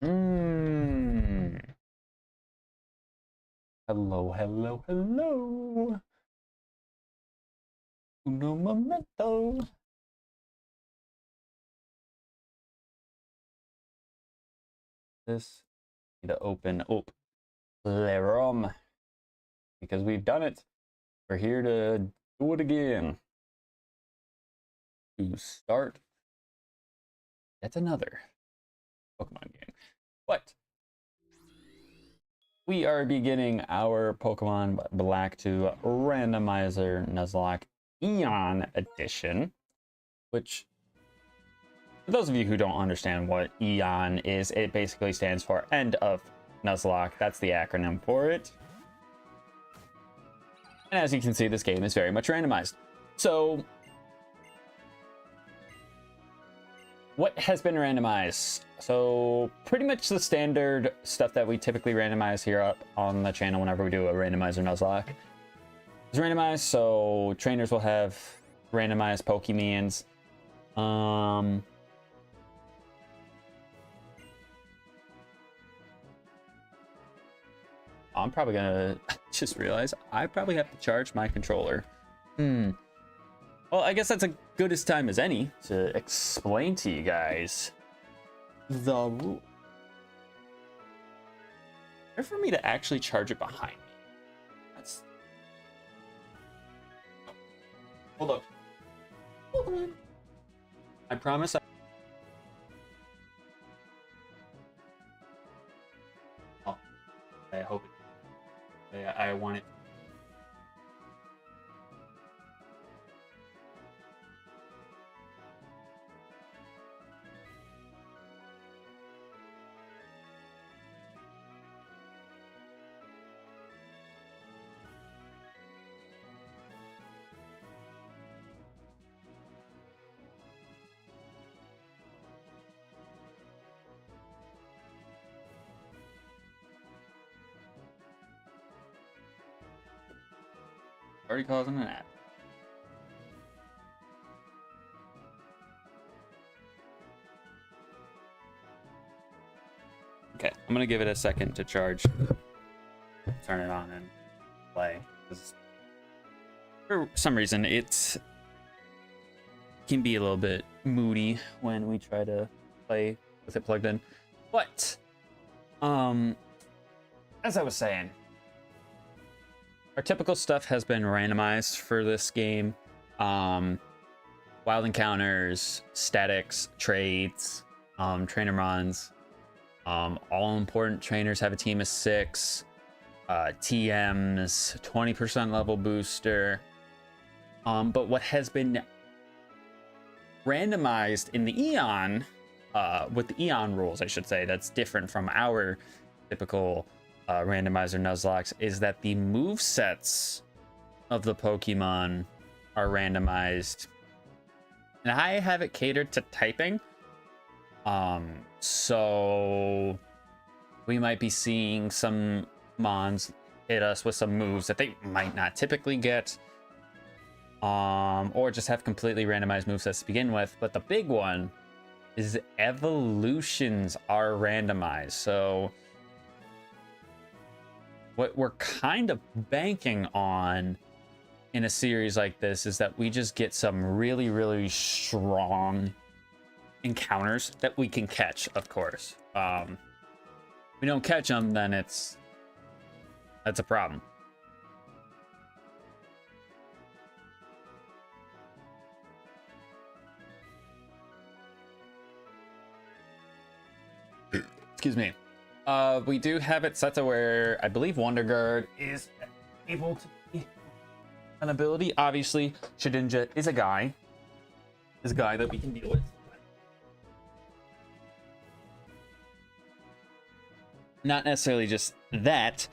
Mm. Hello, hello, hello. Uno momento. This need to open up the ROM because we've done it. We're here to do it again. To start yet another Pokemon game. But we are beginning our Pokemon Black 2 Randomizer Nuzlocke EON Edition, which, for those of you who don't understand what EON is, it basically stands for End of Nuzlocke. That's the acronym for it. And as you can see, this game is very much randomized. So, what has been randomized? So, pretty much the standard stuff that we typically randomize here up on the channel whenever we do a Randomizer Nuzlocke is randomized. So, trainers will have randomized Pokemons. I'm probably gonna just realize I probably have to charge my controller. Well, I guess that's as good as time as any to explain to you guys the rule. Or for me to actually charge it behind me. That's... Oh. Hold up. Hold on. I promise Oh. I hope it... I want it. Already causing an ad. Okay, I'm gonna give it a second to charge. Turn it on and play. For some reason, it can be a little bit moody when we try to play with it plugged in. But, as I was saying, our typical stuff has been randomized for this game. Wild encounters, statics, trades, trainer runs. All important trainers have a team of 6. TMs, 20% level booster. But what has been randomized in the EON, with the EON rules, I should say, that's different from our typical Randomizer Nuzlocke, is that the move sets of the Pokemon are randomized, and I have it catered to typing. So we might be seeing some Mons hit us with some moves that they might not typically get, or just have completely randomized movesets to begin with. But the big one is evolutions are randomized. So what we're kind of banking on in a series like this is that we just get some really, really strong encounters that we can catch, of course. If we don't catch them, then that's a problem. Excuse me. We do have it set to where I believe Wonder Guard is able to be an ability. Obviously, Shedinja is a guy. Is a guy that we can deal with. Not necessarily just that.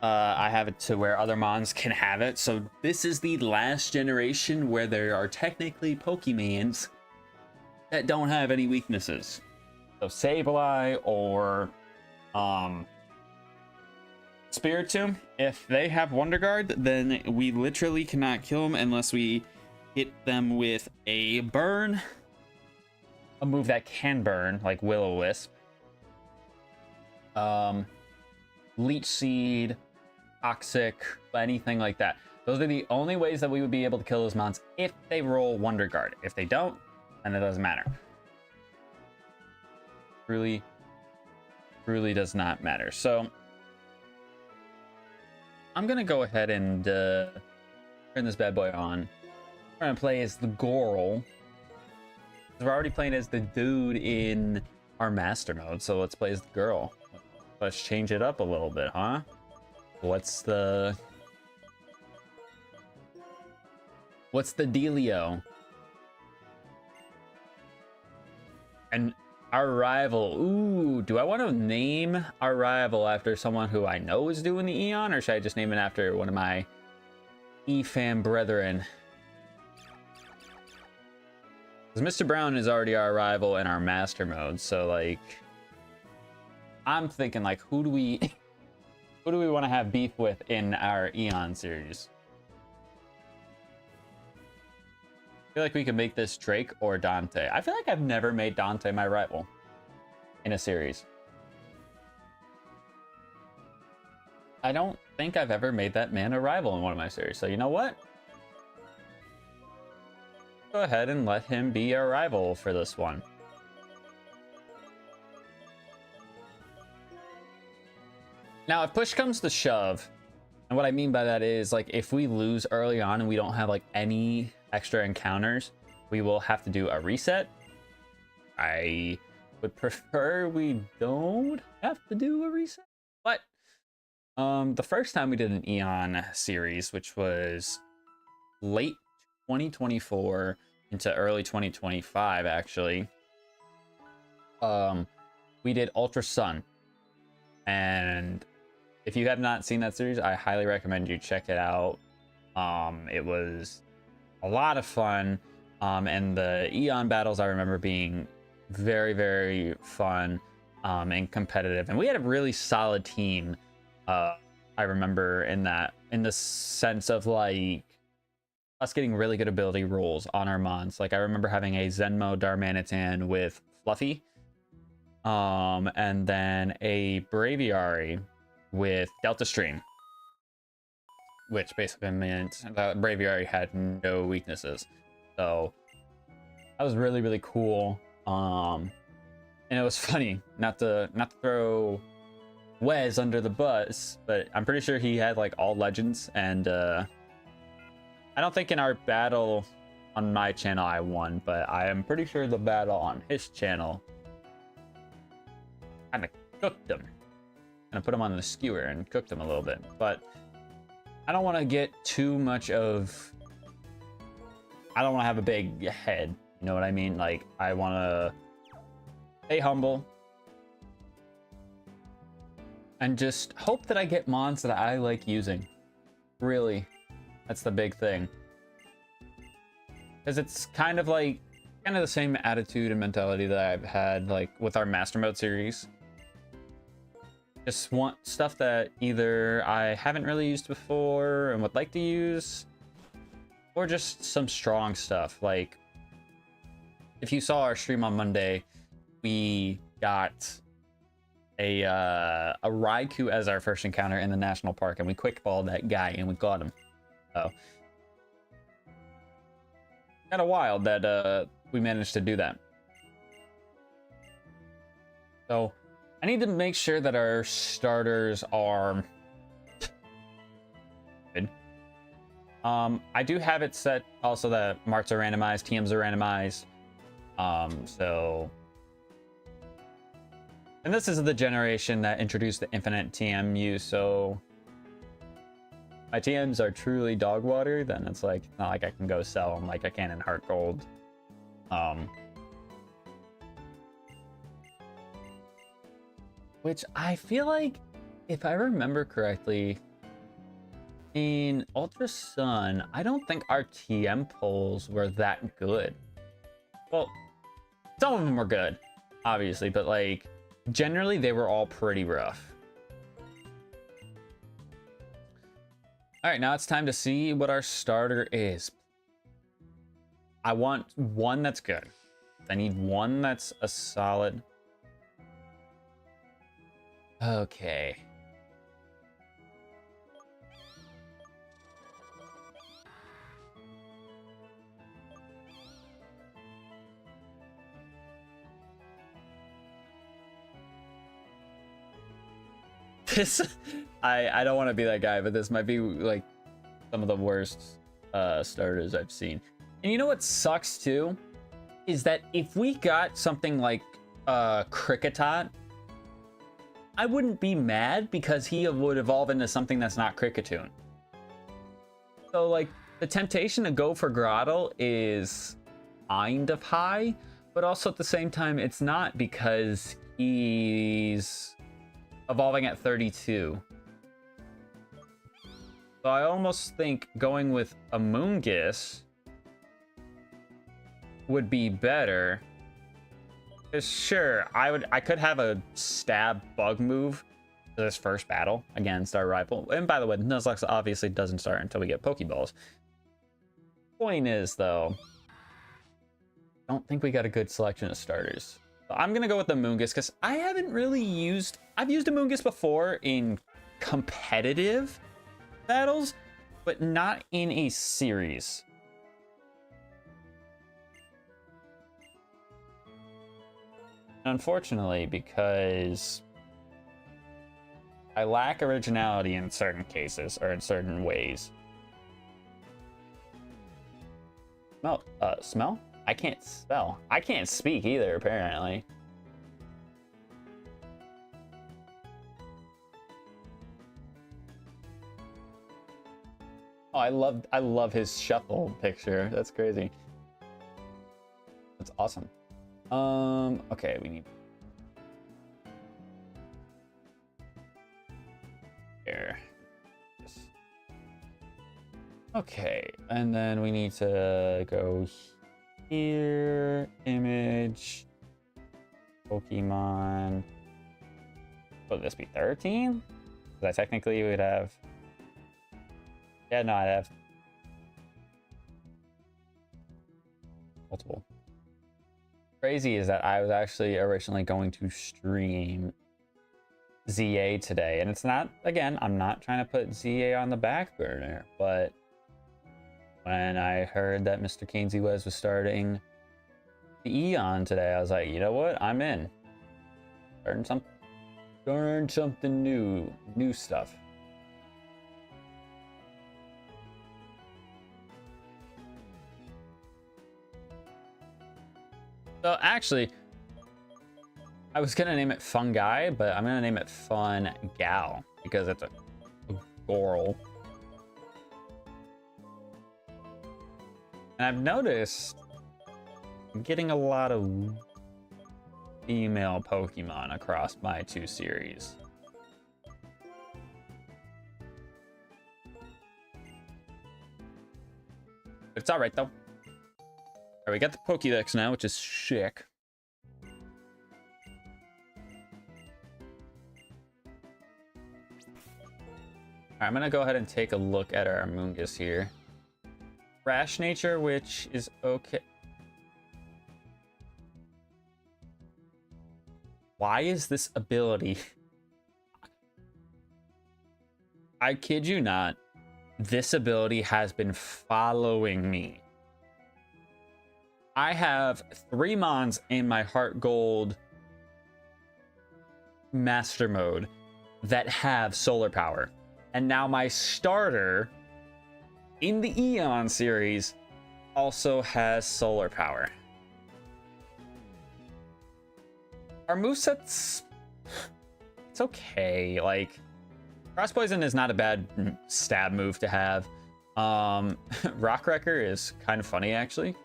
I have it to where other Mons can have it. So this is the last generation where there are technically Pokemons that don't have any weaknesses. So Sableye or Spiritomb, if they have Wonder Guard, then we literally cannot kill them unless we hit them with a burn, a move that can burn, like Will-O-Wisp, Leech Seed, Toxic, anything like that. Those are the only ways that we would be able to kill those mons if they roll Wonder Guard. If they don't, then it doesn't matter. Truly does not matter. So I'm gonna go ahead and turn this bad boy on. We're gonna play as the girl. We're already playing as the dude in our master mode, so let's play as the girl. Let's change it up a little bit, huh? What's the dealio? And our rival. Ooh, do I want to name our rival after someone who I know is doing the Eon, or should I just name it after one of my E-fam brethren? Because Mr. Brown is already our rival in our master mode, so like, I'm thinking like, who do we want to have beef with in our Eon series? I feel like we could make this Drake or Dante. I feel like I've never made Dante my rival in a series. I don't think I've ever made that man a rival in one of my series. So you know what? Go ahead and let him be our rival for this one. Now, if push comes to shove, and what I mean by that is, like, if we lose early on and we don't have, like, any extra encounters, we will have to do a reset. I would prefer we don't have to do a reset. But, the first time we did an Eon series, which was late 2024 into early 2025, actually, we did Ultra Sun. And if you have not seen that series, I highly recommend you check it out. It was a lot of fun, and the Eon battles I remember being very, very fun and competitive, and we had a really solid team. I remember in the sense of like us getting really good ability rolls on our mons. Like I remember having a Zenmo Darmanitan with Fluffy, and then a Braviary with Delta Stream, which basically meant that Braviary had no weaknesses. So that was really, really cool. And it was funny, not to throw Wes under the bus, but I'm pretty sure he had like all legends, and I don't think in our battle on my channel I won, but I am pretty sure the battle on his channel kind of cooked him. And I put him on the skewer and cooked him a little bit. But I don't want to get too much of... I don't want to have a big head. You know what I mean? Like, I want to stay humble. And just hope that I get mons that I like using. Really. That's the big thing. Because it's kind of like... kind of the same attitude and mentality that I've had like with our Master Mode series. Just want stuff that either I haven't really used before and would like to use, or just some strong stuff. Like, if you saw our stream on Monday, we got a Raikou as our first encounter in the national park, and we quick balled that guy and we got him. So kind of wild that we managed to do that. So I need to make sure that our starters are good. I do have it set also that Marts are randomized, TMs are randomized. So, and this is the generation that introduced the infinite TM use, so my TMs are truly dog water, then it's like, it's not like I can go sell them like I can in Heart Gold. Which I feel like, if I remember correctly, in Ultra Sun, I don't think our TM pulls were that good. Well, some of them were good, obviously, but like, generally they were all pretty rough. All right, now it's time to see what our starter is. I want one that's good. I need one that's a solid. Okay. This, I don't want to be that guy, but this might be like some of the worst starters I've seen. And you know what sucks too? Is that if we got something like Cricketot, I wouldn't be mad because he would evolve into something that's not Cricketune. So like the temptation to go for Grottle is kind of high, but also at the same time it's not because he's evolving at 32. So I almost think going with Amoonguss would be better. Cause sure, I could have a stab bug move for this first battle against our rival. And by the way, Nuzlocke obviously doesn't start until we get Pokeballs. Point is though, I don't think we got a good selection of starters. So I'm gonna go with the Amoonguss because I haven't really used. I've used Amoonguss before in competitive battles, but not in a series. Unfortunately, because I lack originality in certain cases or in certain ways. Smell? I can't spell. I can't speak either, apparently. Oh, I love his shuffle picture. That's crazy. That's awesome. Okay, we need here. Okay, and then we need to go here, image, Pokemon. Would this be 13? Because I technically would have. Yeah, no, I'd have multiple. Crazy is that I was actually originally going to stream ZA today, and it's not, again, I'm not trying to put ZA on the back burner, but when I heard that Mr. Kainsey was starting the EON today, I was like, you know what, I'm in. Learn something new stuff. So actually, I was gonna name it Fungi, but I'm gonna name it Fun Gal because it's a girl. And I've noticed I'm getting a lot of female Pokemon across my two series. But it's all right though. All right, we got the Pokédex now, which is sick. All right, I'm gonna go ahead and take a look at our Amoonguss here. Rash nature, which is okay. Why is this ability? I kid you not. This ability has been following me. I have 3 Mons in my Heart Gold Master Mode that have solar power. And now my starter in the EON series also has solar power. Our moveset's... it's okay. Like, Cross Poison is not a bad stab move to have. Rock Wrecker is kind of funny, actually.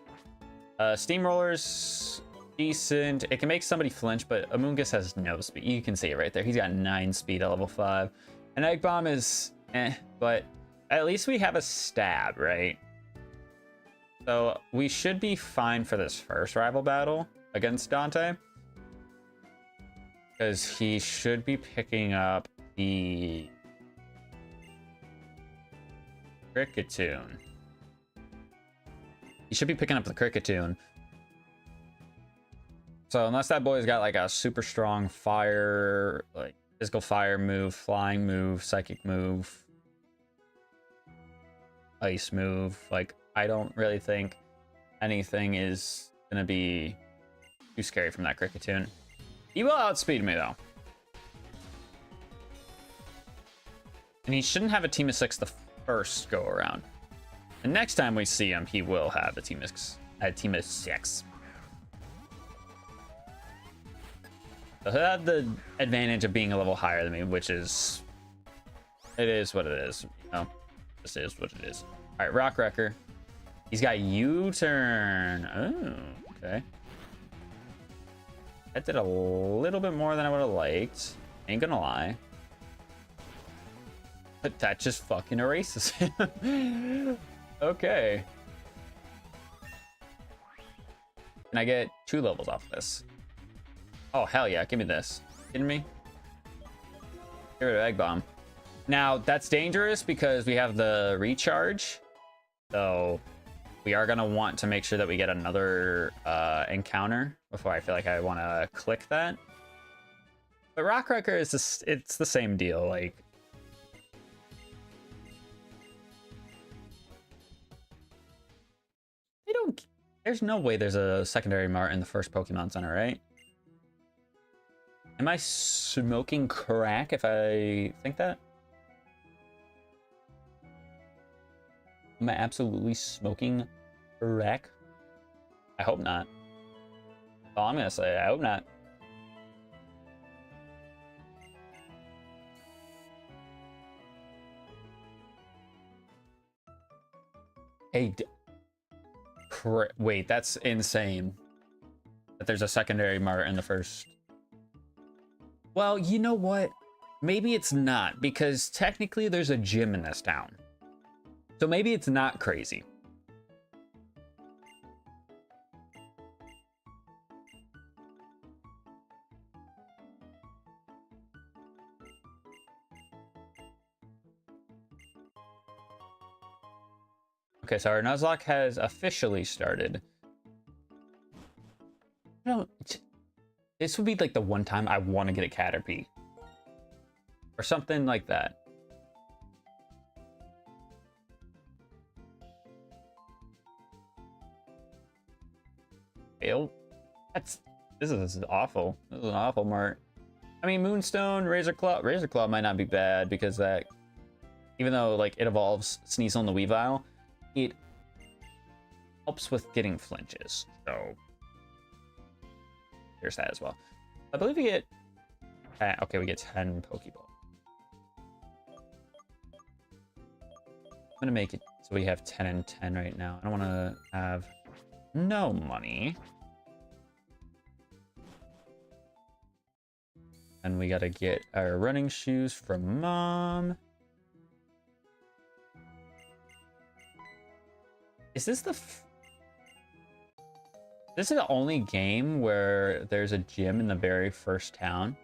Steamroller's decent. It can make somebody flinch, but Amoonguss has no speed. You can see it right there. He's got 9 speed at level 5. An Egg Bomb is but at least we have a stab, right? So we should be fine for this first rival battle against Dante, because he should be picking up the Cricketune. He should be picking up the Cricketune. So unless that boy's got like a super strong fire, like Physical fire move, flying move, psychic move, ice move. Like, I don't really think anything is gonna be too scary from that Cricketune. He will outspeed me though. And he shouldn't have a team of 6 the first go around. And next time we see him, he will have a team of 6. So he'll have the advantage of being a level higher than me, which is... It is what it is. You know? This is what it is. Alright, Rock Wrecker. He's got U-turn. Oh, okay. That did a little bit more than I would have liked. Ain't gonna lie. But that just fucking erases him. Okay. Can I get 2 levels off of this? Oh, hell yeah. Give me this. Kidding me? Get rid of Egg Bomb. Now, that's dangerous because we have the recharge. So we are going to want to make sure that we get another encounter before I feel like I want to click that. But Rock Wrecker is just, it's the same deal. Like, they don't, there's no way there's a secondary mart in the first Pokemon Center, right? Am I smoking crack if I think that? Am I absolutely smoking crack? I hope not. That's all I'm gonna say. I hope not. Hey, wait, that's insane. That there's a secondary mart in the first. Well, you know what? Maybe it's not, because technically there's a gym in this town. So maybe it's not crazy. Okay, so our Nuzlocke has officially started. This would be like the one time I want to get a Caterpie. Or something like that. Fail. This is awful. This is an awful mart. I mean, Moonstone, Razor Claw. Razor Claw might not be bad because that, even though like it evolves Sneasel and the Weavile, it helps with getting flinches. So there's that as well. I believe we get, okay, we get 10 Pokeball. I'm gonna make it so we have 10 and 10 right now. I don't want to have no money. And we gotta get our running shoes from Mom. Is this this is the only game where there's a gym in the very first town?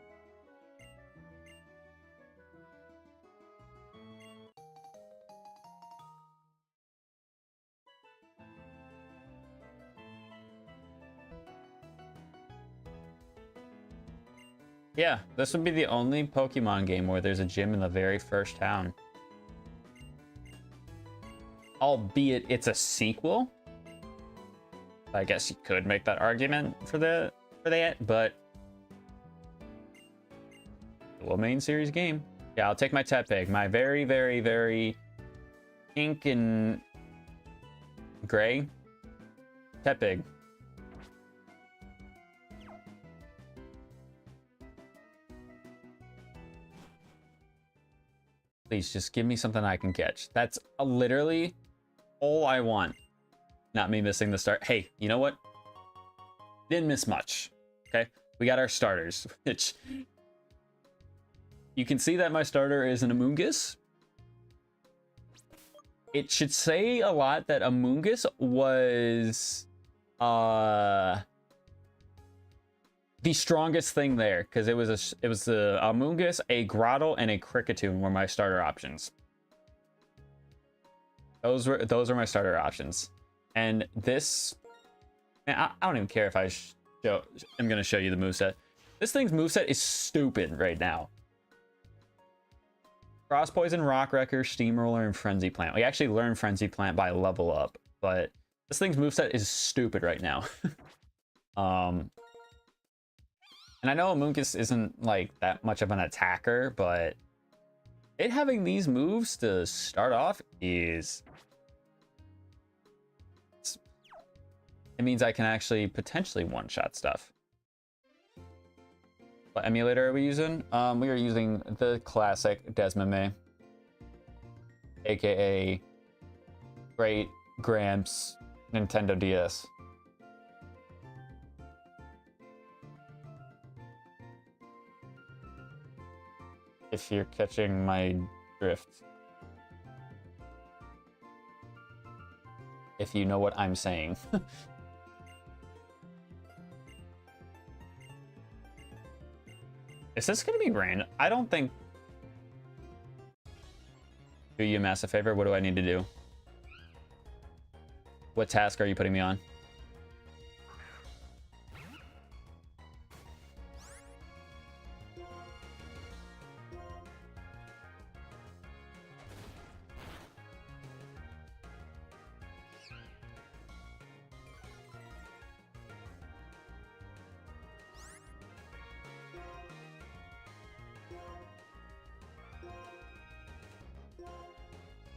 Yeah, this would be the only Pokemon game where there's a gym in the very first town. Albeit it's a sequel. I guess you could make that argument for that, but a main series game. Yeah, I'll take my Tepig, my very, very, very pink and gray Tepig. Please just give me something I can catch. That's literally all I want. Not me missing the start. Hey, you know what? Didn't miss much. Okay, we got our starters, which you can see that my starter is an Amoonguss. It should say a lot that Amoonguss was the strongest thing there, because it was the Amoonguss, a Grottle, and a Cricketune were my starter options. Those are my starter options. And this, man, I don't even care if I'm gonna show you the moveset. This thing's moveset is stupid right now. Cross Poison, Rock Wrecker, Steamroller, and Frenzy Plant. We actually learned Frenzy Plant by level up, but this thing's moveset is stupid right now. And I know Amoonguss isn't like that much of an attacker, but it having these moves to start off is... it means I can actually potentially one-shot stuff. What emulator are we using? We are using the classic Desmame, aka Great Gramps Nintendo DS. If you're catching my drift. If you know what I'm saying. Is this gonna be random? I don't think... Do you a massive favor? What do I need to do? What task are you putting me on?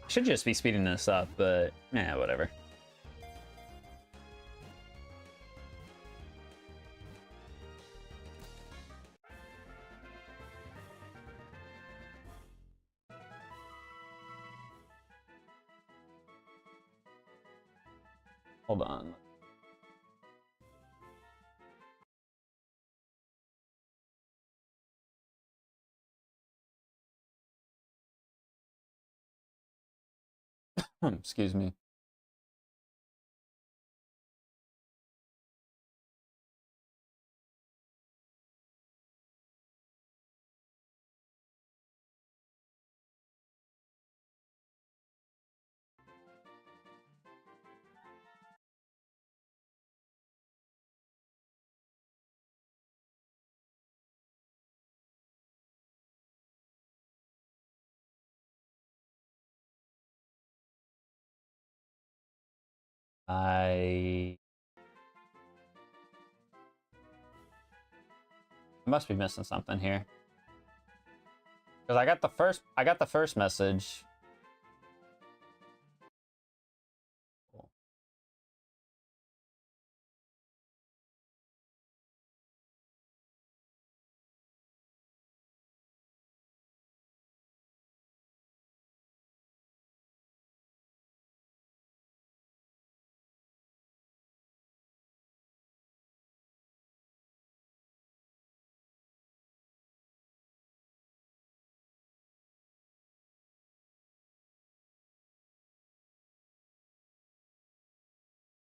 Should just be speeding this up, but yeah, whatever. Hold on. Excuse me. I must be missing something here. Because I got the first message.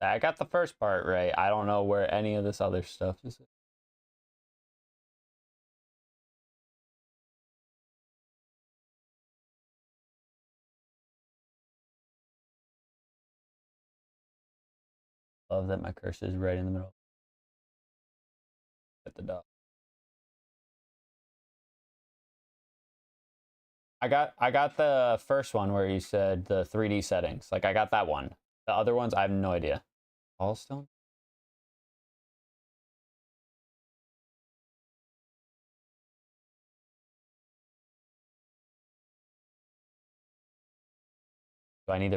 I got the first part right. I don't know where any of this other stuff is. Love that my cursor is right in the middle. At the dot. I got the first one where you said the 3D settings. Like I got that one. The other ones I have no idea. Allstone? Do I need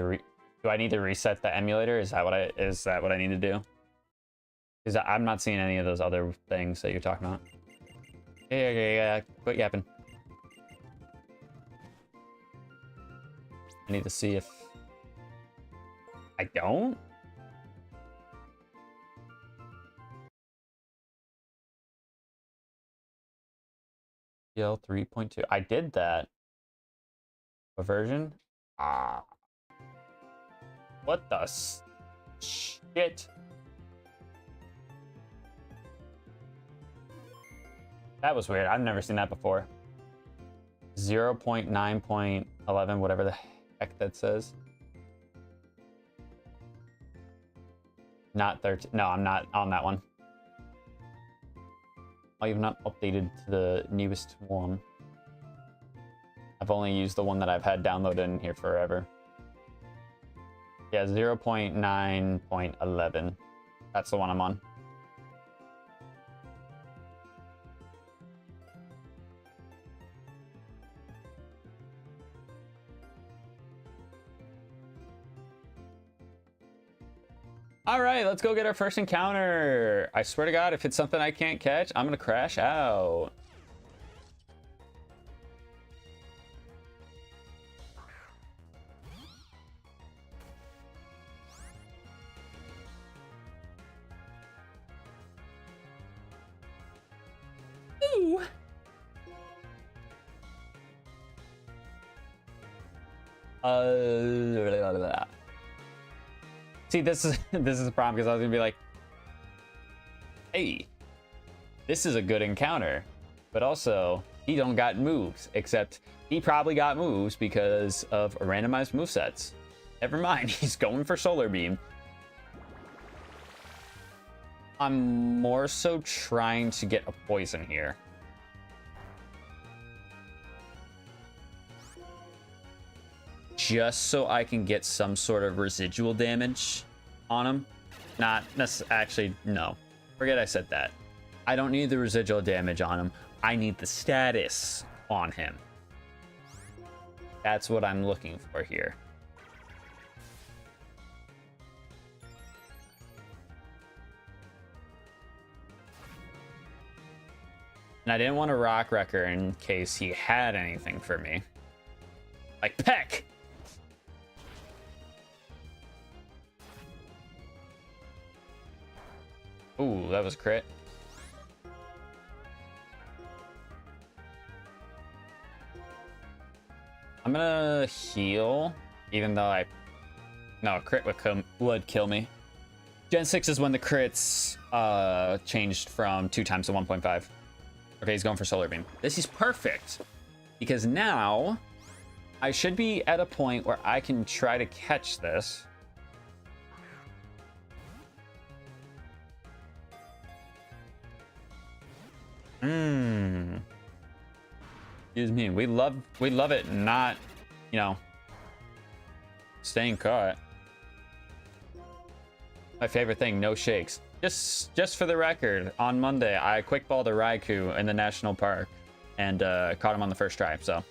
to reset the emulator? Is that what I need to do? Because I'm not seeing any of those other things that you're talking about. Yeah. Quit yapping. I need to see if I don't. PL 3.2. I did that. What version? Ah. What the shit? That was weird. I've never seen that before. 0.9.11, whatever the heck that says. Not 13. No, I'm not on that one. I've not updated to the newest one. I've only used the one that I've had downloaded in here forever. Yeah, 0.9.11. That's the one I'm on. All right, let's go get our first encounter. I swear to God, if it's something I can't catch, I'm gonna crash out. Ooh. See, this is the problem, because I was gonna be like, hey, this is a good encounter, but also he don't got moves, except he probably got moves because of randomized movesets. Never mind, he's going for Solar Beam. I'm more so trying to get a poison here. Just so I can get some sort of residual damage on him. Not necessarily, actually, no. Forget I said that. I don't need the residual damage on him. I need the status on him. That's what I'm looking for here. And I didn't want to Rock Wrecker in case he had anything for me. Like Peck! Ooh, that was crit. I'm gonna heal, even though no, a crit would kill me. Gen 6 is when the crits changed from 2 times to 1.5. Okay, he's going for Solar Beam. This is perfect, because now I should be at a point where I can try to catch this. Excuse me. We love it not, you know, staying caught. My favorite thing, no shakes. Just for the record, on Monday I quickballed a Raikou in the national park and caught him on the first try. So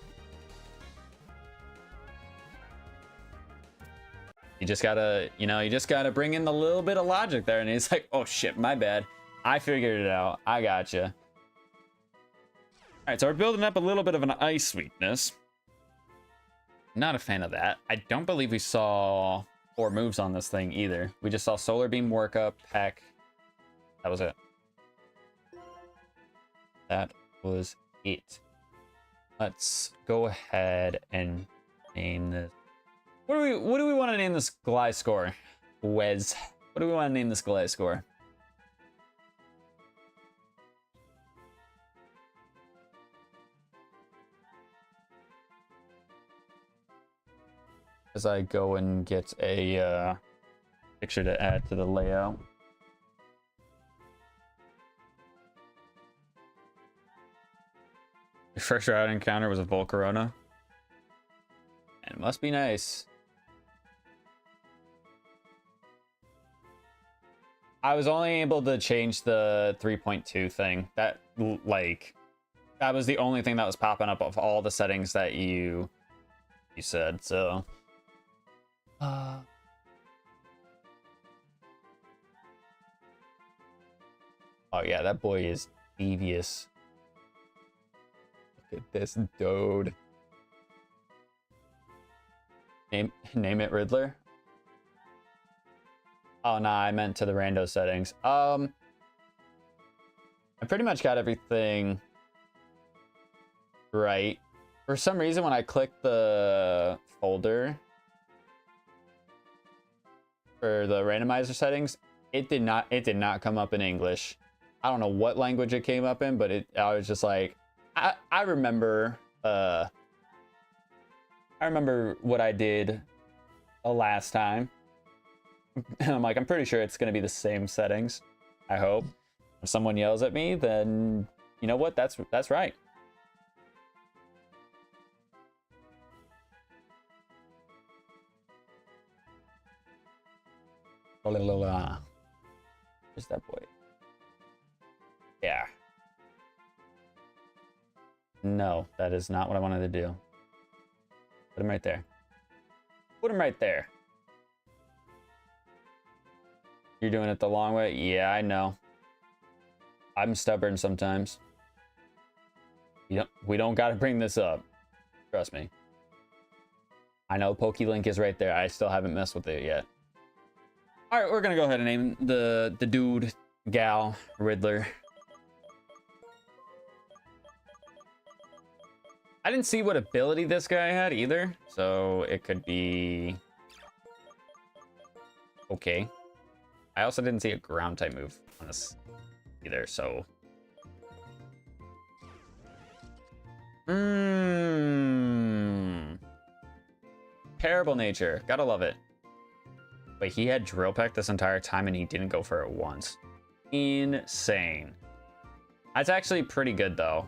you just gotta, you just gotta bring in the little bit of logic there. And he's like, oh shit, my bad. I figured it out. I gotcha. All right, so we're building up a little bit of an ice weakness. Not a fan of that. I don't believe we saw 4 moves on this thing either. We just saw Solar Beam, Work Up, Peck. That was it. That was it. Let's go ahead and name this. What do we want to name this Gliscor? Wes. What do we want to name this Gliscor? As I go and get a picture to add to the layout. Your first route encounter was a Volcarona. And it must be nice. I was only able to change the 3.2 thing. That was the only thing that was popping up of all the settings that you said, so. Oh yeah, that boy is devious. Look at this dude. Name it Riddler. Oh nah, I meant to the rando settings. I pretty much got everything right. For some reason, when I clicked the folder for the randomizer settings, it did not come up in English. I don't know what language it came up in, but I was just like, I remember what I did the last time. And I'm like, I'm pretty sure it's gonna be the same settings. I hope. If someone yells at me, then you know what? That's right. La, la, la. Where's that boy? Yeah. No, that is not what I wanted to do. Put him right there. Put him right there. You're doing it the long way? Yeah, I know. I'm stubborn sometimes. We don't gotta bring this up. Trust me. I know PokeLink is right there. I still haven't messed with it yet. All right, we're gonna go ahead and name the dude, gal, Riddler. I didn't see what ability this guy had either, so it could be okay. I also didn't see a ground type move on this either, so. Terrible nature. Gotta love it. Wait, he had Drill Peck this entire time and he didn't go for it once. Insane. That's actually pretty good though.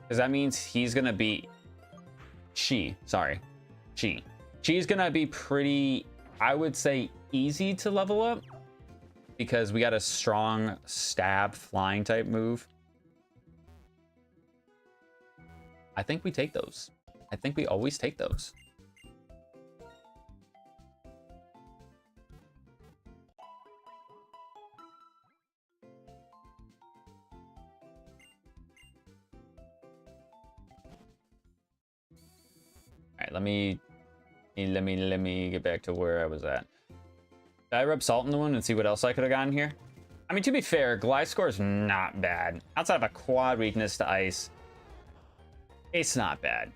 Because that means he's gonna be... She's gonna be pretty, I would say, easy to level up. Because we got a strong stab flying type move. I think we take those. I think we always take those. All right, let me get back to where I was at. Did I rub salt in the one and see what else I could have gotten here? I mean, to be fair, Glide Score is not bad. Outside of a quad weakness to ice, it's not bad.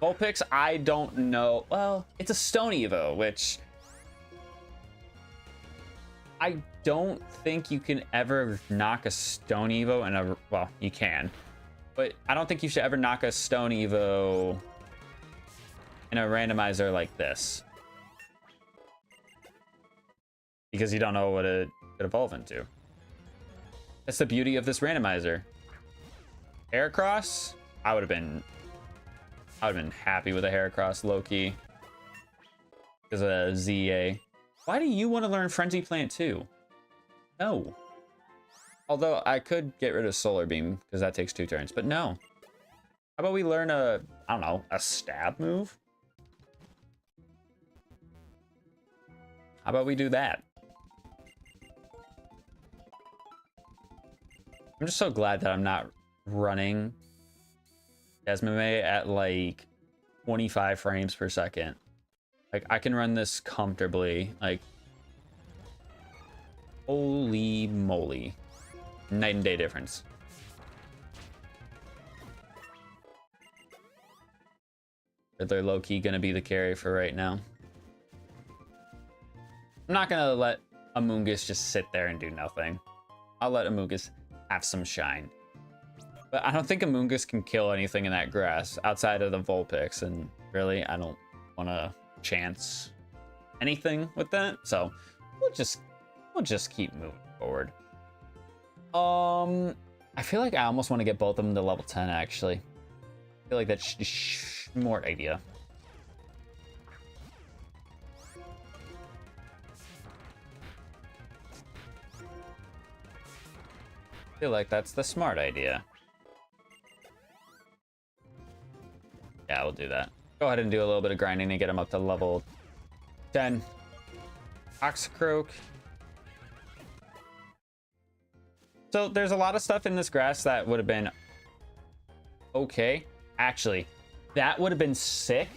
Vulpix, I don't know. Well, it's a Stone Evo, which I don't think you can ever knock a Stone Evo in a... Well, you can. But I don't think you should ever knock a Stone Evo in a randomizer like this. Because you don't know what it could evolve into. That's the beauty of this randomizer. Heracross, I would have been happy with a Heracross low-key. Because of ZA. Why do you want to learn Frenzy Plant too? No. Although I could get rid of Solar Beam because that takes 2 turns, but no. How about we learn a, I don't know, a stab move? How about we do that? I'm just so glad that I'm not running Desmame at like 25 frames per second. Like I can run this comfortably. Like holy moly. Night and day difference. They're low-key gonna be the carry for right now. I'm not gonna let Amoonguss just sit there and do nothing. I'll let Amoonguss have some shine. But I don't think Amoonguss can kill anything in that grass outside of the Vulpix, and really, I don't want to chance anything with that. So we'll just keep moving forward. I feel like I almost want to get both of them to level 10. Actually, I feel like that's a smart idea. I feel like that's the smart idea. Yeah, we'll do that. Go ahead and do a little bit of grinding and get him up to level 10. Oxcroak. So there's a lot of stuff in this grass that would have been okay. Actually, that would have been sick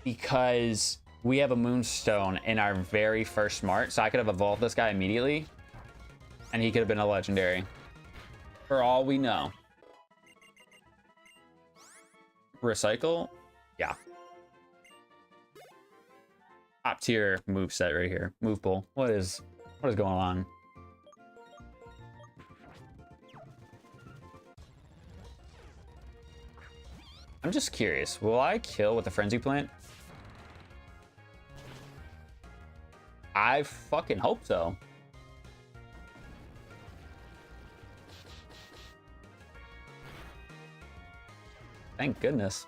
because we have a Moonstone in our very first Smart, so I could have evolved this guy immediately and he could have been a legendary. For all we know. Recycle? Yeah. Top tier move set right here. Move pool. What is going on? I'm just curious. Will I kill with the Frenzy Plant? I fucking hope so. Thank goodness.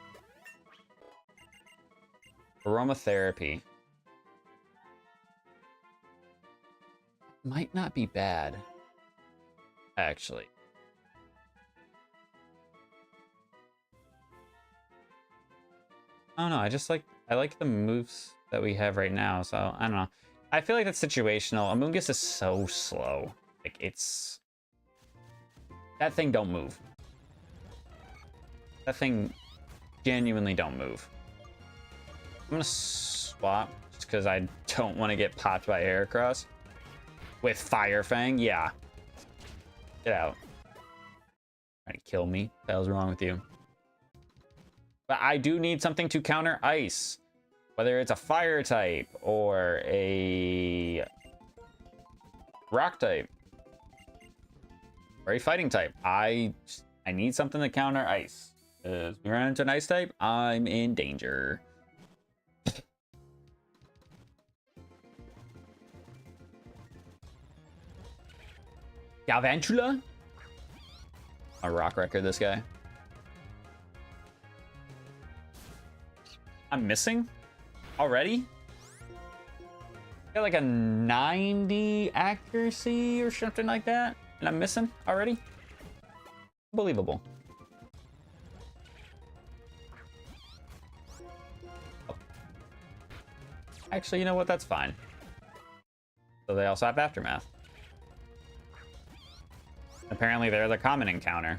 Aromatherapy. might not be bad, actually. I don't know. I like the moves that we have right now. So I don't know. I feel like that's situational. Amoonguss is so slow. Like that thing don't move. That thing genuinely don't move. I'm gonna swap just because I don't want to get popped by Heracross. With Fire Fang, yeah. Get out. Trying to kill me. What the hell's wrong with you? But I do need something to counter ice. Whether it's a fire type or a rock type. Or a fighting type. I need something to counter ice. Because we run into an ice type, I'm in danger. Galvantula? A rock wrecker, this guy. I'm missing already? Got like a 90 accuracy or something like that, and I'm missing already? Unbelievable. Oh. Actually, you know what? That's fine. So they also have Aftermath. Apparently they're the common encounter.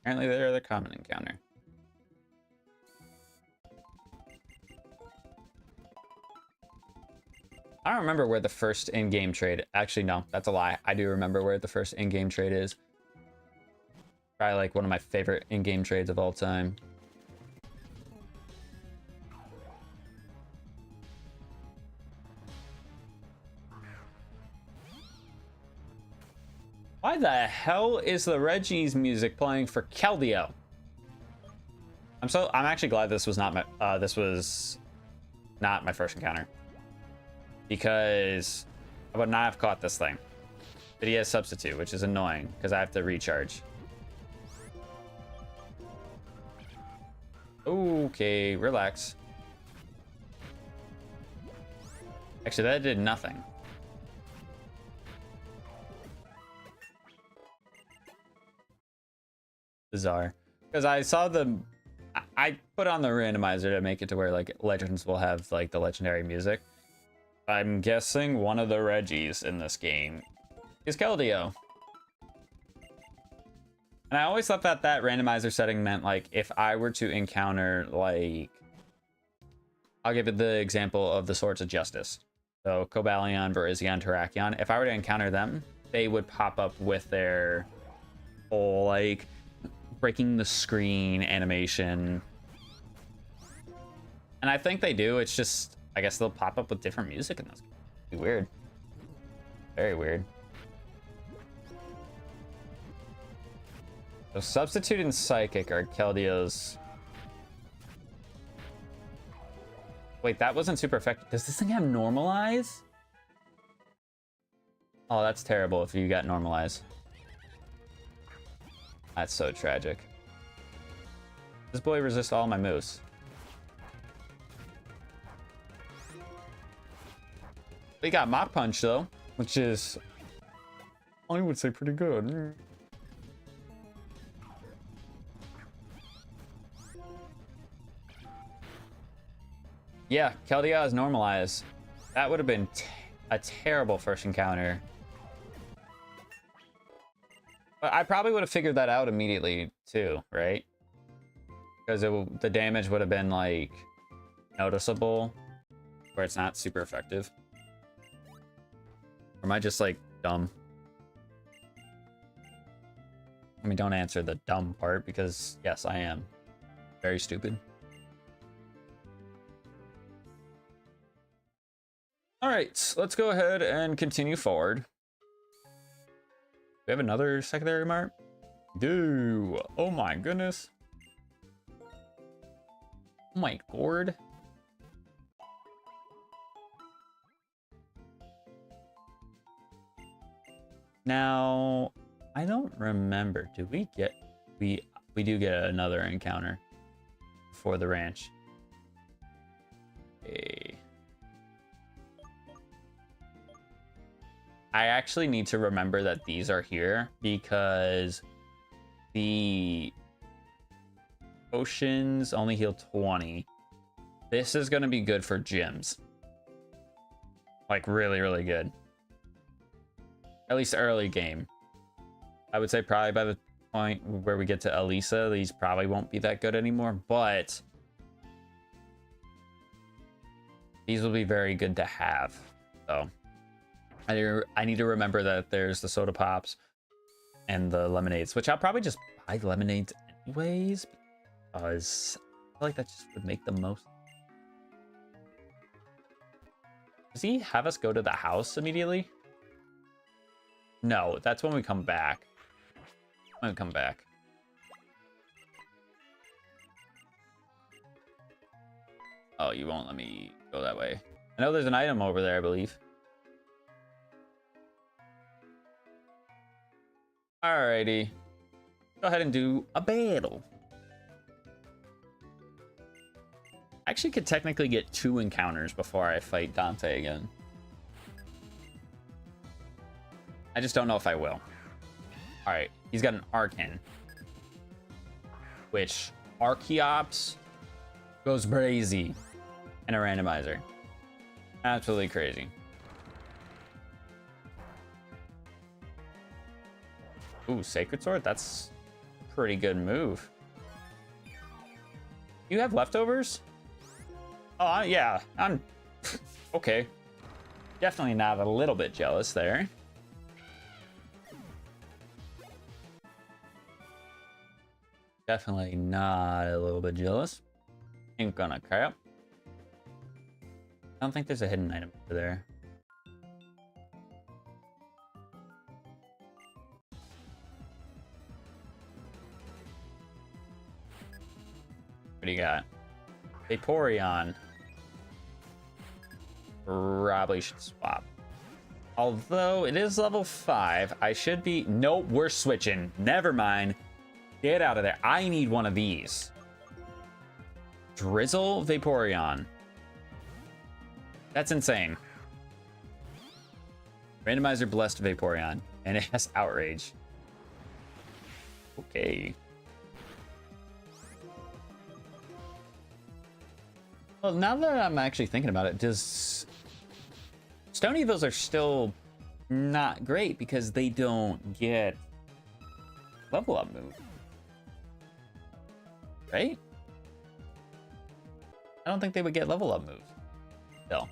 Apparently they're the common encounter. I don't remember where the first in-game trade... Actually, no, that's a lie. I do remember where the first in-game trade is. Probably like one of my favorite in-game trades of all time. Why the hell is the Reggie's music playing for Keldeo? I'm actually glad this was not my first encounter. Because I would not have caught this thing. But he has substitute, which is annoying because I have to recharge. Okay, relax. Actually, that did nothing. Bizarre. Because I saw I put on the randomizer to make it to where like legends will have like the legendary music. I'm guessing one of the Reggies in this game is Keldeo. And I always thought that that randomizer setting meant like if I were to encounter like, I'll give it the example of the Swords of Justice. So Cobalion, Virizion, Terrakion. If I were to encounter them, they would pop up with their whole like breaking the screen animation. And I think they do. It's just, I guess they'll pop up with different music in those. It'd be weird. Very weird. So Substitute and Psychic are Keldeo's. Wait, that wasn't super effective. Does this thing have Normalize? Oh, that's terrible if you got Normalize. That's so tragic. This boy resists all my moves. We got Mach Punch though, which is, I would say, pretty good. Yeah, Keldeo is Normalized. That would have been a terrible first encounter. But I probably would have figured that out immediately too, right? Because the damage would have been like noticeable, where it's not super effective. Or am I just like dumb? I mean, don't answer the dumb part because yes, I am. Very stupid. All right, let's go ahead and continue forward. We have another secondary mart? Dude, oh my goodness. Oh my god. Now, I don't remember. Do we get... We do get another encounter for the ranch. Okay. I actually need to remember that these are here because the potions only heal 20. This is going to be good for gyms. Like really, really good. At least early game. I would say probably by the point where we get to Elisa, these probably won't be that good anymore, but these will be very good to have. So I need to remember that there's the soda pops and the lemonades, which I'll probably just buy lemonades anyways, because I feel like that just would make the most. Does he have us go to the house immediately? No, that's when we come back. When we come back. Oh, you won't let me go that way. I know there's an item over there, I believe. Alrighty. Go ahead and do a battle. I actually could technically get 2 encounters before I fight Dante again. I just don't know if I will. Alright, he's got an Arcan. Which, Archeops goes crazy. And a randomizer. Absolutely crazy. Ooh, Sacred Sword? That's a pretty good move. You have leftovers? Oh, yeah. I'm... okay. Definitely not a little bit jealous there. Definitely not a little bit jealous. Ain't gonna crap. I don't think there's a hidden item over there. What do you got? Vaporeon. Probably should swap. Although it is level 5, I should be... Nope, we're switching. Never mind. Get out of there. I need one of these. Drizzle Vaporeon. That's insane. Randomizer Blessed Vaporeon. And it has Outrage. Okay. Well, now that I'm actually thinking about it, does... Stone Evils are still not great because they don't get level up move. Right? I don't think they would get level up moves. Still.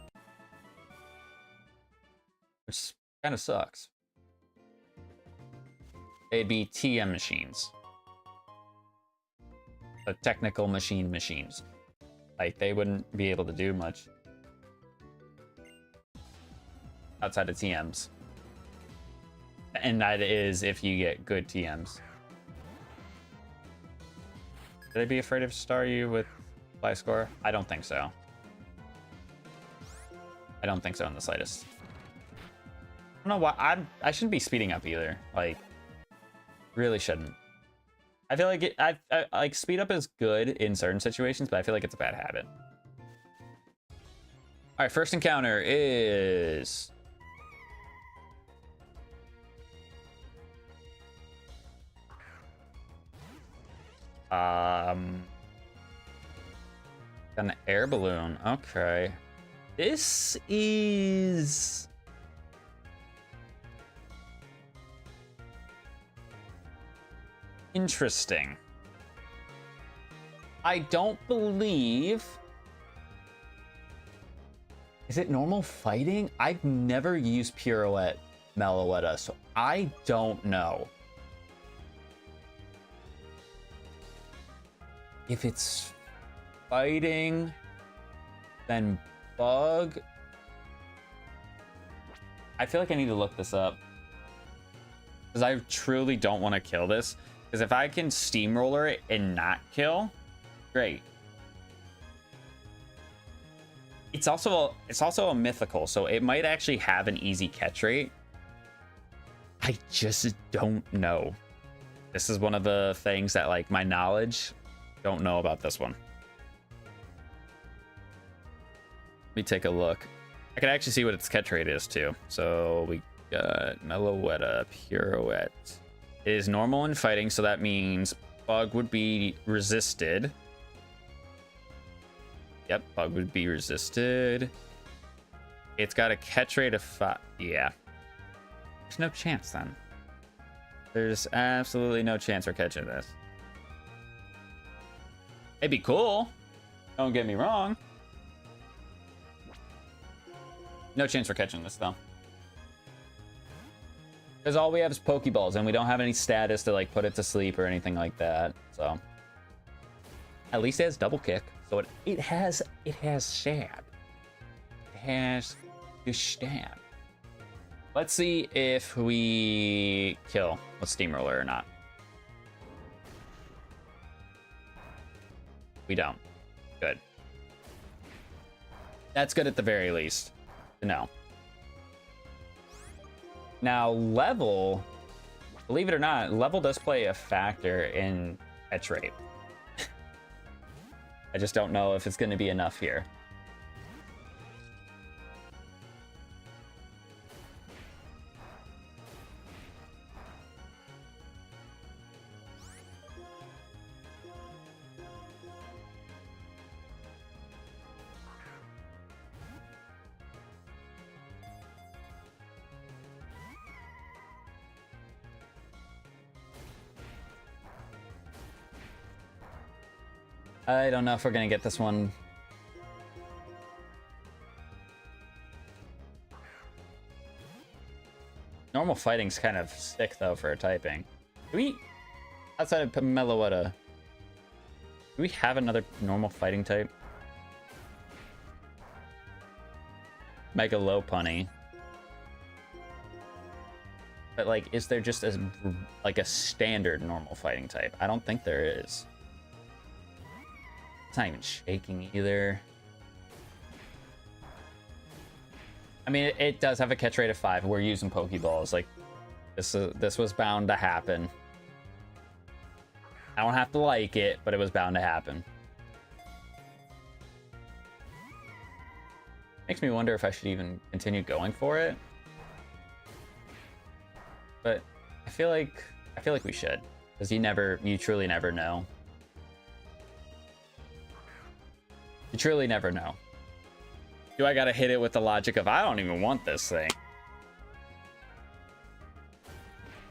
Which kind of sucks. They'd be TM machines. The technical machines. Like, they wouldn't be able to do much outside of TMs. And that is if you get good TMs. Should they be afraid of Staryu with fly score? I don't think so. I don't think so in the slightest. I don't know why. I shouldn't be speeding up either. Like, really shouldn't. I feel like I like speed up is good in certain situations, but I feel like it's a bad habit. All right, first encounter is an air balloon. Okay, this is interesting. I don't believe... Is it normal fighting? I've never used Pirouette Meloetta, so I don't know. If it's fighting, then bug... I feel like I need to look this up. Because I truly don't want to kill this. Because if I can steamroller it and not kill, great. It's also a mythical, so it might actually have an easy catch rate. I just don't know. This is one of the things that, like, my knowledge don't know about this one. Let me take a look. I can actually see what its catch rate is too. So we got Meloetta, Pirouette. It is normal in fighting, so that means Bug would be resisted. Yep, Bug would be resisted. It's got a catch rate of 5. Yeah. There's no chance then. There's absolutely no chance we're catching this. It'd be cool. Don't get me wrong. No chance we're catching this though. Because all we have is Pokeballs and we don't have any status to like put it to sleep or anything like that. So at least it has double kick. So it has stab. It has the stab. Let's see if we kill with Steamroller or not. We don't. Good. That's good at the very least. No. Now, level, believe it or not, level does play a factor in catch rate. I just don't know if it's going to be enough here. I don't know if we're gonna get this one. Normal fighting's kind of sick though for a typing. Do we, outside of Meloetta, do we have another normal fighting type? Mega Lopunny. But like, is there just a standard normal fighting type? I don't think there is. It's not even shaking either. I mean, it does have a catch rate of 5. We're using Pokeballs. Like, this was bound to happen. I don't have to like it, but it was bound to happen. Makes me wonder if I should even continue going for it. But I feel like we should, because you truly never know. You truly never know. Do I gotta hit it with the logic of I don't even want this thing?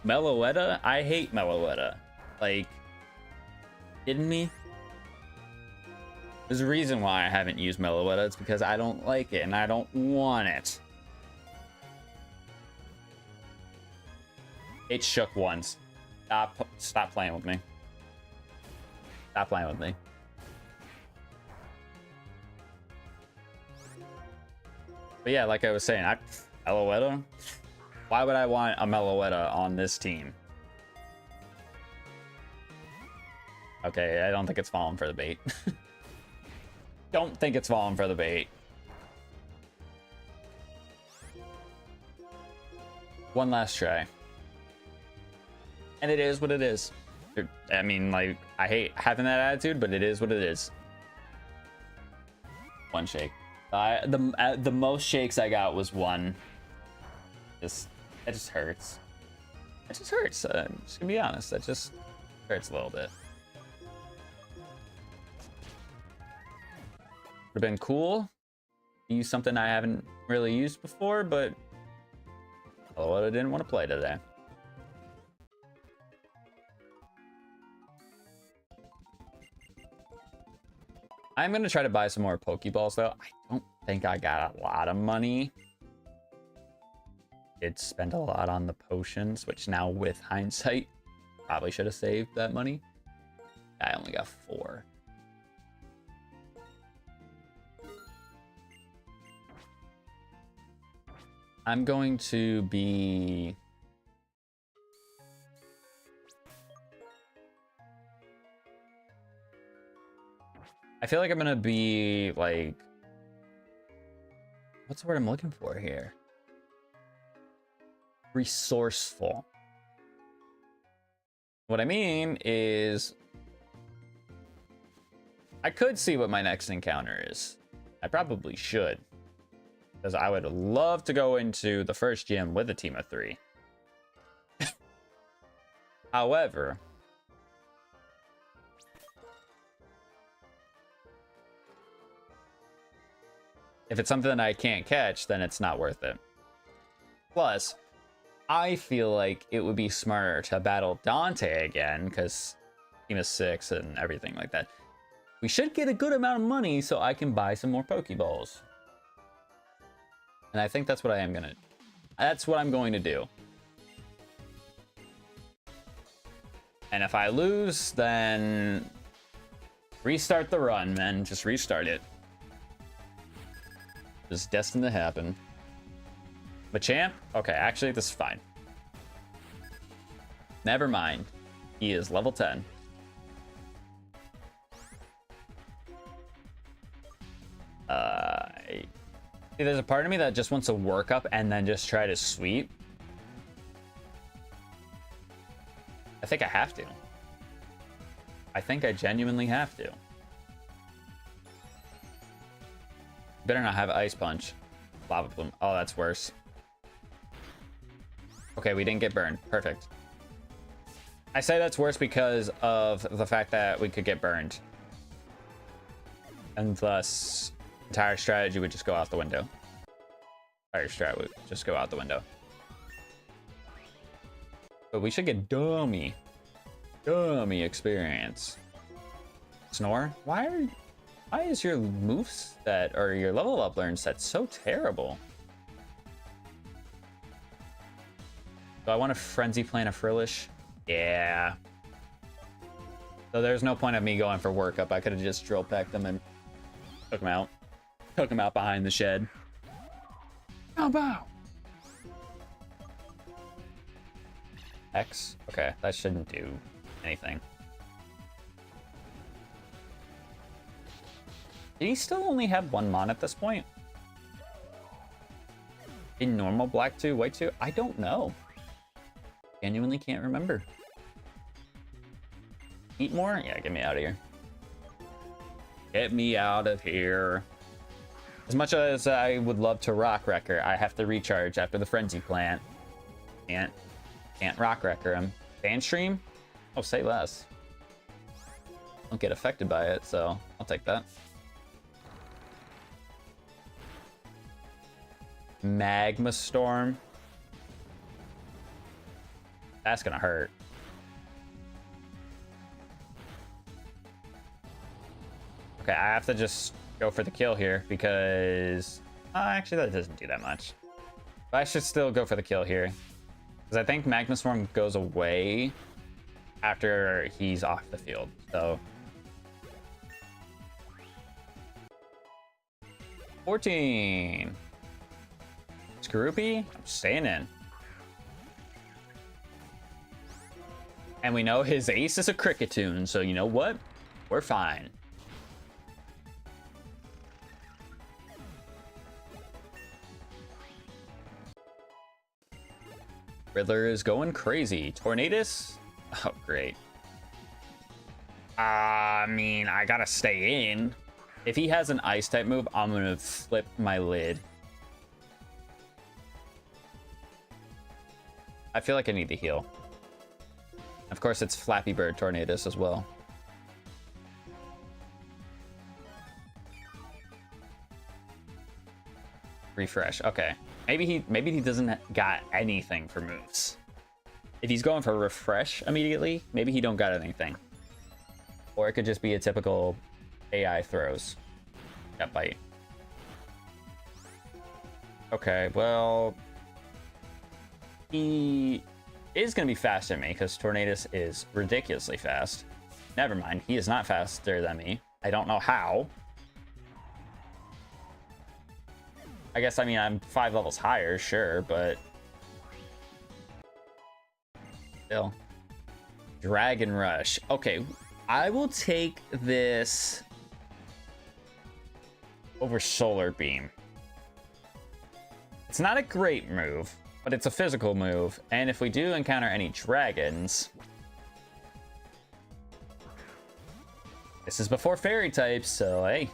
Meloetta? I hate Meloetta. Like, kidding me? There's a reason why I haven't used Meloetta. It's because I don't like it and I don't want it. It shook once. Stop playing with me. Stop playing with me. But yeah, like I was saying, Meloetta? Why would I want a Meloetta on this team? Okay, I don't think it's falling for the bait. Don't think it's falling for the bait. One last try. And it is what it is. I mean, like, I hate having that attitude, but it is what it is. One shake. The most shakes I got was 1. It just hurts. It just hurts. I'm just gonna be honest. That just hurts a little bit. Would have been cool to use something I haven't really used before, but I didn't want to play today. I'm gonna try to buy some more Pokeballs though. I don't think I got a lot of money. Did spend a lot on the potions, which now with hindsight, probably should have saved that money. I only got 4. I'm going to be... I feel like I'm gonna be like, what's the word I'm looking for here? Resourceful. What I mean is, I could see what my next encounter is. I probably should. Because I would love to go into the first gym with a team of 3. However, if it's something that I can't catch, then it's not worth it. Plus, I feel like it would be smarter to battle Dante again, because team of 6 and everything like that. We should get a good amount of money so I can buy some more Pokeballs. And I think that's what I'm going to do. And if I lose, then restart the run, man. Just restart it. It's destined to happen. Machamp? Okay, actually, this is fine. Never mind. He is level 10. There's a part of me that just wants to work up and then just try to sweep. I think I have to. I think I genuinely have to. Better not have Ice Punch. Lava Plume. Oh, that's worse. Okay, we didn't get burned. Perfect. I say that's worse because of the fact that we could get burned. And thus, entire strategy would just go out the window. Entire strat would just go out the window. But we should get dummy experience. Snore? Why is your moveset or your level up learn set so terrible? Do I want to frenzy plant a Frillish? Yeah. So there's no point of me going for workup. I could have just drill pecked them and took them out. Took them out behind the shed. Bow bow. X? Okay, that shouldn't do anything. Did he still only have 1 mon at this point? In normal black 2, white 2? I don't know. Genuinely can't remember. Eat more? Yeah, get me out of here. Get me out of here. As much as I would love to Rock Wrecker, I have to recharge after the Frenzy Plant. Can't Rock Wrecker him. Fan Stream? Oh, say less. Don't get affected by it, so I'll take that. Magma Storm. That's gonna hurt. Okay, I have to just go for the kill here because... actually, that doesn't do that much. But I should still go for the kill here. Because I think Magma Storm goes away after he's off the field, so... 14! Scroopy? I'm staying in. And we know his ace is a Cricketune, so you know what? We're fine. Riddler is going crazy. Tornadus? Oh, great. I mean, I gotta stay in. If he has an ice type move, I'm gonna flip my lid. I feel like I need to heal. Of course, it's Flappy Bird Tornadus as well. Refresh. Okay. Maybe he doesn't got anything for moves. If he's going for refresh immediately, maybe he don't got anything. Or it could just be a typical AI throws. Got bite. Okay, well, he is going to be faster than me because Tornadus is ridiculously fast. Never mind, he is not faster than me. I don't know how. I guess, I mean, I'm 5 levels higher, sure, but still. Dragon Rush. Okay, I will take this over Solar Beam. It's not a great move, but it's a physical move, and if we do encounter any dragons... This is before fairy types, so hey.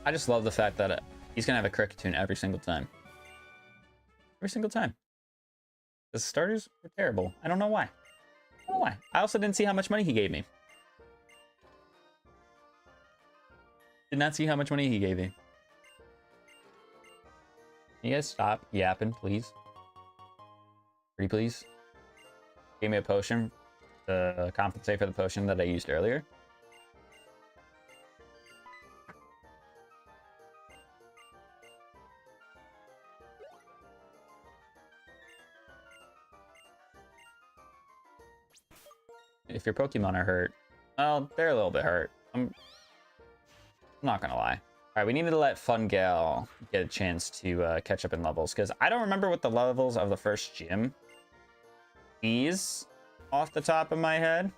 I just love the fact that he's gonna have a Cricketune every single time. Every single time. The starters were terrible. I don't know why. I don't know why. I also didn't see how much money he gave me. Did not see how much money he gave me. Can you guys stop yapping, please? Pretty please. Gave me a potion to compensate for the potion that I used earlier. If your Pokemon are hurt, well, they're a little bit hurt. I'm not gonna lie. All right, we needed to let Fun Gal get a chance to catch up in levels, because I don't remember what the levels of the first gym is off the top of my head.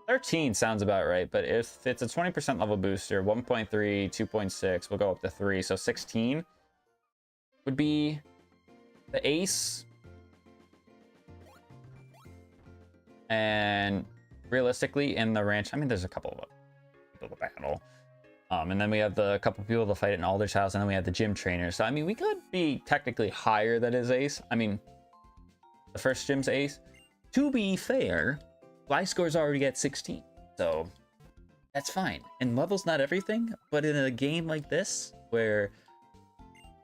13 sounds about right, but if it's a 20% level booster, 1.3, 2.6, we'll go up to 3, so 16 would be the ace. And realistically, in the ranch, I mean, there's a couple of people to battle. And then we have the couple people to fight in Alder's house, and then we have the gym trainer. So, I mean, we could be technically higher than his ace. I mean, the first gym's ace. To be fair, Gliscor's already at 16. So, that's fine. And level's not everything, but in a game like this, where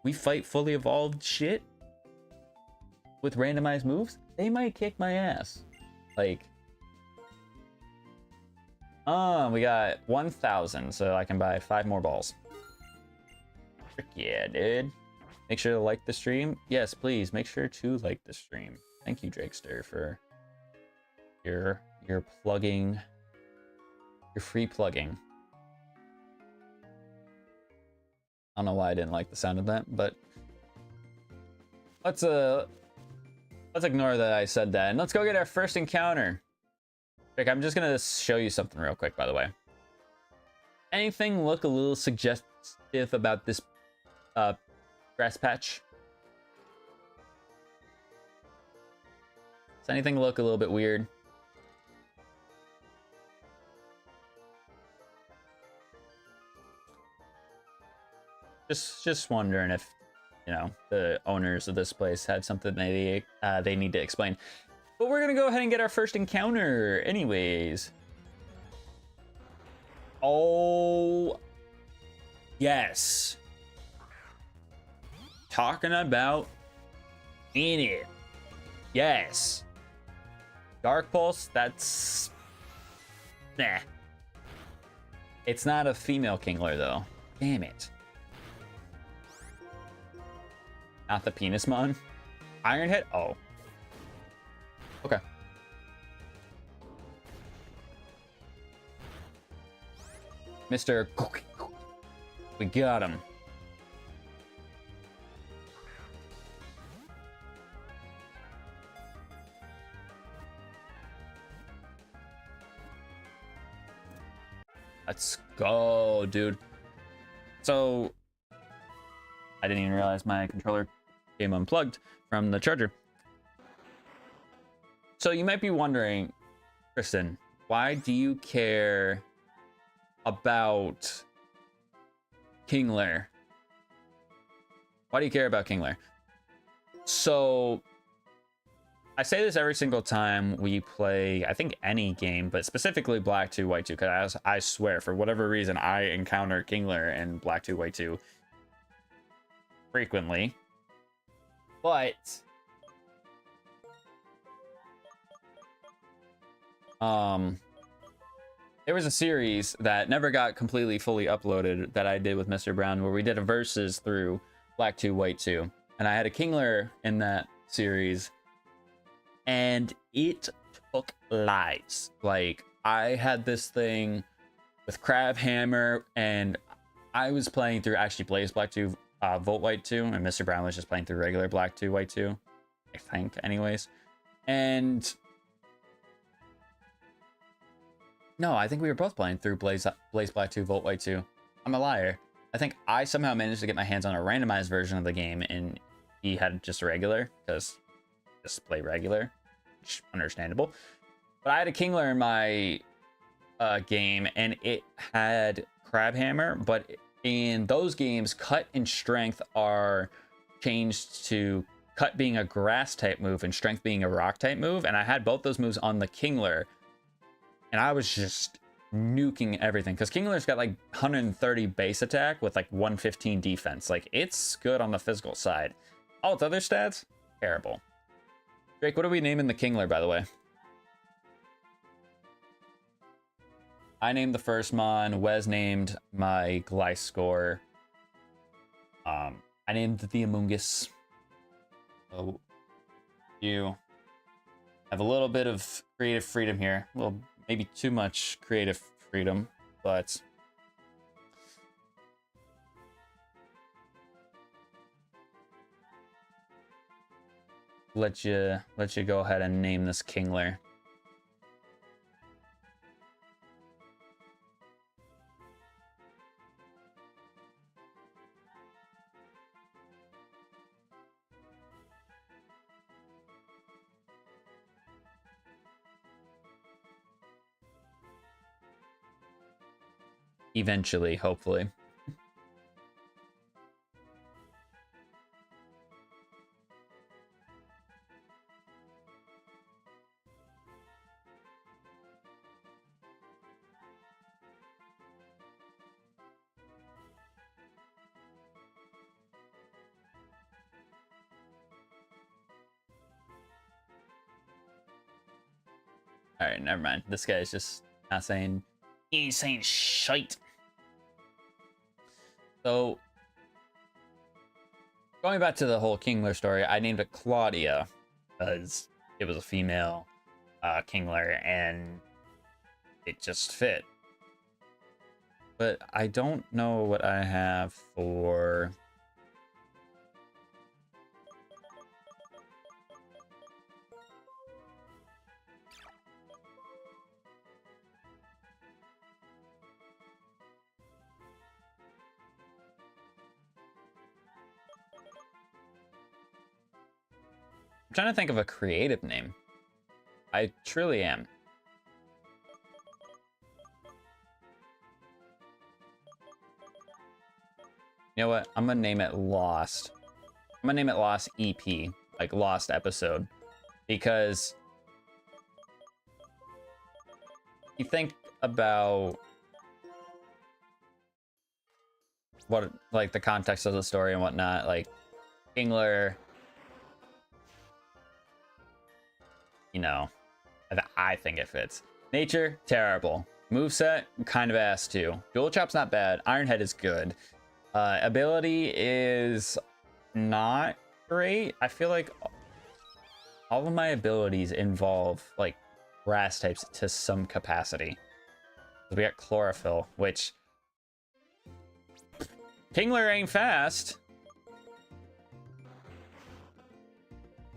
we fight fully evolved shit with randomized moves, they might kick my ass. Like, we got 1,000, so I can buy 5 more balls. Frick yeah, dude. Make sure to like the stream. Yes, please, make sure to like the stream. Thank you, Drakester, for your plugging, your free plugging. I don't know why I didn't like the sound of that, but let's ignore that I said that, and let's go get our first encounter. Rick, I'm just gonna show you something real quick, by the way. Anything look a little suggestive about this grass patch? Does anything look a little bit weird? Just wondering if, you know, the owners of this place had something maybe they need to explain. But we're gonna go ahead and get our first encounter anyways. Oh, yes. Talking about in it. Yes. Dark Pulse, that's... nah. It's not a female Kingler, though. Damn it. Not the Penismon? Iron Head? Oh. Okay. Mr. We got him. Let's go, dude. So, I didn't even realize my controller came unplugged from the charger. So you might be wondering, Kristen, why do you care about Kingler? Why do you care about Kingler? So I say this every single time we play, I think, any game, but specifically Black 2, White 2, because I swear, for whatever reason, I encounter Kingler in Black 2, White 2 frequently. But there was a series that never got completely fully uploaded that I did with Mr. Brown, where we did a versus through Black 2, White 2, and I had a Kingler in that series, and it took lives. Like, I had this thing with Crab Hammer, and I was playing through actually Blaze Black 2, Volt White 2, and Mr. Brown was just playing through regular Black 2, White 2, I think, anyways. And no, I think we were both playing through Blaze Black 2, Volt White 2. I'm a liar. I think I somehow managed to get my hands on a randomized version of the game, and he had just a regular, because just play regular, which is understandable. But I had a Kingler in my game, and it had Crab Hammer, but in those games, cut and strength are changed to cut being a grass type move and strength being a rock type move. And I had both those moves on the Kingler, and I was just nuking everything because Kingler's got like 130 base attack with like 115 defense. Like, it's good on the physical side. All its other stats, terrible. Drake, what are we naming the Kingler, by the way? I named the first mon. Wes named my Gliscor. I named the Amoongus. So you have a little bit of creative freedom here. Well, maybe too much creative freedom, but let you go ahead and name this Kingler. Eventually, hopefully. All right, never mind. This guy's just not saying. He's saying shite. So, going back to the whole Kingler story, I named it Claudia because it was a female Kingler and it just fit. But I don't know what I have for... I'm trying to think of a creative name. I truly am. You know what? I'm gonna name it Lost. I'm gonna name it Lost EP, like Lost Episode, because you think about what, like, the context of the story and whatnot, like Kingler. You know, I think it fits. Nature, terrible. Moveset, kind of ass too. Dual Chop's not bad. Iron Head is good. Ability is not great. I feel like all of my abilities involve like grass types to some capacity. We got Chlorophyll, which Kingler ain't fast.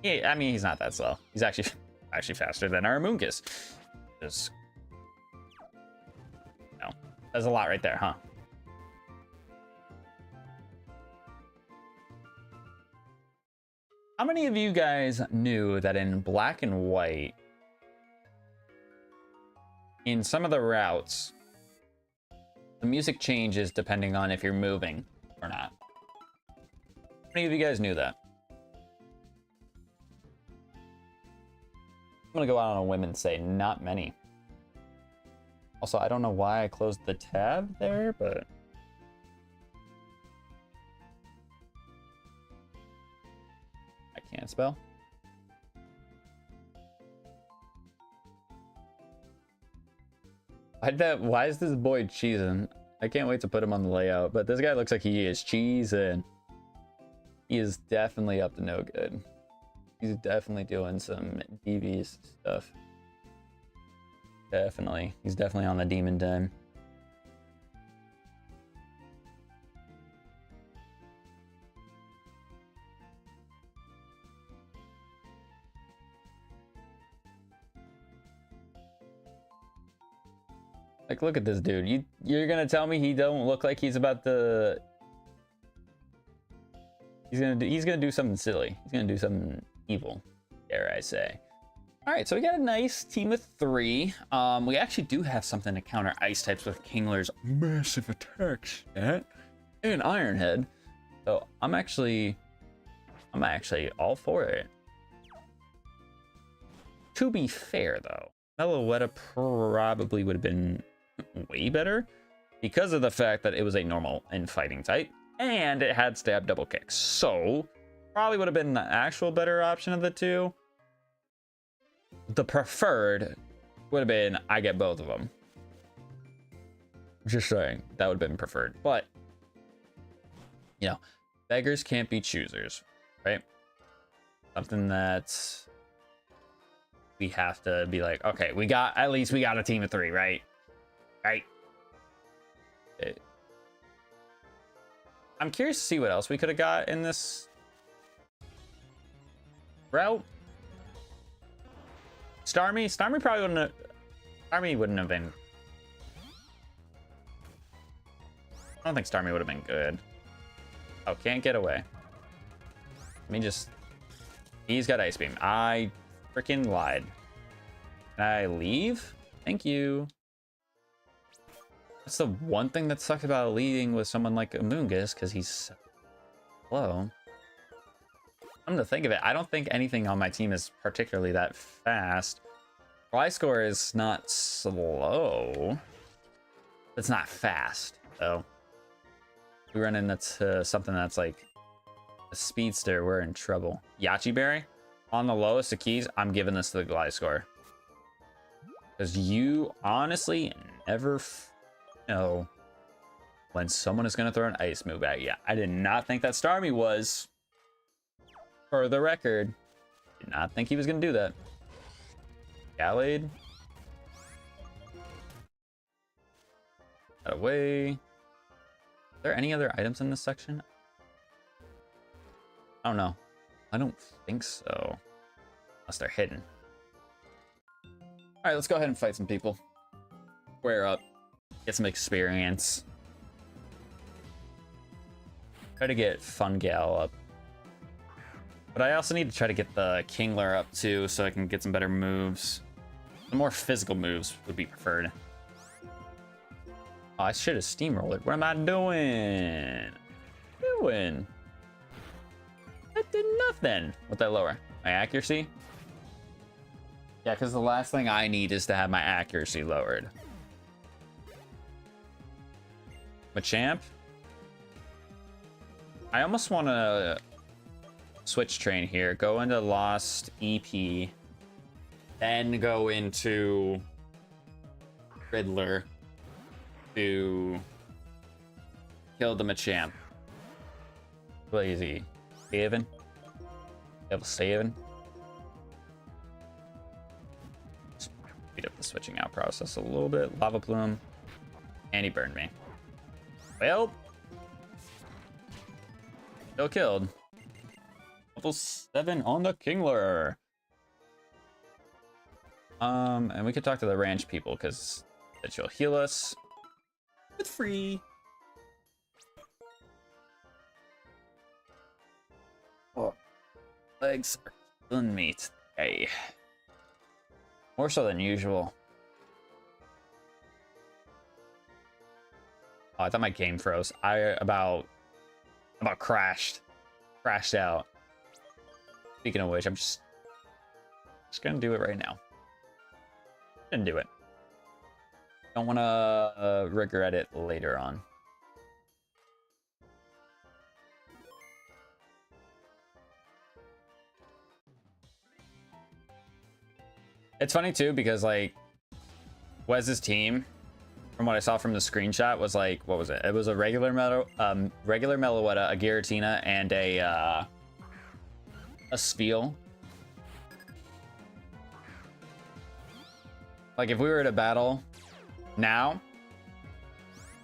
Yeah, I mean, he's not that slow. He's actually faster than our Amoongus. Just, no, that's a lot right there, huh? How many of you guys knew that in Black and White, in some of the routes, the music changes depending on if you're moving or not? How many of you guys knew that? I'm gonna go out on a whim and say not many. Also, I don't know why I closed the tab there, but I can't spell. Why is this boy cheesing? I can't wait to put him on the layout, but this guy looks like he is cheesing. He is definitely up to no good. He's definitely doing some DVs stuff. Definitely. He's definitely on the demon den. Like, look at this dude. You're gonna tell me he don't look like he's about to... He's gonna do something silly. He's gonna do something evil, dare I say. All right, so we got a nice team of 3. We actually do have something to counter ice types with Kingler's massive attack stat and Iron Head. So I'm actually all for it. To be fair, though, Meloetta probably would have been way better because of the fact that it was a normal and fighting type, and it had stab double kicks. So probably would have been the actual better option of the two. The preferred would have been I get both of them. Just saying, that would have been preferred. But, you know, beggars can't be choosers, right? Something that we have to be like, okay, at least we got a team of 3, right? Right? I'm curious to see what else we could have got in this route. Starmie probably wouldn't have. Starmie wouldn't have been. I don't think Starmie would have been good. Oh, can't get away. Let me just. He's got Ice Beam. I freaking lied. Can I leave? Thank you. That's the one thing that sucks about leading with someone like Amoonguss, because he's so slow. Come to think of it, I don't think anything on my team is particularly that fast. Score is not slow. It's not fast, though. We run into something that's like a speedster, we're in trouble. Yachi Berry? On the lowest of keys, I'm giving this to the Gliscor. Because you honestly never know when someone is going to throw an ice move at you. I did not think that Starmie was. For the record, did not think he was going to do that. Gallade. That away. Are there any other items in this section? I don't know. I don't think so. Unless they're hidden. Alright, let's go ahead and fight some people. Square up. Get some experience. Try to get Fun Gal up. But I also need to try to get the Kingler up too, so I can get some better moves. The more physical moves would be preferred. Oh, I should have steamrolled it. What am I doing? That did nothing. With that lower. My accuracy? Yeah, because the last thing I need is to have my accuracy lowered. Machamp? I almost want to switch train here. Go into Lost EP. Then go into Riddler to kill the Machamp. Lazy. 7. Level 7. Speed up the switching out process a little bit. Lava Plume. And he burned me. Well. Still killed. Level 7 on the Kingler. And we could talk to the ranch people because that she'll heal us with free. Oh, legs are killing me today. More so than usual. Oh, I thought my game froze. I about crashed out. Speaking of which, I'm just gonna do it right now. Didn't do it. Don't want to regret it later on. It's funny too because like Wes's team, from what I saw from the screenshot, was like, what was it? It was a regular Meloetta, a Giratina, and a Spiel. Like if we were to battle now,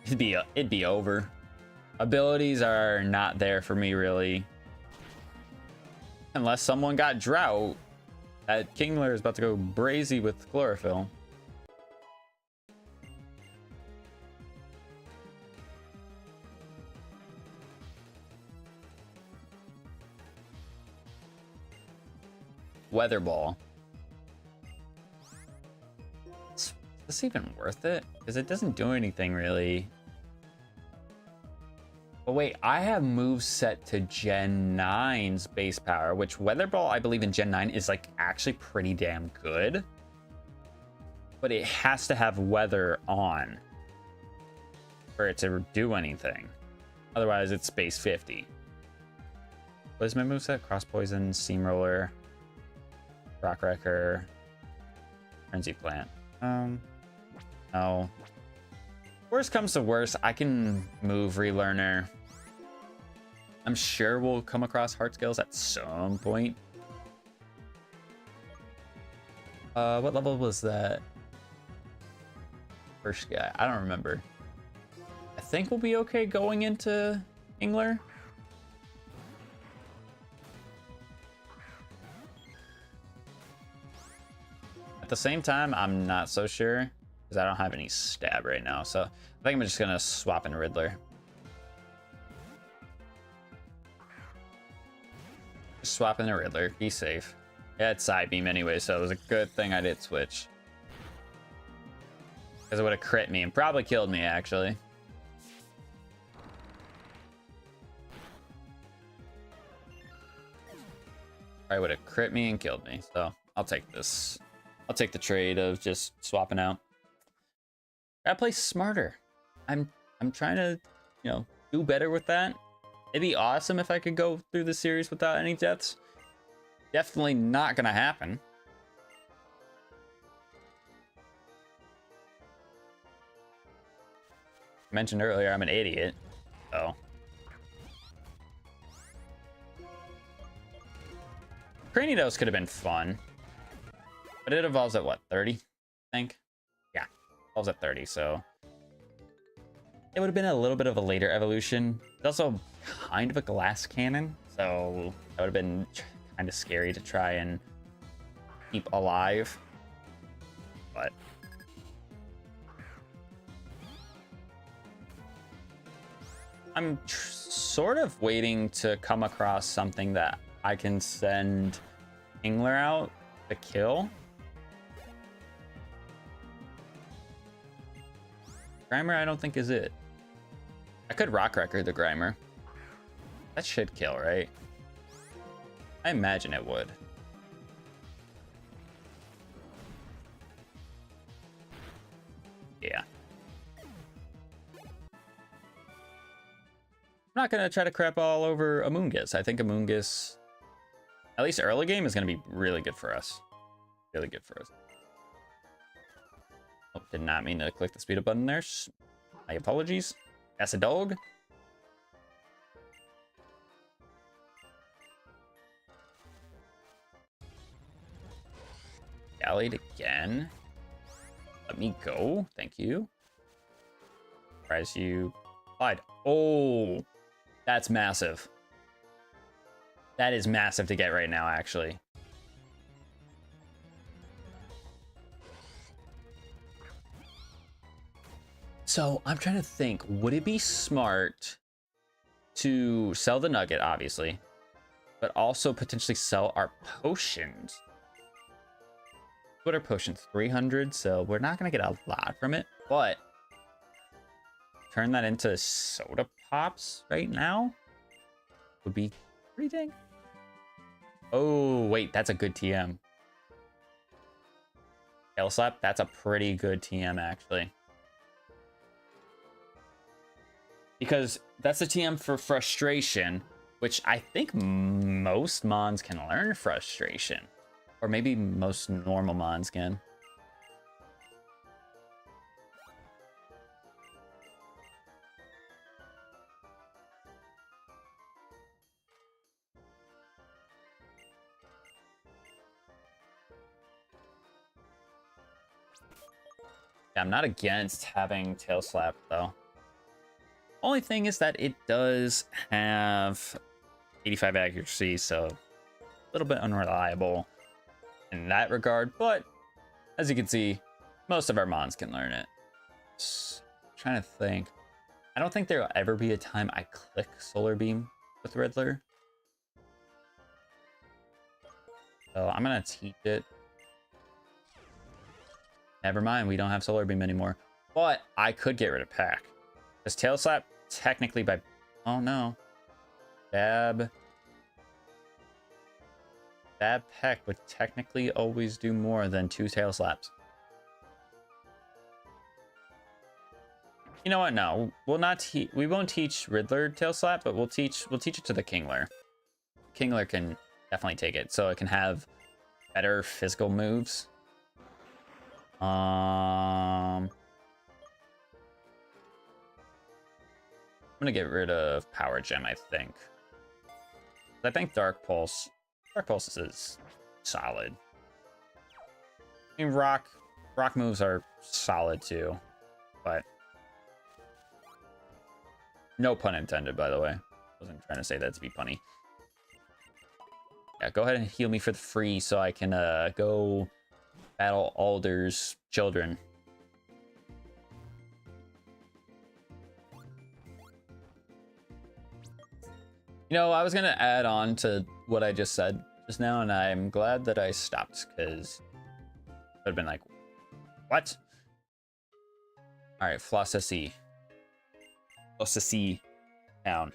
it'd be over. Abilities are not there for me really. Unless someone got Drought. That Kingler is about to go brazy with Chlorophyll. Weather Ball. this even worth it? Because it doesn't do anything really. But wait, I have moves set to Gen 9's base power, which Weather Ball, I believe in Gen 9 is like actually pretty damn good. But it has to have weather on for it to do anything. Otherwise, it's base 50. What is my moveset? Cross Poison, Steamroller, Rock Wrecker, Frenzy Plant. No. Worst comes to worst, I can move Relearner. I'm sure we'll come across Heart Scales at some point. What level was that? First guy, I don't remember. I think we'll be okay going into Ingler. At the same time, I'm not so sure because I don't have any stab right now. So I think I'm just gonna swap in Riddler. Just swap in the Riddler, be safe. Yeah, it's side beam anyway, so it was a good thing I did switch. Because it would have crit me and probably killed me, actually. Probably would have crit me and killed me, so I'll take this. I'll take the trade of just swapping out. Gotta play smarter. I'm trying to, you know, do better with that. It'd be awesome if I could go through the series without any deaths. Definitely not gonna happen. I mentioned earlier I'm an idiot, so. Cranidos could have been fun, but it evolves at what, 30? I think. Yeah, evolves at 30, so it would have been a little bit of a later evolution. It's also kind of a glass cannon, so that would have been kind of scary to try and keep alive. But I'm sort of waiting to come across something that I can send Ingler out to kill. Grimer, I don't think is it. I could Rock Wrecker the Grimer. That should kill, right? I imagine it would. Yeah. I'm not going to try to crap all over Amoonguss. I think Amoonguss, at least early game, is going to be really good for us. Really good for us. Oh, did not mean to click the speed up button there. My apologies. That's a dog. Gallied again. Let me go. Thank you. Surprise you. Applied. Oh, that's massive. That is massive to get right now, actually. So I'm trying to think, would it be smart to sell the nugget, obviously, but also potentially sell our potions? What are potions? 300, so we're not going to get a lot from it, but turn that into soda pops right now would be pretty dang. Oh, wait, that's a good TM. Tail Slap, that's a pretty good TM, actually. Because that's a TM for Frustration, which I think most Mons can learn Frustration. Or maybe most normal Mons can. Yeah, I'm not against having Tail Slap, though. Only thing is that it does have 85 accuracy, so a little bit unreliable in that regard. But as you can see, most of our Mons can learn it. Just trying to think. I don't think there will ever be a time I click Solar Beam with Riddler. So I'm going to teach it. Never mind, we don't have Solar Beam anymore. But I could get rid of Peck. Because Tail Slap, technically by... Oh, no. Dab Peck would technically always do more than 2 Tail Slaps. You know what? No, we won't teach Riddler Tail Slap, but we'll teach it to the Kingler. Kingler can definitely take it, so it can have better physical moves. I'm gonna get rid of Power Gem, I think. I think Dark Pulse is solid. I mean, rock moves are solid too, but no pun intended, by the way. Wasn't trying to say that to be punny. Yeah, go ahead and heal me for the free so I can go battle Alder's children. You know, I was gonna add on to what I just said just now, and I'm glad that I stopped, because I'd have been like, what? All right, Flossessy town.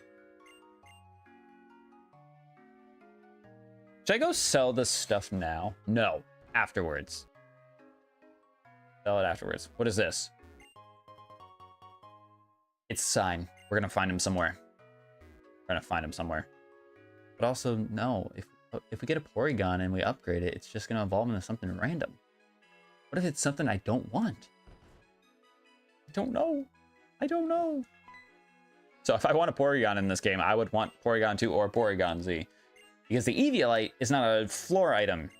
Should I go sell this stuff now? No, afterwards. Sell it afterwards. What is this? It's a sign. We're gonna find him somewhere. But also, no, if we get a Porygon and we upgrade it, it's just gonna evolve into something random. What if it's something I don't want? I don't know. So if I want a Porygon in this game, I would want Porygon 2 or Porygon Z. Because the Eviolite is not a floor item.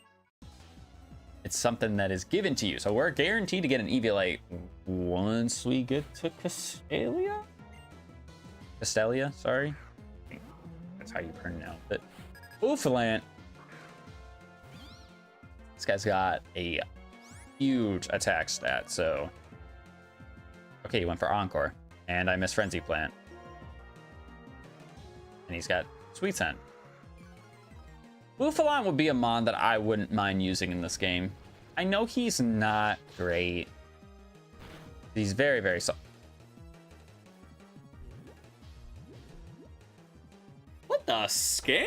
It's something that is given to you. So we're guaranteed to get an Eviolite once we get to Castelia? Castelia, sorry. I think that's how you pronounce it. Oophalant. This guy's got a huge attack stat, so... Okay, he went for Encore. And I missed Frenzy Plant. And he's got Sweet Scent. Oophalant would be a mon that I wouldn't mind using in this game. I know he's not great. He's very, very soft. What the scam?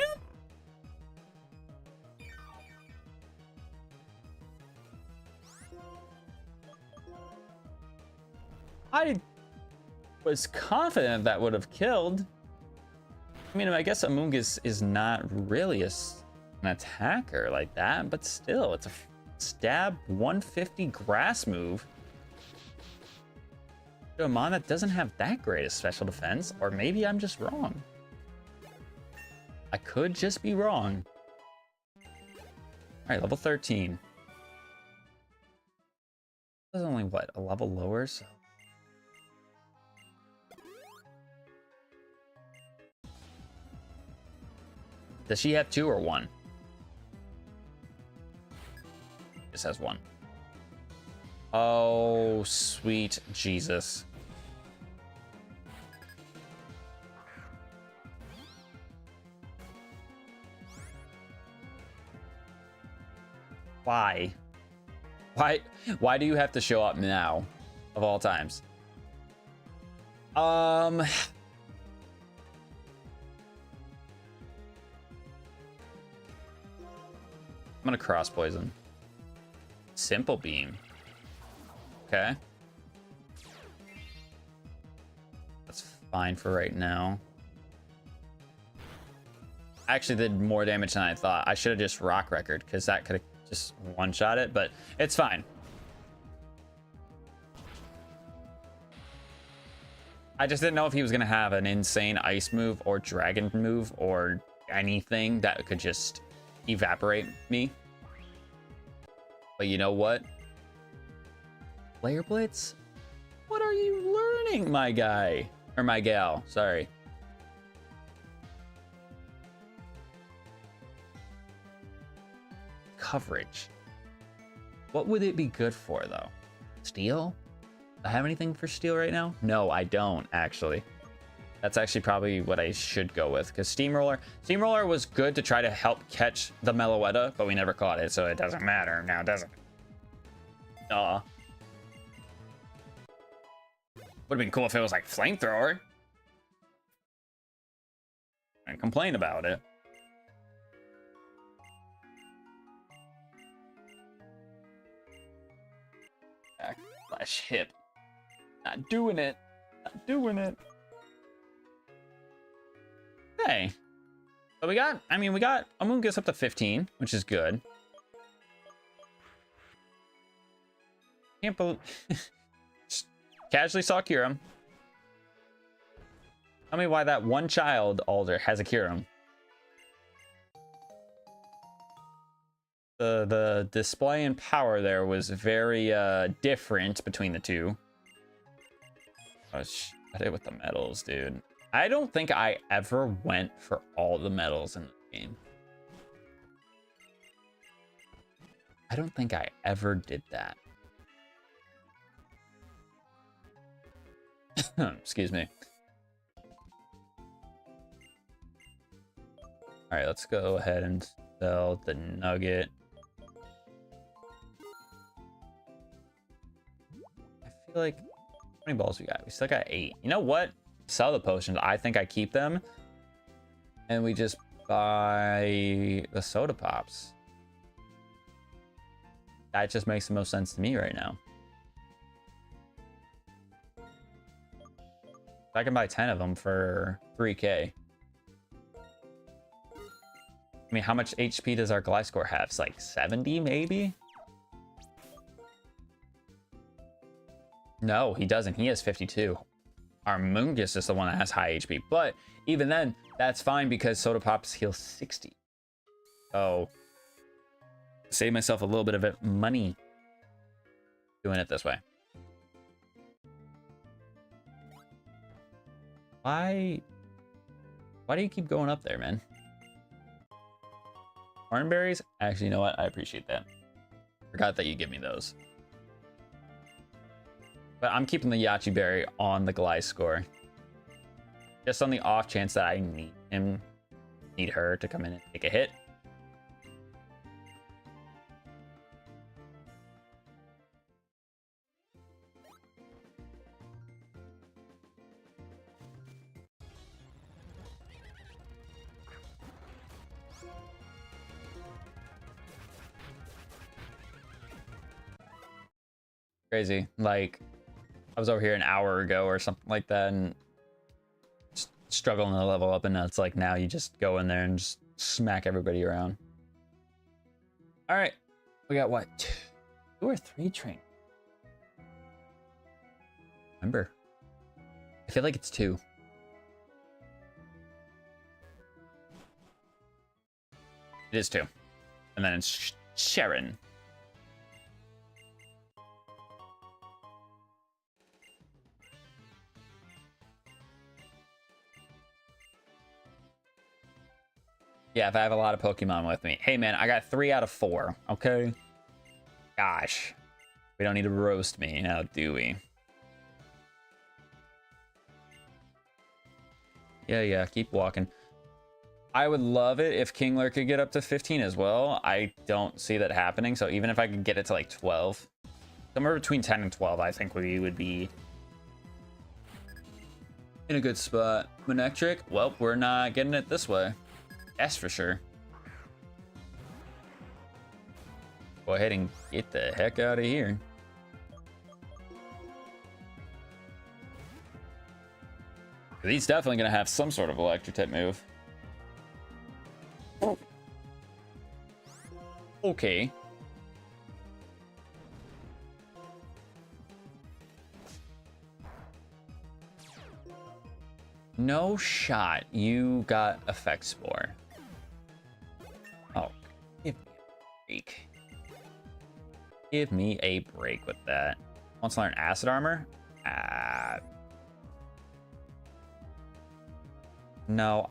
I was confident that would have killed. I mean, I guess Amoonguss is not really an attacker like that, but still, it's a stab 150 grass move. To a mon that doesn't have that great a special defense, or maybe I'm just wrong. I could just be wrong. All right, level 13. That's only, what, a level lower, so... Does she have 2 or 1? This has 1. Oh, sweet Jesus. Why? Why do you have to show up now, of all times? I'm gonna cross poison. Simple beam. Okay. That's fine for right now. I actually did more damage than I thought. I should have just rock record, because that could have just one-shot it, but it's fine. I just didn't know if he was gonna have an insane ice move or dragon move or anything that could just evaporate me. But you know what? Player Blitz? What are you learning, my guy? Or my gal, sorry. Coverage. What would it be good for, though? Steel? Do I have anything for steel right now? No, I don't, actually. That's actually probably what I should go with, because Steamroller was good to try to help catch the Meloetta, but we never caught it, so it doesn't matter now, does it? Would have been cool if it was like flamethrower. And complain about it. Backslash hip. Not doing it. Not doing it. Hey. So we got, I mean, we got, Amoon gets up to 15, which is good. Can't believe, casually saw Kyurem. Tell me why that one child alder has a Kyurem. The display and power there was very different between the two. Oh, shut it with the medals, dude. I don't think I ever went for all the medals in the game. I don't think I ever did that. Excuse me. All right, let's go ahead and sell the nugget. I feel like, how many balls we got? We still got 8. You know what? Sell the potions. I think I keep them. And we just buy the soda pops. That just makes the most sense to me right now. I can buy 10 of them for 3K. I mean, how much HP does our Gliscor have? It's like 70, maybe? No, he doesn't. He has 52. Our Moongus is the one that has high HP. But even then, that's fine because Soda Pops heal 60. So, save myself a little bit of money doing it this way. Why do you keep going up there, man? Hornberries? Actually, you know what? I appreciate that. Forgot that you give me those. But I'm keeping the Yachi Berry on the Gliscor. Just on the off chance that I need her to come in and take a hit. Crazy. Like, I was over here an hour ago or something like that and struggling to level up, and now it's like now you just go in there and just smack everybody around. All right, we got what, 2 or 3 train? Remember, I feel like it's 2. It is 2, and then it's Sharon. Yeah, if I have a lot of Pokemon with me. Hey, man, I got 3 out of 4, okay? Gosh. We don't need to roast me now, do we? Yeah, keep walking. I would love it if Kingler could get up to 15 as well. I don't see that happening, so even if I could get it to, like, 12. Somewhere between 10 and 12, I think we would be in a good spot. Manectric? Well, we're not getting it this way. That's for sure. Go ahead and get the heck out of here. He's definitely going to have some sort of electric type move. Okay. No shot. You got Effect Spore. Oh, give me a break. Give me a break with that. Wants to learn Acid Armor? No,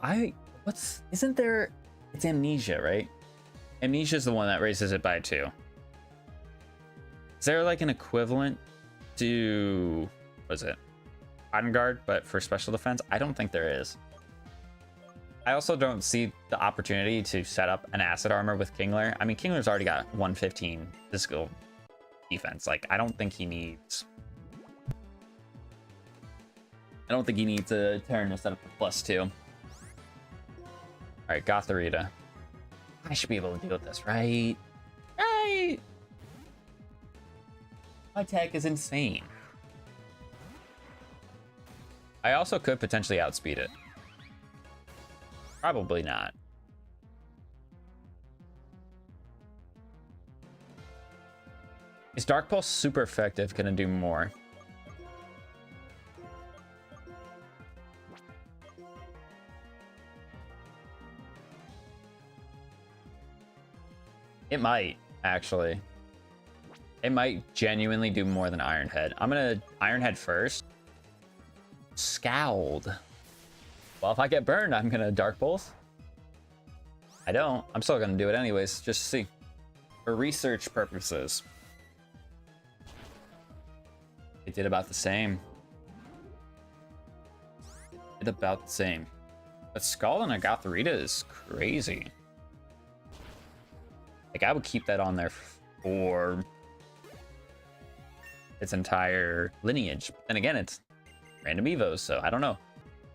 isn't there, it's Amnesia, right? Amnesia is the one that raises it by 2. Is there like an equivalent to, what is it? Cotton Guard, but for special defense? I don't think there is. I also don't see the opportunity to set up an Acid Armor with Kingler. I mean, Kingler's already got 115 physical defense. Like, I don't think he needs I don't think he needs to turn this up to +2. All right, Gotharita. I should be able to deal with this, right? Right! My tech is insane. I also could potentially outspeed it. Probably not. Is Dark Pulse super effective? Can it do more? It might, actually. It might genuinely do more than Iron Head. I'm gonna Iron Head first. Scald. Well, if I get burned, I'm gonna Dark Pulse. I don't. I'm still gonna do it anyways, just to see. For research purposes. It did about the same. It did about the same. But Scald and a Gotharita is crazy. Like, I would keep that on there for its entire lineage. And again, it's random evos, so I don't know.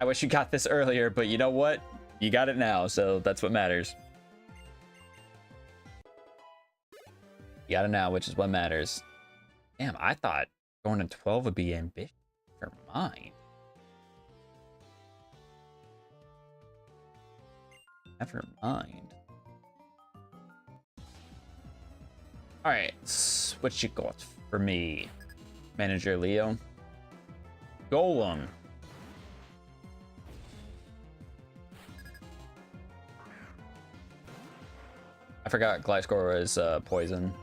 I wish you got this earlier, but you know what? You got it now, so that's what matters. You got it now, which is what matters. Damn, I thought going to 12 would be ambitious for mine. Never mind. All right, what you got for me, Manager Leo? Golem. I forgot Gliscor was poison.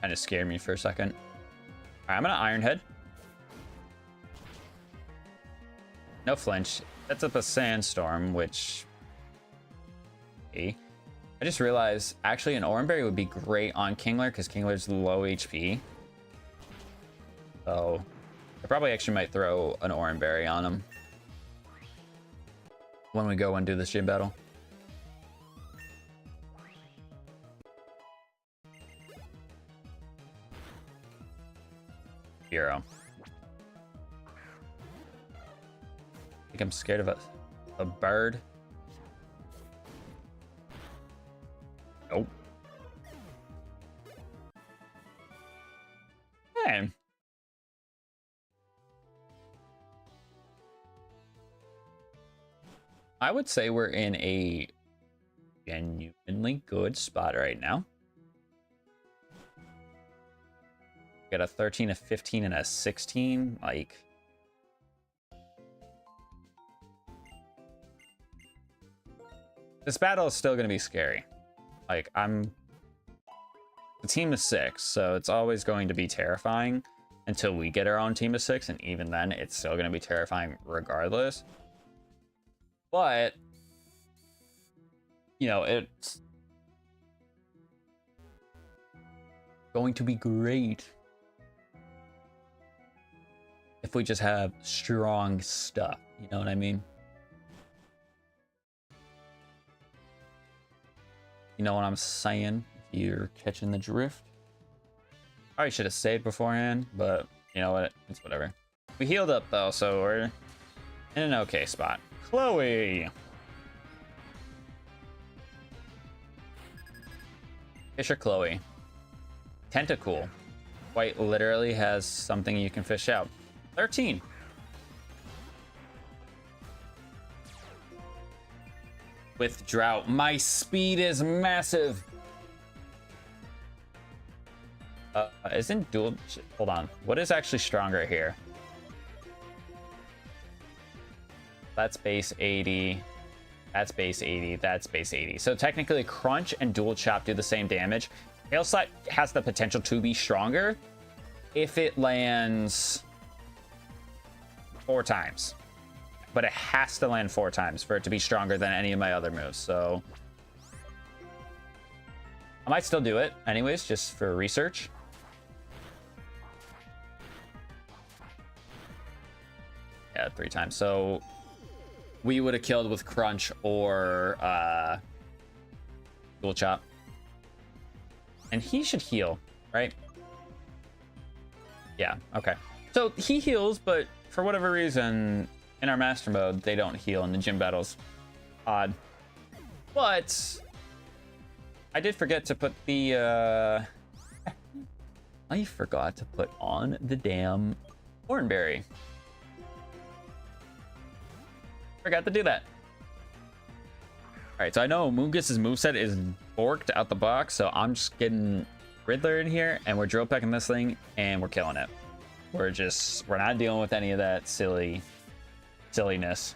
Kind of scared me for a second. All right, I'm gonna Iron Head. No flinch. That's up a Sandstorm, which... I just realized, actually, an Oranberry would be great on Kingler, because Kingler's low HP. So, I probably actually might throw an Oranberry on him when we go and do this gym battle. Hero. I think I'm scared of a bird. Nope. Hey. I would say we're in a genuinely good spot right now. Got a 13, a 15, and a 16. Like, this battle is still going to be scary. Like, the team is 6, so it's always going to be terrifying until we get our own team of 6, and even then, it's still going to be terrifying regardless. But, you know, it's going to be great if we just have strong stuff, you know what I mean? You know what I'm saying? If you're catching the drift. Probably should have saved beforehand, but you know what? It's whatever. We healed up though, so we're in an okay spot. Chloe! Fisher Chloe. Tentacool. Quite literally has something you can fish out. 13. With Drought. My speed is massive. Isn't dual... Hold on. What is actually stronger here? That's base 80. That's base 80. That's base 80. So technically Crunch and Dual Chop do the same damage. Hail Slap has the potential to be stronger if it lands 4 times. But it has to land 4 times for it to be stronger than any of my other moves. So I might still do it anyways, just for research. Yeah, 3 times. So we would have killed with Crunch or Dual Chop. And he should heal, right? Yeah, okay. So he heals, but for whatever reason, in our master mode, they don't heal in the gym battles. Odd. But I did forget to put the I forgot to put on the damn Thornberry. Forgot to do that. All right, so I know Moongus's moveset is borked out the box, so I'm just getting Riddler in here, and we're drill pecking this thing, and we're killing it. We're not dealing with any of that silliness.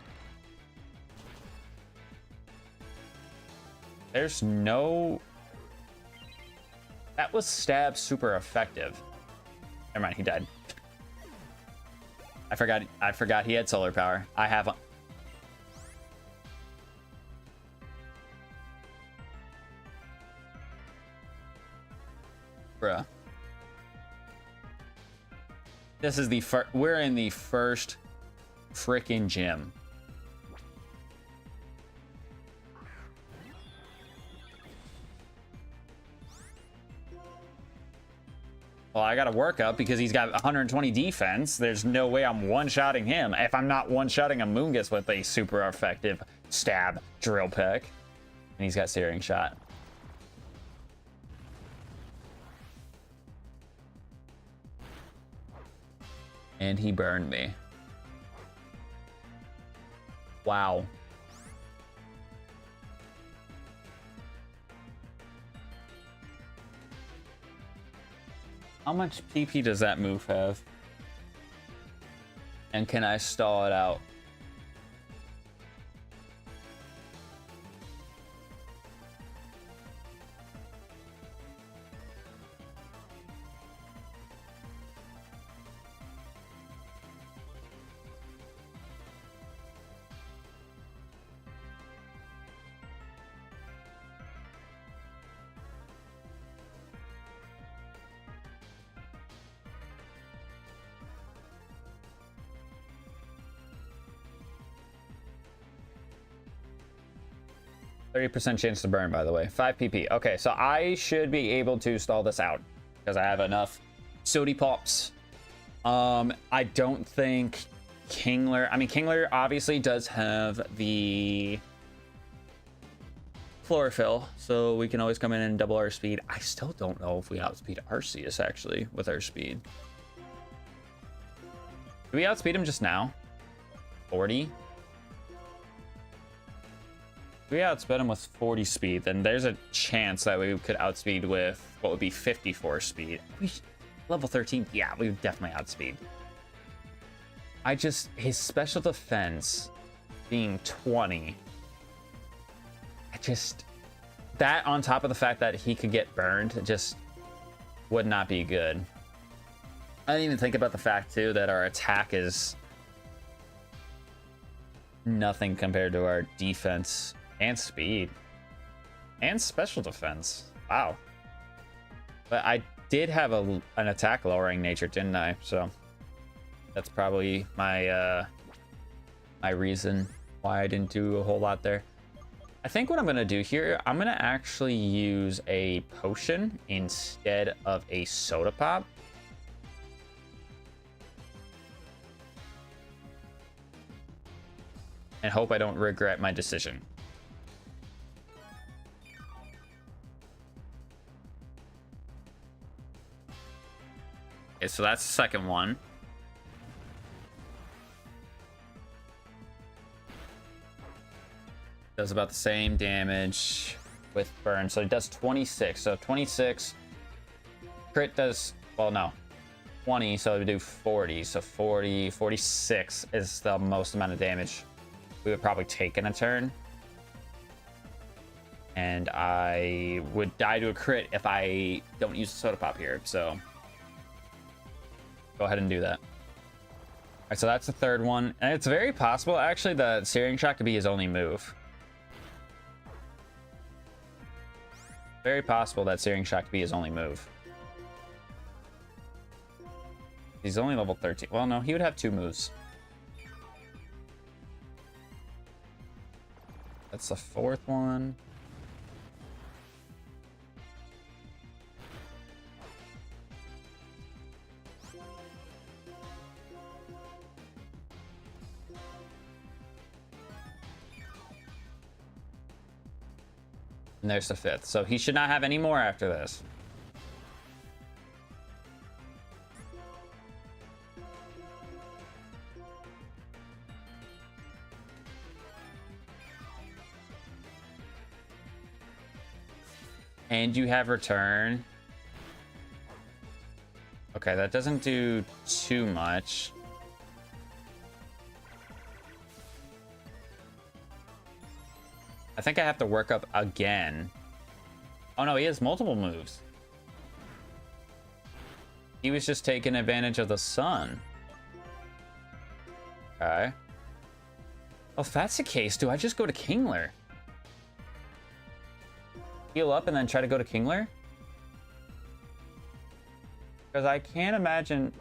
There's no... That was stab super effective. Never mind, he died. I forgot he had solar power. I have... Bruh. This is the first... We're in the first frickin' gym. Well, I got to work up because he's got 120 defense. There's no way I'm one-shotting him if I'm not one-shotting a Moongus with a super effective stab drill pick. And he's got Searing Shot. And he burned me. Wow. How much PP does that move have? And can I stall it out? %30 chance to burn, by the way. 5 PP. Okay, so I should be able to stall this out because I have enough Sody Pops. I don't think Kingler... I mean, Kingler obviously does have the chlorophyll, so we can always come in and double our speed. I still don't know if we outspeed Arceus, actually, with our speed. Did we outspeed him just now? 40? If we outspeed him with 40 speed, then there's a chance that we could outspeed with what would be 54 speed. Level 13, yeah, we would definitely outspeed. His special defense being 20. That on top of the fact that he could get burned, just would not be good. I didn't even think about the fact, too, that our attack is nothing compared to our defense. And speed. And special defense. Wow. But I did have an attack lowering nature, didn't I? So that's probably my my reason why I didn't do a whole lot there. I think what I'm going to do here, I'm going to actually use a potion instead of a soda pop. And hope I don't regret my decision. Okay, so that's the second one. Does about the same damage with burn. So it does 26. So 26. Crit does, well, no. 20, so it would do 40. So 40, 46 is the most amount of damage we would probably take in a turn. And I would die to a crit if I don't use the soda pop here. So go ahead and do that. All right, so that's the third one. And it's very possible, actually, that Searing Shot could be his only move. Very possible that Searing Shot could be his only move. He's only level 13. Well, no, he would have 2 moves. That's the 4th one. And there's the 5th. So he should not have any more after this. And you have return. Okay, that doesn't do too much. I think I have to work up again. Oh no, he has multiple moves. He was just taking advantage of the sun. Okay. Oh, if that's the case, do I just go to Kingler? Heal up and then try to go to Kingler? Because I can't imagine...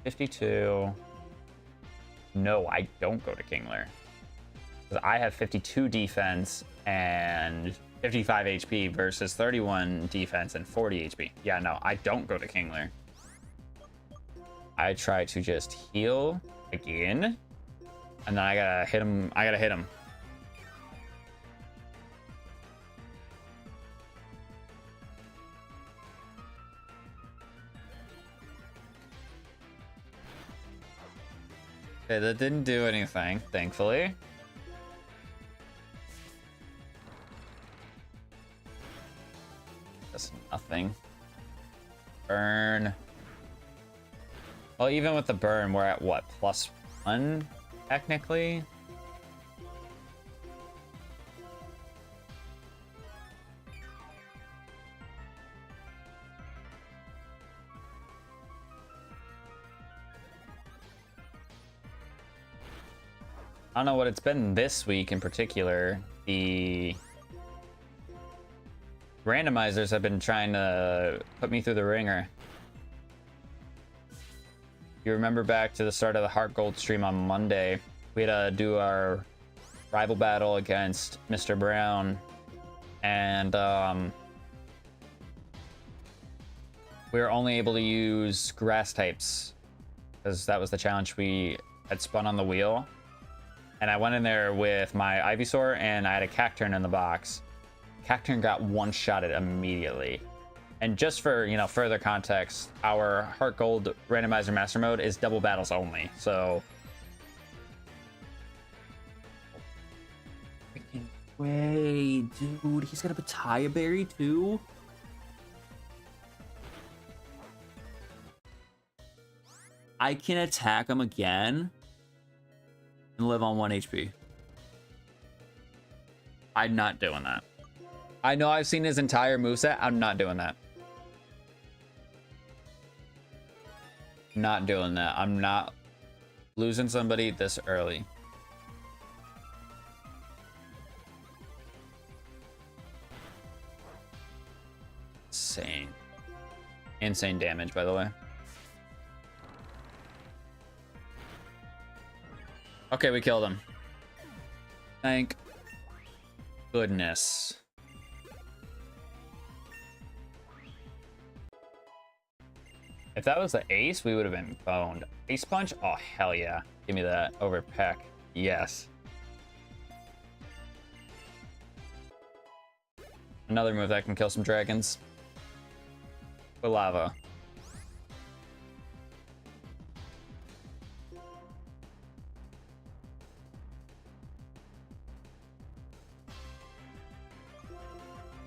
52... No, I don't go to Kingler. Because I have 52 defense and 55 HP versus 31 defense and 40 HP. Yeah, no, I don't go to Kingler. I try to just heal again. And then I gotta hit him. I gotta hit him. Okay, that didn't do anything, thankfully. That's nothing. Burn. Well, even with the burn, we're at what? +1, technically? I don't know what it's been this week in particular. The randomizers have been trying to put me through the ringer. You remember back to the start of the Heart Gold stream on Monday, we had to do our rival battle against Mr. Brown, and we were only able to use grass types because that was the challenge we had spun on the wheel. And I went in there with my Ivysaur and I had a Cacturn in the box. Cacturn got one-shotted immediately. And just for, you know, further context, our Heart Gold Randomizer Master Mode is double battles only, so... Freaking way, dude, he's got a Pataya Berry too? I can attack him again and live on 1 HP. I'm not doing that. I know I've seen his entire moveset. I'm not doing that. Not doing that. I'm not losing somebody this early. Insane. Insane damage, by the way. Okay, we killed him. Thank goodness. If that was the ace, we would have been boned. Ace punch? Oh, hell yeah. Give me that over Peck. Yes. Another move that can kill some dragons. With lava.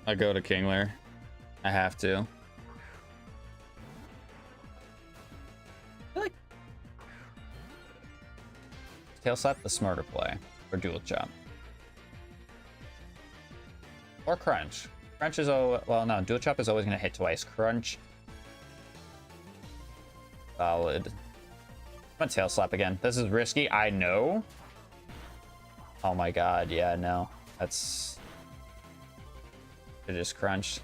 I go to Kingler. I have to. Tail slap, the smarter play, or dual chop, or crunch. Crunch is well, no, dual chop is always going to hit twice. Crunch, solid. I'm gonna tail slap again. This is risky, I know. Oh my god, yeah, no, that's. It just crunched.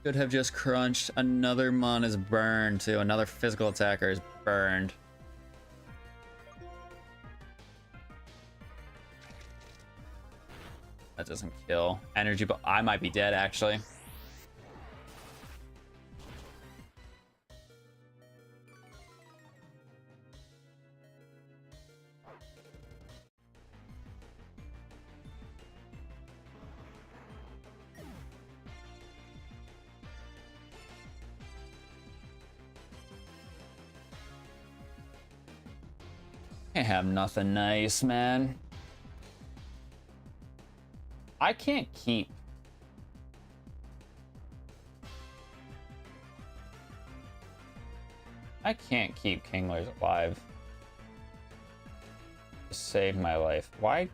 Could have just crunched. Another mon is burned too. Another physical attacker is burned. That doesn't kill. Energy, but I might be dead actually. I have nothing nice, man. I can't keep. I can't keep Kinglers alive. To save my life. Why?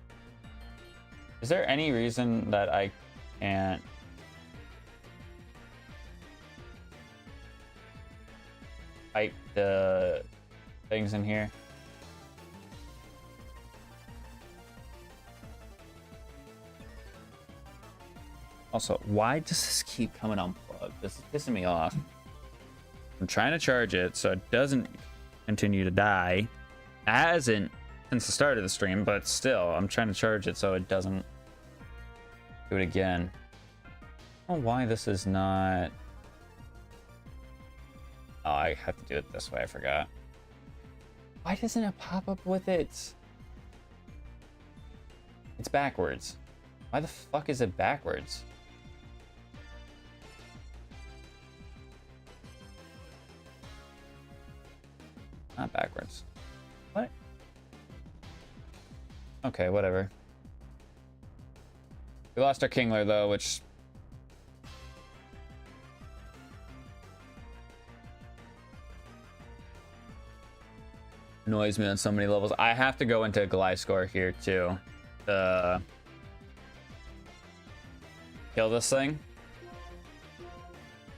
Is there any reason that I can't? Fight the things in here? Also, why does this keep coming unplugged? This is pissing me off. I'm trying to charge it so it doesn't continue to die. It hasn't since the start of the stream, but still, I'm trying to charge it so it doesn't do it again. I don't know why this is not... Oh, I have to do it this way, I forgot. Why doesn't it pop up with it? It's backwards. Why the fuck is it backwards? Not backwards. What? Okay, whatever. We lost our Kingler though, which... annoys me on so many levels. I have to go into Gliscor here too. To kill this thing.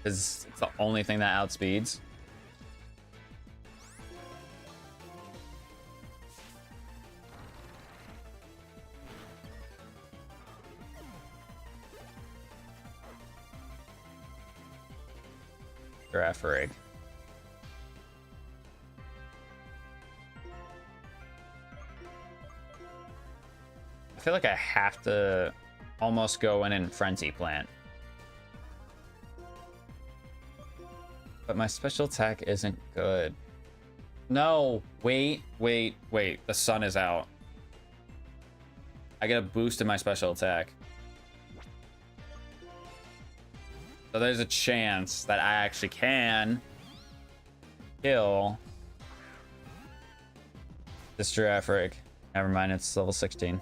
Because it's the only thing that outspeeds. Giraffe rig. I feel like I have to almost go in and frenzy plant. But my special attack isn't good. No, wait. The sun is out. I get a boost in my special attack. So there's a chance that I actually can kill this giraffe rig. Never mind, it's level 16.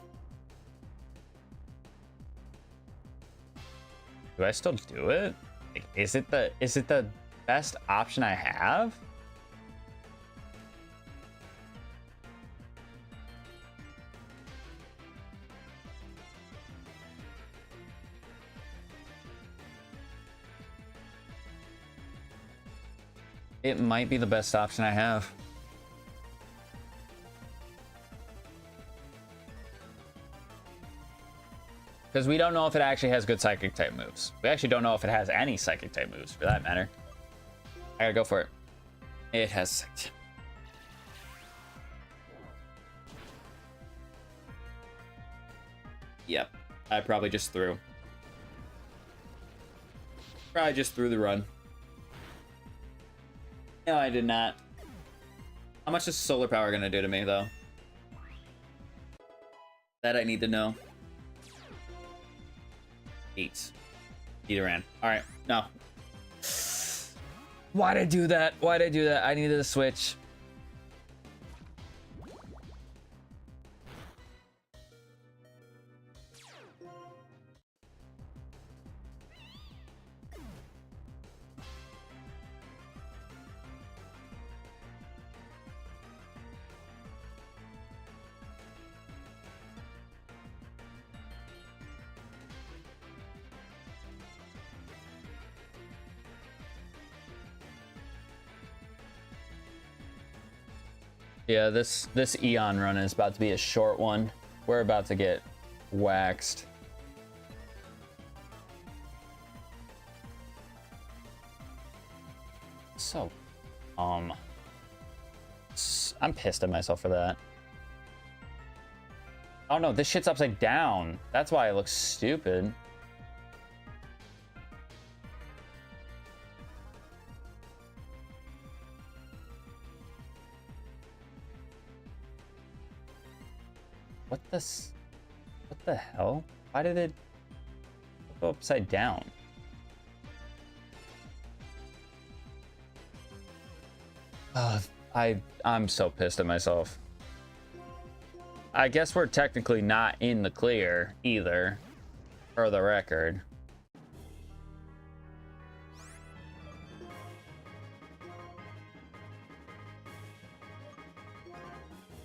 Do I still do it? Like, is it the best option I have? It might be the best option I have. Because we don't know if it actually has good psychic type moves. We actually don't know if it has any psychic type moves for that matter. I gotta go for it. It has... Yep. I probably just threw. Probably just threw the run. No, I did not. How much is solar power gonna do to me, though? That I need to know. 8. Nidoran. Alright, no. Why'd I do that? Why'd I do that? I needed to switch. Yeah, this Eon run is about to be a short one. We're about to get waxed. So, I'm pissed at myself for that. Oh no, this shit's upside down. That's why it looks stupid. What the hell? Why did it go upside down? I'm so pissed at myself. I guess we're technically not in the clear either, for the record.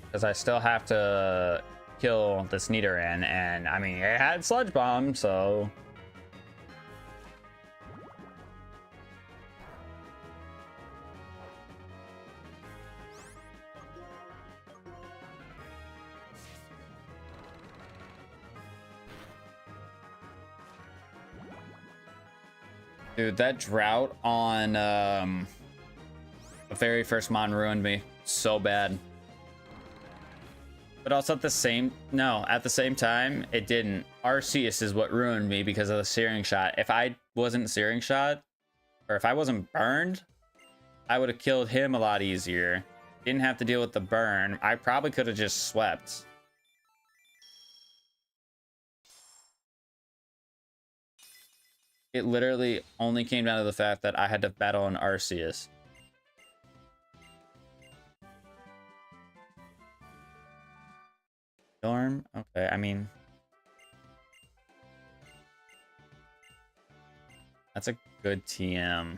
Because I still have to kill this Nidoran, and I mean, it had Sludge Bomb, so... Dude, that drought on the very first Mon ruined me so bad. But also at the same time, it didn't. Arceus is what ruined me because of the Searing Shot. If I wasn't Searing Shot, or if I wasn't burned, I would have killed him a lot easier. Didn't have to deal with the burn. I probably could have just swept. It literally only came down to the fact that I had to battle an Arceus. Storm? Okay, I mean... That's a good TM.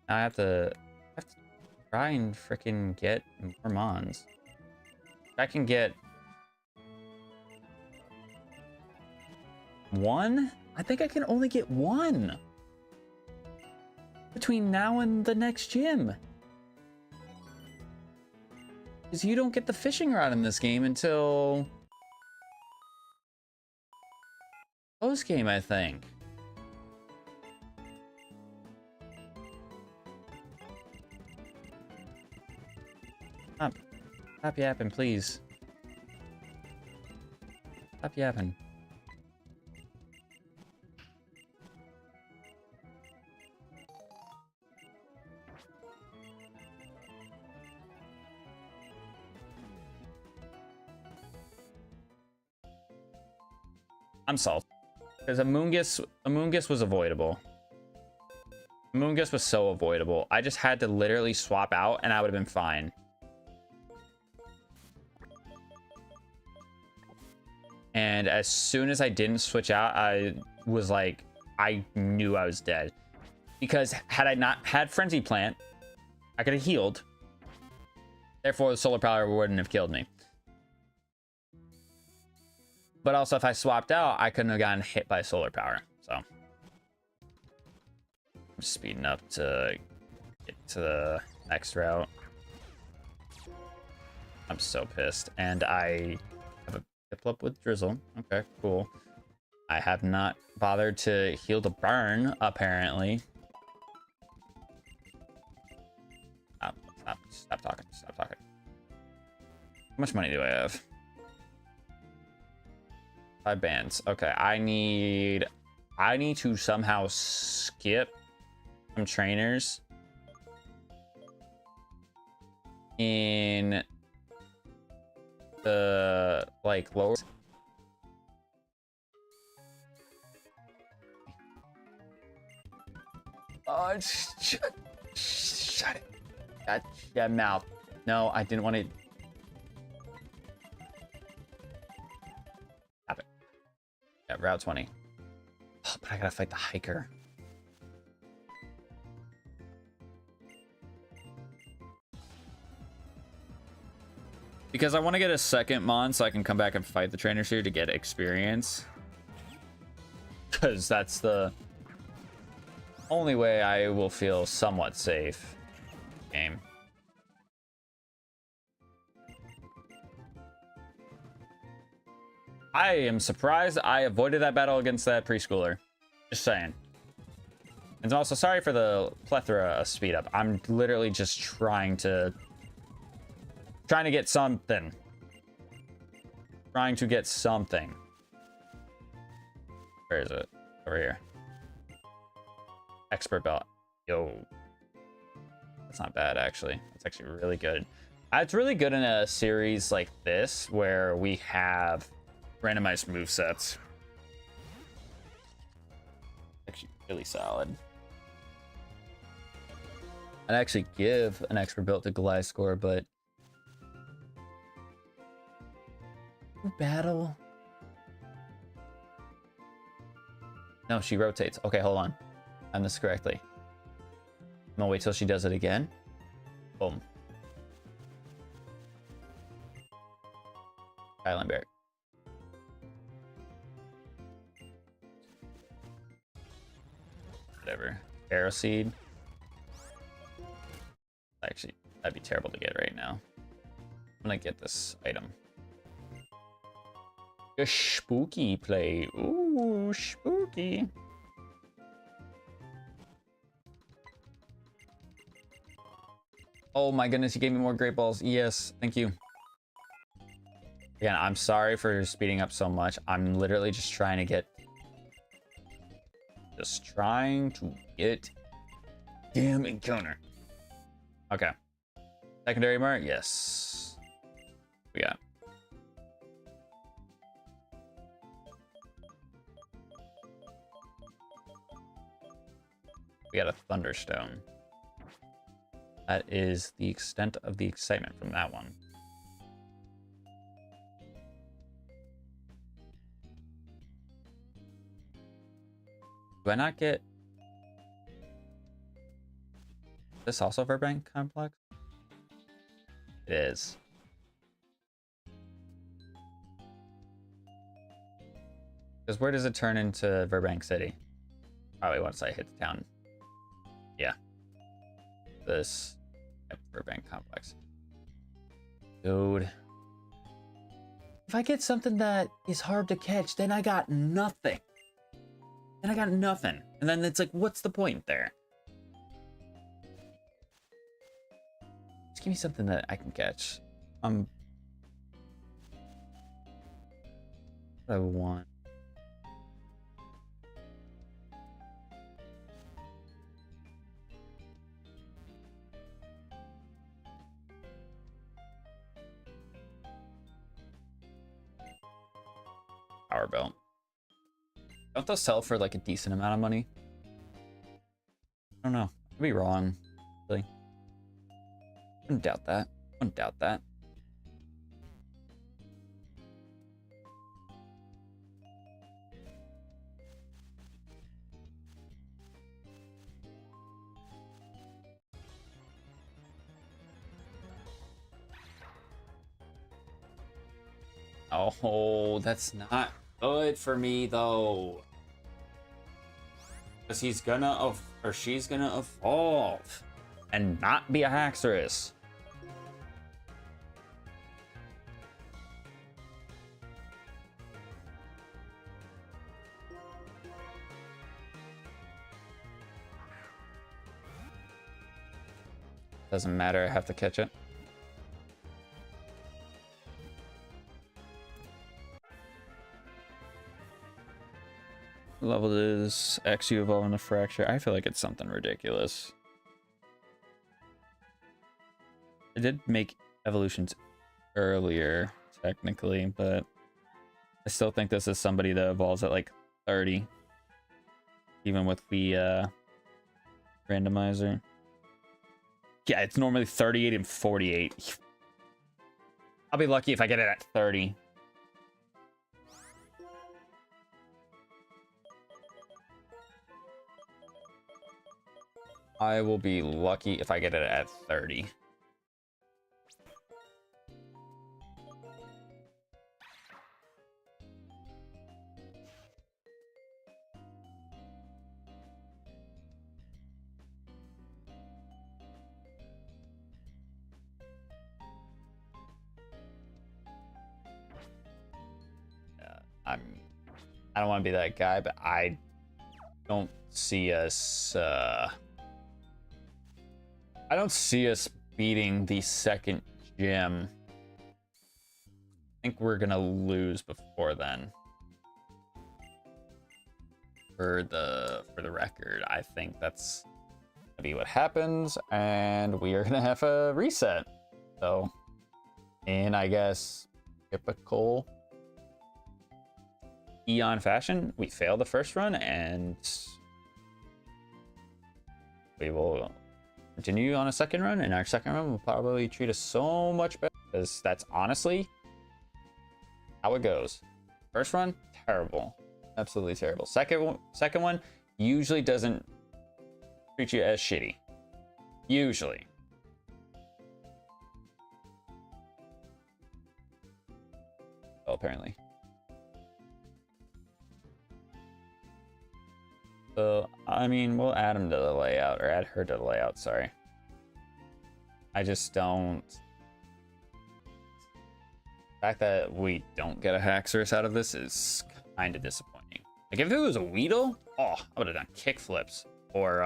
I have to try and freaking get more Mons. I can get... one? I think I can only get one between now and the next gym. Because you don't get the fishing rod in this game until post game, I think. Stop yapping, please. Stop yapping. I'm salty because Amoonguss was avoidable. Amoonguss was so avoidable. I just had to literally swap out and I would have been fine. And as soon as I didn't switch out, I was like, I knew I was dead. Because had I not had Frenzy Plant, I could have healed. Therefore, the Solar Power wouldn't have killed me. But also, if I swapped out, I couldn't have gotten hit by Solar Power. So, I'm speeding up to get to the next route. I'm so pissed. And I have a Piplup with Drizzle. Okay, cool. I have not bothered to heal the burn, apparently. Stop talking. Stop talking. How much money do I have? 5 bands. Okay, I need to somehow skip some trainers in the like lower. Oh, shut it. Shut your mouth. No, I didn't want to. Yeah, Route 20. Oh, but I gotta fight the hiker. Because I want to get a second Mon so I can come back and fight the trainers here to get experience. Because that's the only way I will feel somewhat safe. Game. I am surprised I avoided that battle against that preschooler. Just saying. And also sorry for the plethora of speed up. I'm literally just trying to get something. Trying to get something. Where is it? Over here. Expert belt. Yo. That's not bad, actually. It's actually really good. It's really good in a series like this where we have randomized movesets. Actually really solid. I'd actually give an expert built to Goliath score, but battle. No, she rotates. Okay, hold on. I'm this correctly. I'm gonna wait till she does it again. Boom. Island Bear. Whatever. Arrow Seed. Actually, that'd be terrible to get right now. I'm gonna get this item. A spooky play. Ooh, spooky. Oh my goodness, you gave me more great balls. Yes, thank you. Again, I'm sorry for speeding up so much. I'm literally just trying to get... damn encounter. Okay. Secondary mark? Yes. We got... We got a Thunderstone. That is the extent of the excitement from that one. Do I not get... This also Verbank Complex? It is. Because where does it turn into Verbank City? Probably once I hit the town. Yeah. This Verbank Complex. Dude. If I get something that is hard to catch, then I got nothing. And I got nothing. And then it's like, what's the point there? Just give me something that I can catch. What do I want? Power belt. Don't those sell for like a decent amount of money? I don't know. I could be wrong. Really. Wouldn't doubt that. Wouldn't doubt that. Oh, that's not good for me though. Because he's gonna or she's gonna evolve and not be a Haxorus. Doesn't matter, I have to catch it. Level is X, you evolve in a fracture. I feel like it's something ridiculous. I did make evolutions earlier, technically, but I still think this is somebody that evolves at like 30. Even with the randomizer. Yeah, it's normally 38 and 48. I'll be lucky if I get it at 30. I will be lucky if I get it at 30. I don't want to be that guy, but I don't see us I don't see us beating the second gym. I think we're gonna lose before then. For the record, I think that's gonna be what happens, and we are gonna have a reset. So, in I guess typical EON fashion, we failed the first run, and we will continue on a second run, and our second run will probably treat us so much better, because that's honestly how it goes. First run, terrible. Absolutely terrible. Second one usually doesn't treat you as shitty. Usually. Oh, apparently. So, I mean, we'll add him to the layout, or add her to the layout, sorry. I just don't... The fact that we don't get a Haxorus out of this is kind of disappointing. Like, if it was a Weedle, oh, I would have done kickflips. Or,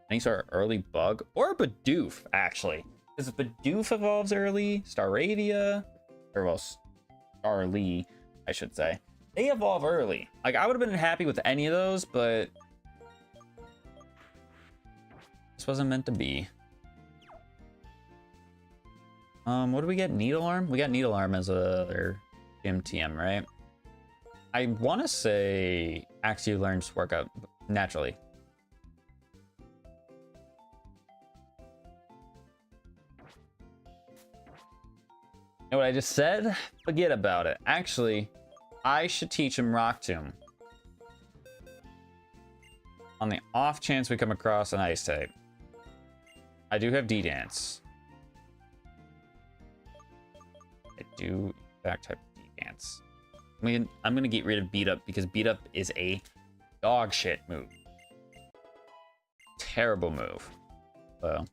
any sort of early bug. Or a Bidoof, actually. Because if Bidoof evolves early, Staravia, or well, Starly, I should say. They evolve early. Like, I would have been happy with any of those, but this wasn't meant to be. What do we get? Needlearm? We got Needlearm as a gym TM, right? I want to say Axew learns to work out naturally. You know what I just said? Forget about it. Actually, I should teach him Rock Tomb. On the off chance we come across an ice type. I do have D-Dance. I do, in fact, have D-Dance. I'm gonna get rid of Beat Up because Beat Up is a dog shit move. Terrible move. So.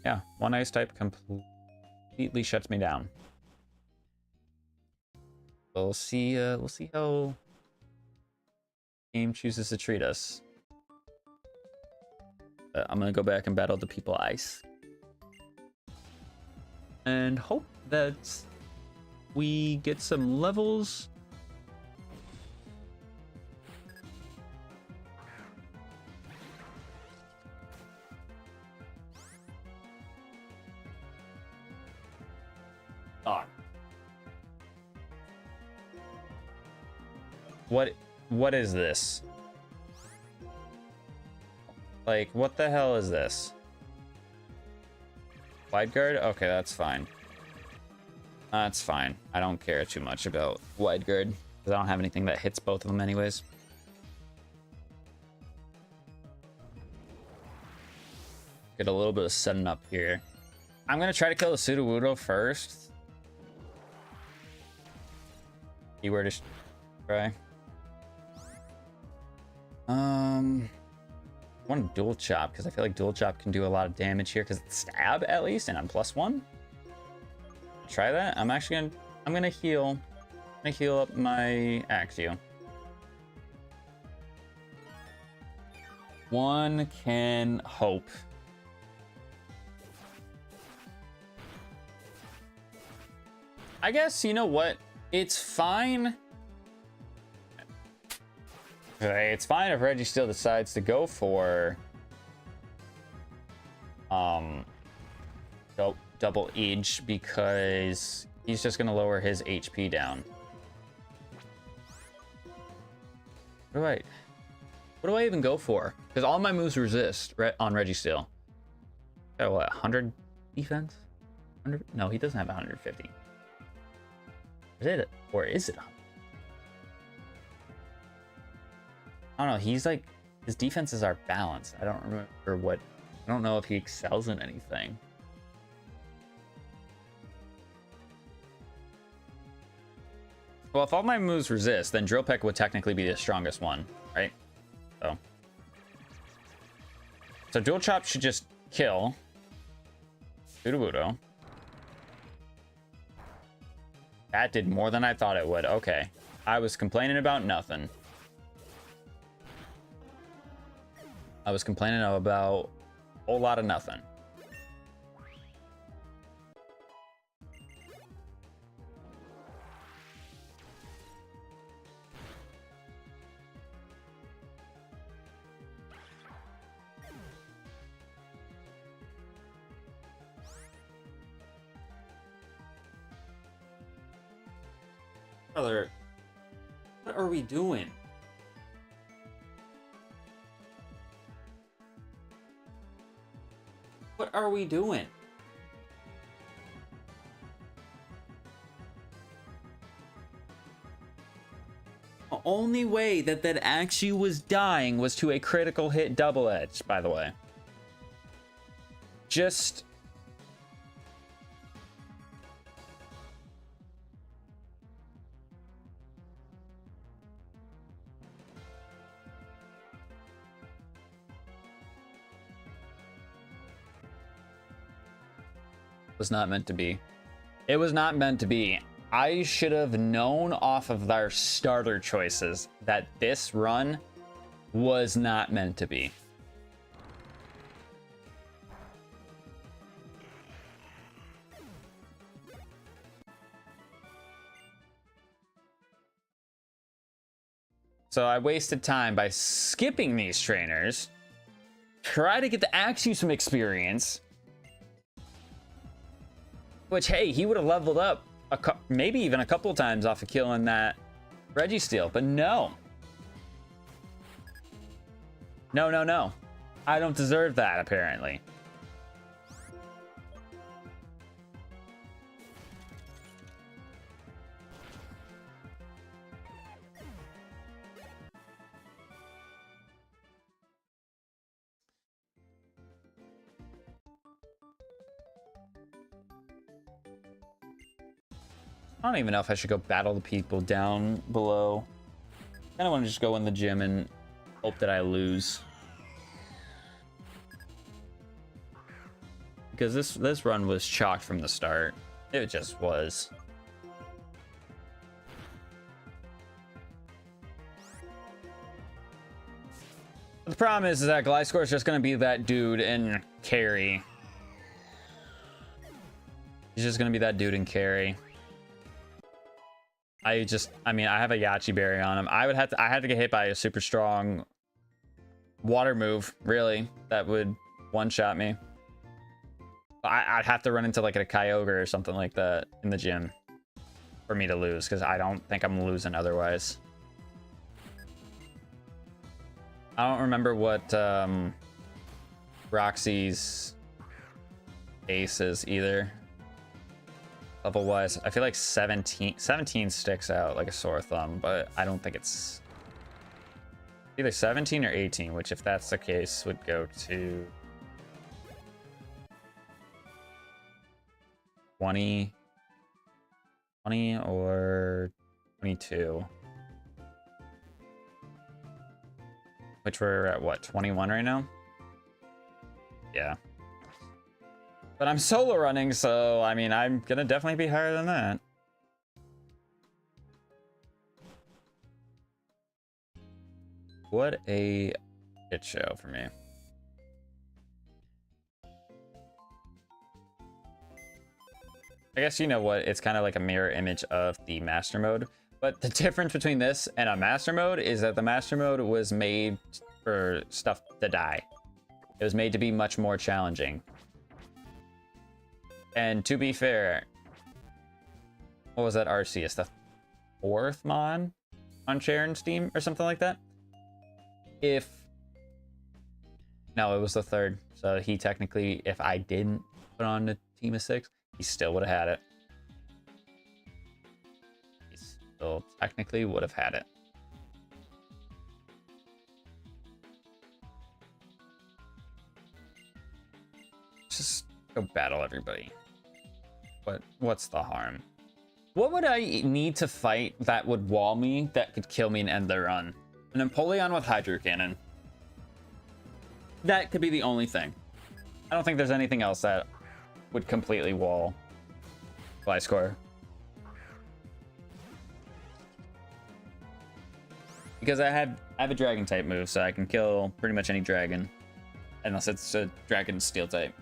Yeah, one ice type completely shuts me down. We'll see how game chooses to treat us. I'm gonna go back and battle the people ice. And hope that we get some levels. Oh. What is this? Like, what the hell is this? Wide guard? Okay, that's fine. That's fine. I don't care too much about wide guard because I don't have anything that hits both of them anyways. Get a little bit of setting up here. I'm gonna try to kill the Sudowoodo first. Keyword is try. I want to dual chop because I feel like dual chop can do a lot of damage here because it's stab at least, and I'm +1. Try that. I'm gonna heal. I'm gonna heal up my Axew. One can hope. I guess, you know what? It's fine. It's fine if Registeel decides to go for double edge because he's just gonna lower his HP down. What do I even go for? Because all my moves resist on Registeel. Got what, 100 defense? 100? No, he doesn't have 150. Is it? Or is it 100? I don't know. He's like, his defenses are balanced. I don't remember what. I don't know if he excels in anything. Well, if all my moves resist, then Drill Peck would technically be the strongest one, right? So Dual Chop should just kill Sudowoodo. That did more than I thought it would. Okay. I was complaining about nothing. I was complaining about a whole lot of nothing. Brother, what are we doing? What are we doing? The only way that that actually was dying was to a critical hit double edge, by the way. Just... was not meant to be. It was not meant to be. I should have known off of our starter choices that this run was not meant to be. So I wasted time by skipping these trainers. Try to get the Axu some experience. Which, hey, he would have leveled up maybe even a couple times off of killing that Registeel, but no. No, no, no. I don't deserve that, apparently. I don't even know if I should go battle the people down below. I kind of want to just go in the gym and hope that I lose. Because this run was chalked from the start. It just was. The problem is that Gliscor is just going to be that dude in carry. He's just going to be that dude in carry. I mean, I have a Yachi Berry on him. I had to get hit by a super strong water move, really, that would one-shot me. I'd have to run into like a Kyogre or something like that in the gym for me to lose, because I don't think I'm losing otherwise. I don't remember what Roxy's ace is either. Level wise, I feel like 17 sticks out like a sore thumb, but I don't think it's either 17 or 18, which if that's the case would go to 20 or 22, which we're at what, 21 right now? Yeah. But I'm solo running, so I mean, I'm gonna definitely be higher than that. What a shit show for me. I guess you know what? It's kind of like a mirror image of the master mode. But the difference between this and a master mode is that the master mode was made for stuff to die. It was made to be much more challenging. And to be fair, what was that Arceus? The 4th Mon on Sharon's team or something like that? No, it was the 3rd. So he technically, if I didn't put on a team of 6, he still would have had it. He still technically would have had it. Just go battle everybody. But what's the harm? What would I need to fight that would wall me that could kill me and end the run? An Empoleon with Hydro Cannon. That could be the only thing. I don't think there's anything else that would completely wall Gliscor. Because I have a dragon type move, so I can kill pretty much any dragon. Unless it's a dragon steel type.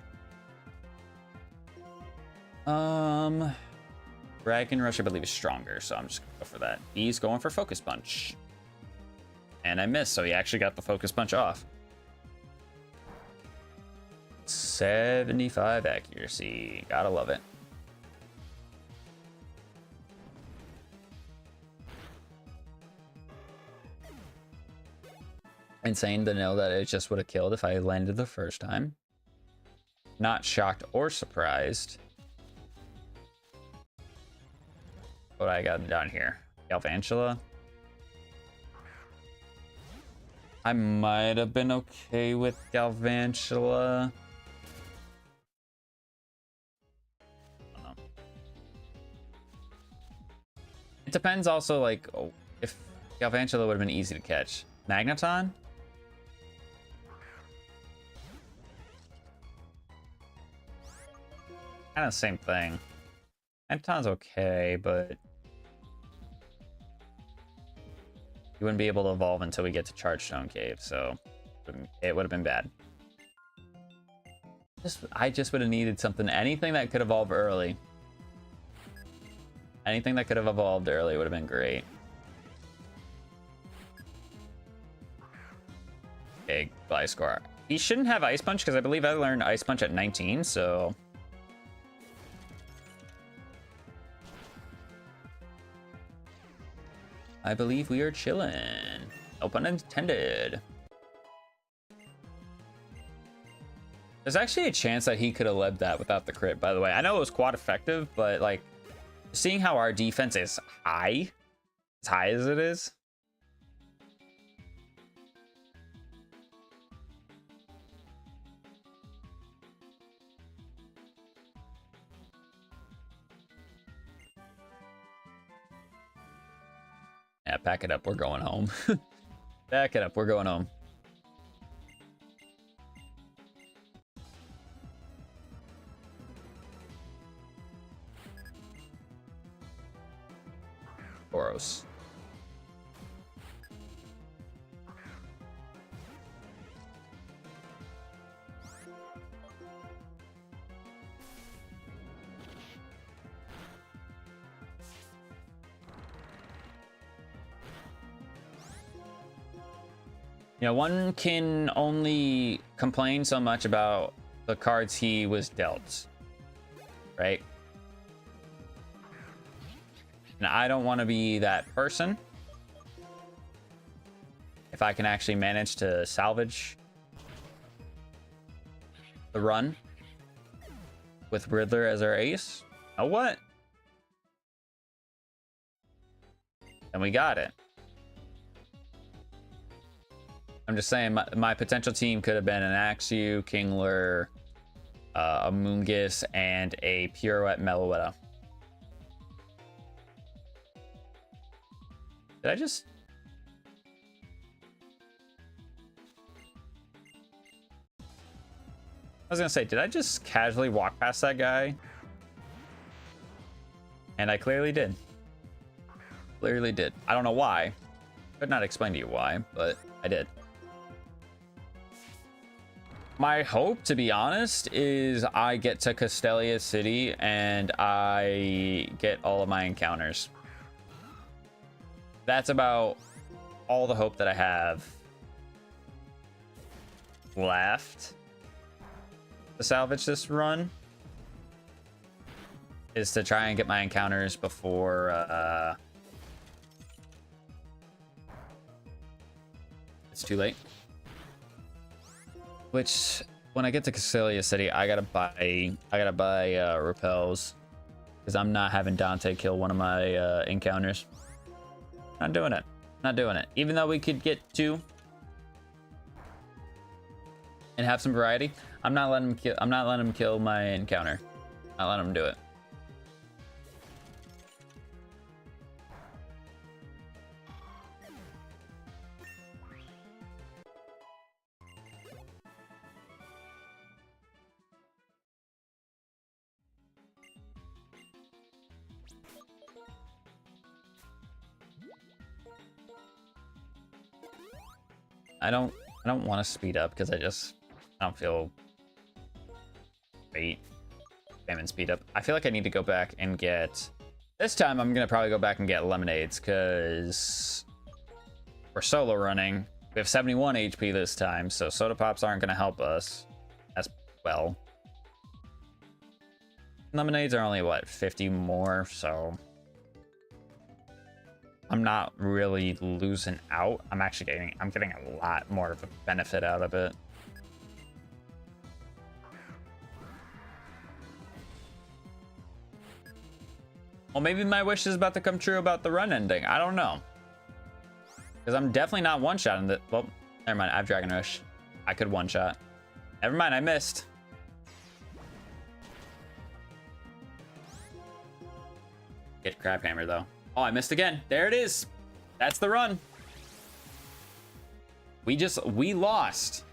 Dragon Rush, I believe, is stronger, so I'm just gonna go for that. He's going for Focus Punch. And I missed, so he actually got the Focus Punch off. 75 accuracy. Gotta love it. Insane to know that it just would have killed if I landed the first time. not shocked or surprised. What I got down here? Galvantula. I might have been okay with Galvantula. It depends also, like, if Galvantula would have been easy to catch. Magneton? Kind of the same thing. Magneton's okay, but you wouldn't be able to evolve until we get to Chargestone Cave, so it would have been bad. I just would have needed something, anything that could evolve early. Anything that could have evolved early would have been great. Okay, Gliscor. He shouldn't have Ice Punch because I believe I learned Ice Punch at 19, so... I believe we are chilling. No pun intended. There's actually a chance that he could have led that without the crit, by the way. I know it was quad effective, but like, seeing how our defense is high, as high as it is. Yeah, pack it up. We're going home. Pack it up. We're going home. Boros. You know, one can only complain so much about the cards he was dealt, right? And I don't want to be that person. If I can actually manage to salvage the run with Riddler as our ace, you know what? And we got it. I'm just saying, my potential team could have been an Axew, Kingler, a Moongus, and a Pirouette Meloetta. Did I just... I was gonna say, did I just casually walk past that guy? And I clearly did. Clearly did. I don't know why. Could not explain to you why, but I did. My hope, to be honest, is I get to Castelia City and I get all of my encounters. That's about all the hope that I have left to salvage this run, is to try and get my encounters before it's too late. Which, when I get to Castelia City, I gotta buy repels, because I'm not having Dante kill one of my encounters. Not doing it. Not doing it. Even though we could get two and have some variety, I'm not letting him kill my encounter. Not letting him do it. I don't want to speed up because I don't feel great. Famine speed up. I feel like I need to go back and get, this time I'm gonna probably go back and get lemonades because we're solo running. We have 71 HP this time, so soda pops aren't gonna help us as well. Lemonades are only what, 50 more, so I'm not really losing out. I'm getting a lot more of a benefit out of it. Well, maybe my wish is about to come true about the run ending. I don't know. Because I'm definitely not one-shotting the... Well, never mind. I have Dragon Rush. I could one-shot. Never mind. I missed. Get Crab Hammer, though. Oh, I missed again. There it is. That's the run. We lost.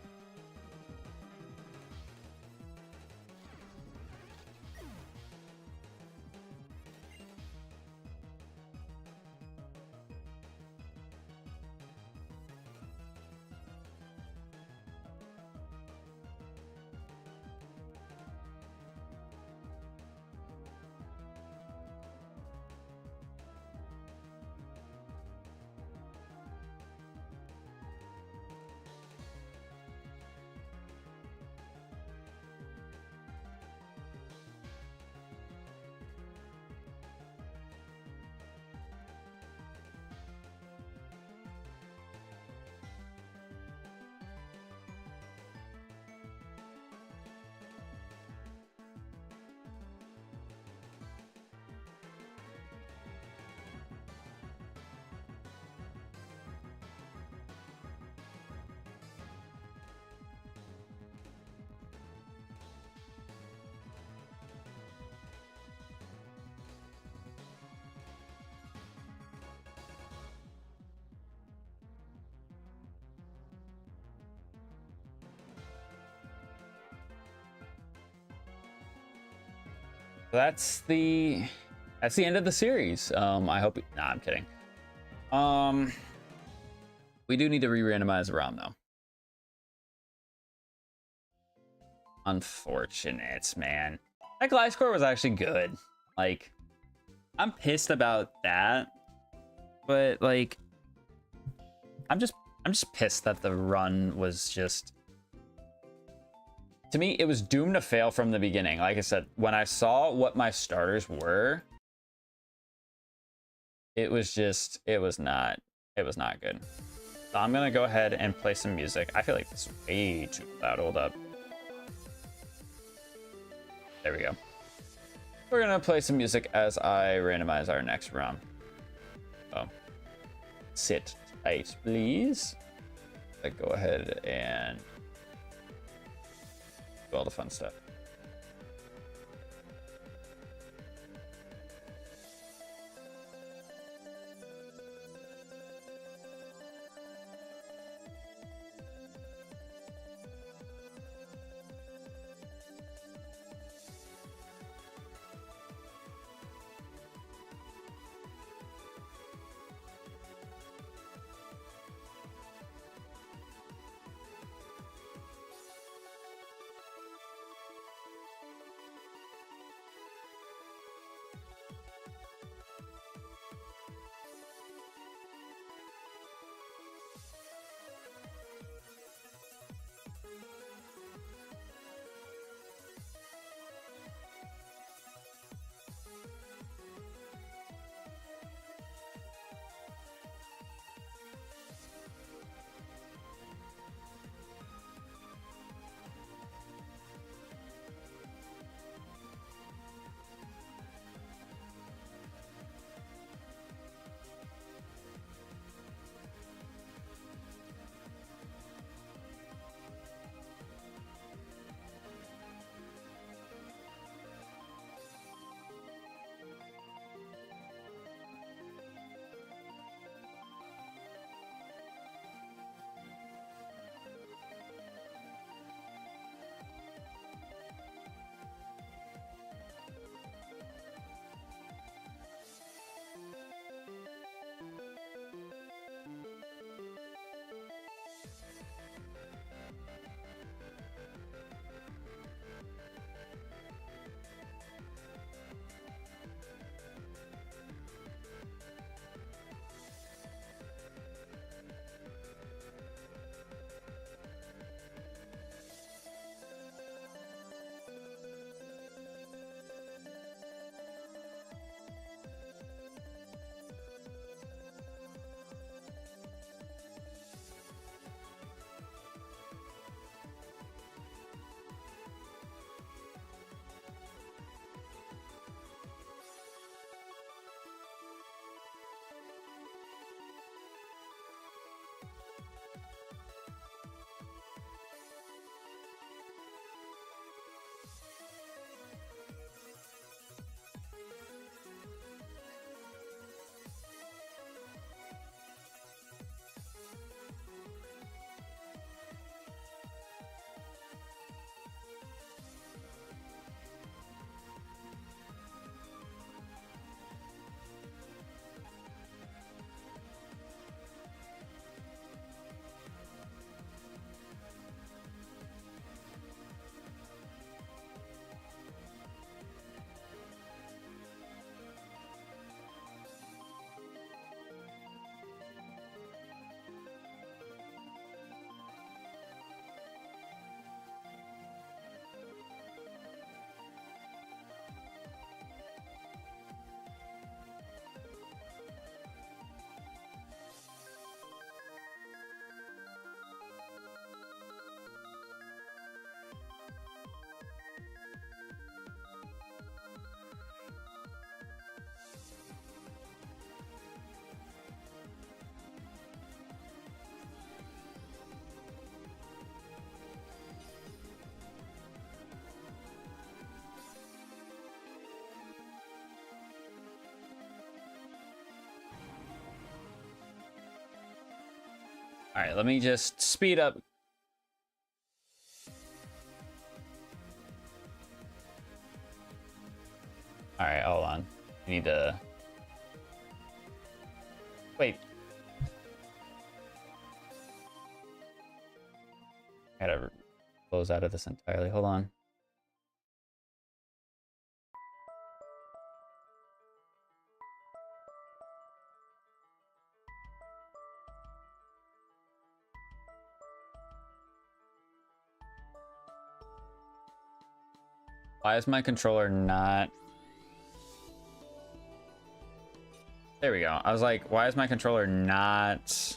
That's the end of the series. I hope. Nah, I'm kidding. We do need to re-randomize the ROM though. Unfortunate, man. That glide score was actually good. Like, I'm pissed about that, but like, I'm just pissed that the run was just. To me, it was doomed to fail from the beginning. Like I said, when I saw what my starters were, it was not good. So I'm gonna go ahead and play some music. I feel like this is way too loud. Hold up. There we go. We're gonna play some music as I randomize our next round. Oh, sit tight, please. Go ahead and do all the fun stuff. All right, let me just speed up. All right, hold on. I need to... Wait. I gotta close out of this entirely. Hold on. Why is my controller not... There we go. I was like, why is my controller not...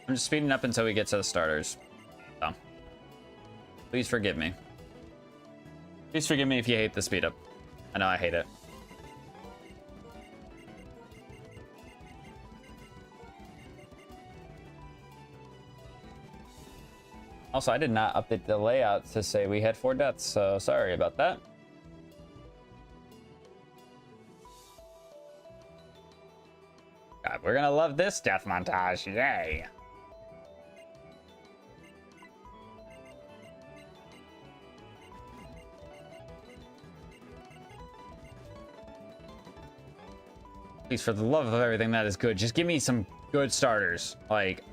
I'm just speeding up until we get to the starters. So, please forgive me. Please forgive me if you hate the speed up. I know I hate it. Also, I did not update the layout to say we had 4 deaths, so sorry about that. God, we're gonna love this death montage, yay! Please, for the love of everything that is good, just give me some good starters. Like...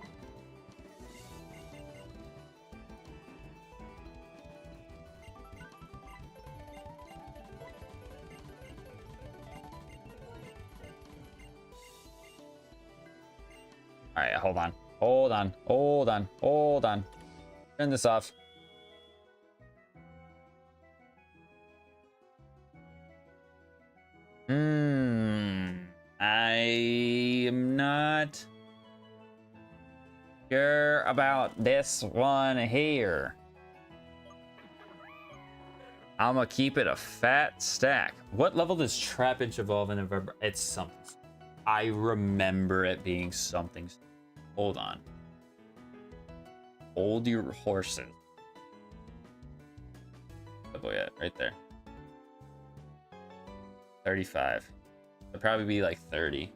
Alright, hold on. Hold on. Hold on. Hold on. Turn this off. I am not sure about this one here. I'm gonna keep it a fat stack. What level does Trapinch evolve in November? It's something. I remember it being something. Hold on. Hold your horses. Level yet? Right there. 35. It'd probably be like 30.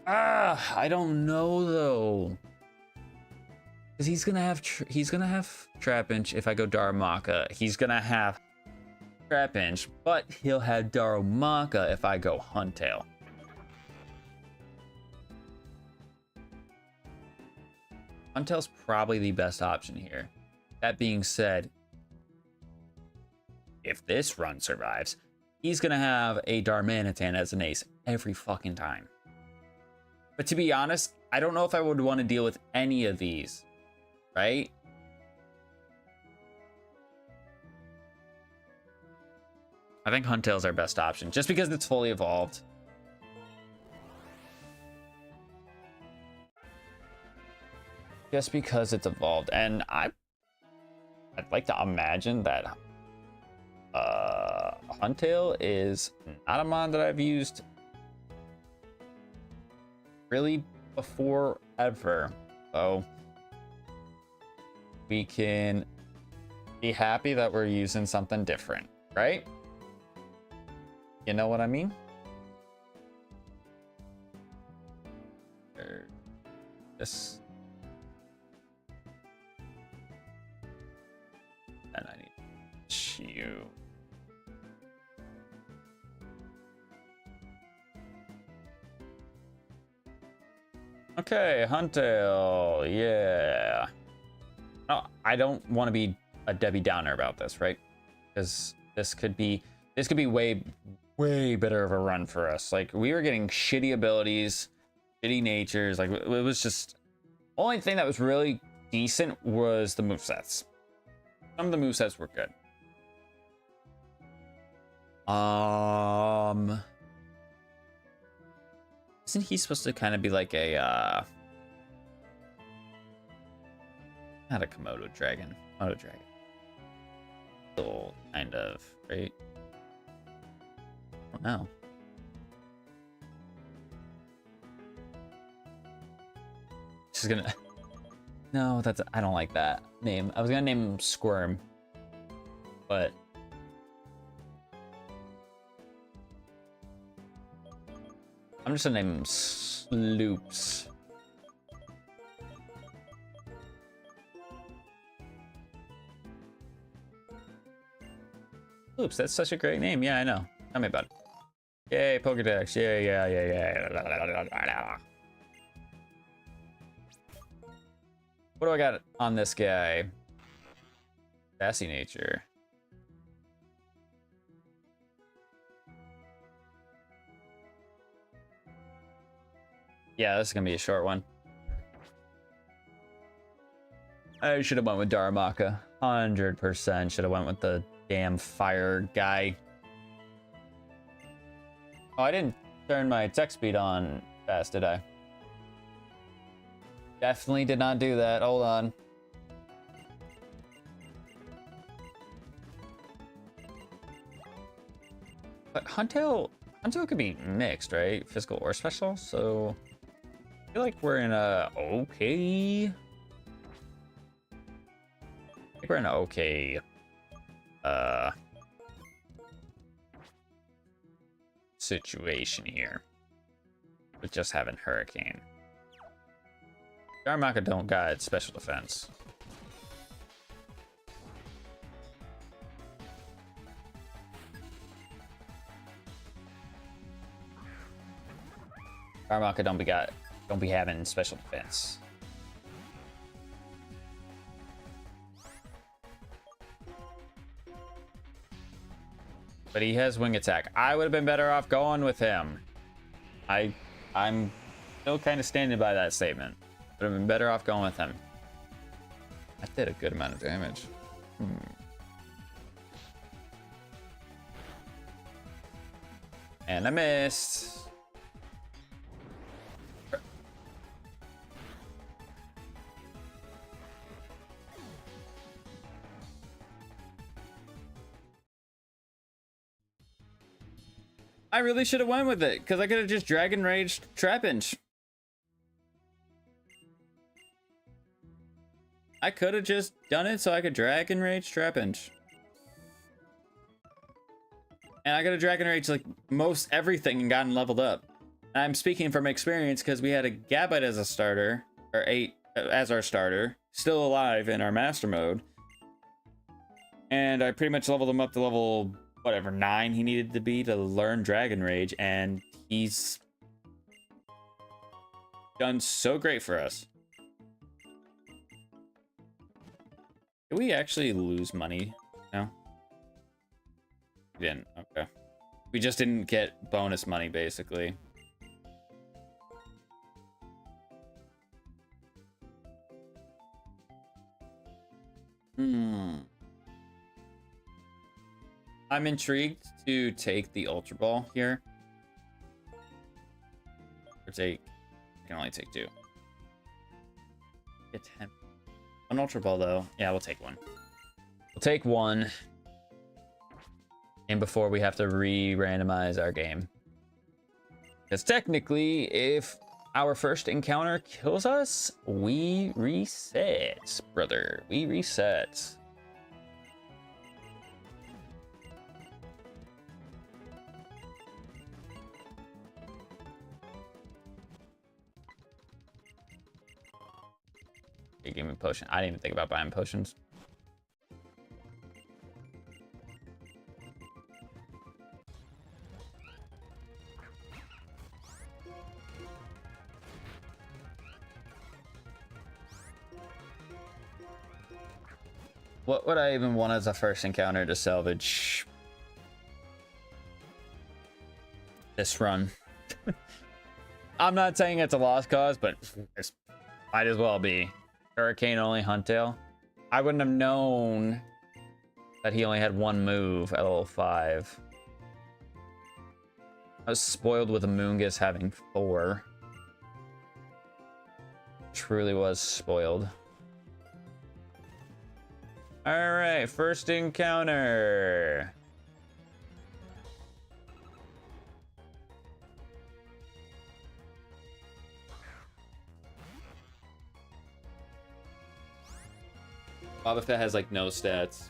I don't know though. Cause he's gonna have Trapinch if I go Darumaka. He's gonna have Trapinch, but he'll have Darumaka if I go Huntail. Huntail's probably the best option here. That being said, if this run survives, he's gonna have a Darmanitan as an ace every fucking time. But to be honest, I don't know if I would want to deal with any of these, right? I think Huntail's our best option, just because it's fully evolved. Just because it's evolved, and I'd like to imagine that Huntail is not a mod that I've used really before ever, so we can be happy that we're using something different, right? You know what I mean? This, and I need you. Okay, Huntail, yeah. No, I don't want to be a Debbie Downer about this, right? Because this could be this could be way better of a run for us. Like, we were getting shitty abilities, shitty natures. Like, it was just, only thing that was really decent was the movesets. Some of the movesets were good. Isn't he supposed to kind of be like a not a Komodo dragon? Komodo dragon. Little kind of, right? I don't know. Just gonna. No, that's. I don't like that name. I was gonna name him Squirm, but I'm just gonna name him Sloops. Sloops, that's such a great name. Yeah, I know. Tell me about it. Yay, Pokedex. Yeah. What do I got on this guy? Sassy nature. Yeah, this is gonna be a short one. I should have went with Darumaka. 100% should have went with the damn fire guy. Oh, I didn't turn my attack speed on fast, did I? Definitely did not do that. Hold on. But Huntail could be mixed, right? Physical or special, so I feel like we're in a okay. I think we're in an okay situation here with just having Hurricane. Darumaka don't got special defense. Darumaka don't be having special defense. But he has wing attack. I would have been better off going with him. I'm still kind of standing by that statement. Would have been better off going with him. That did a good amount of damage. And I missed. I really should have went with it, because I could have just Dragon Raged Trapinch. I could have just done it so I could Dragon Rage Trapinch. And I could have Dragon Rage like most everything and gotten leveled up. And I'm speaking from experience because we had a Gabite as a starter, or 8 as our starter, still alive in our master mode. And I pretty much leveled him up to level, whatever, 9 he needed to be to learn Dragon Rage, and he's done so great for us. Did we actually lose money? No? We didn't. Okay. We just didn't get bonus money, basically. I'm intrigued to take the Ultra Ball here. Or take... I can only take 2. Get 10. One Ultra Ball, though. Yeah, we'll take 1. We'll take 1. And before we have to re-randomize our game. Because technically, if our first encounter kills us, we reset, brother. We reset. You gave me a potion. I didn't even think about buying potions. What would I even want as a first encounter to salvage? this run. I'm not saying it's a lost cause, but it might as well be. Hurricane only Huntail. I wouldn't have known that he only had one move at level 5. I was spoiled with Amoonguss having 4. Truly was spoiled. Alright, first encounter. Boba Fett has like no stats.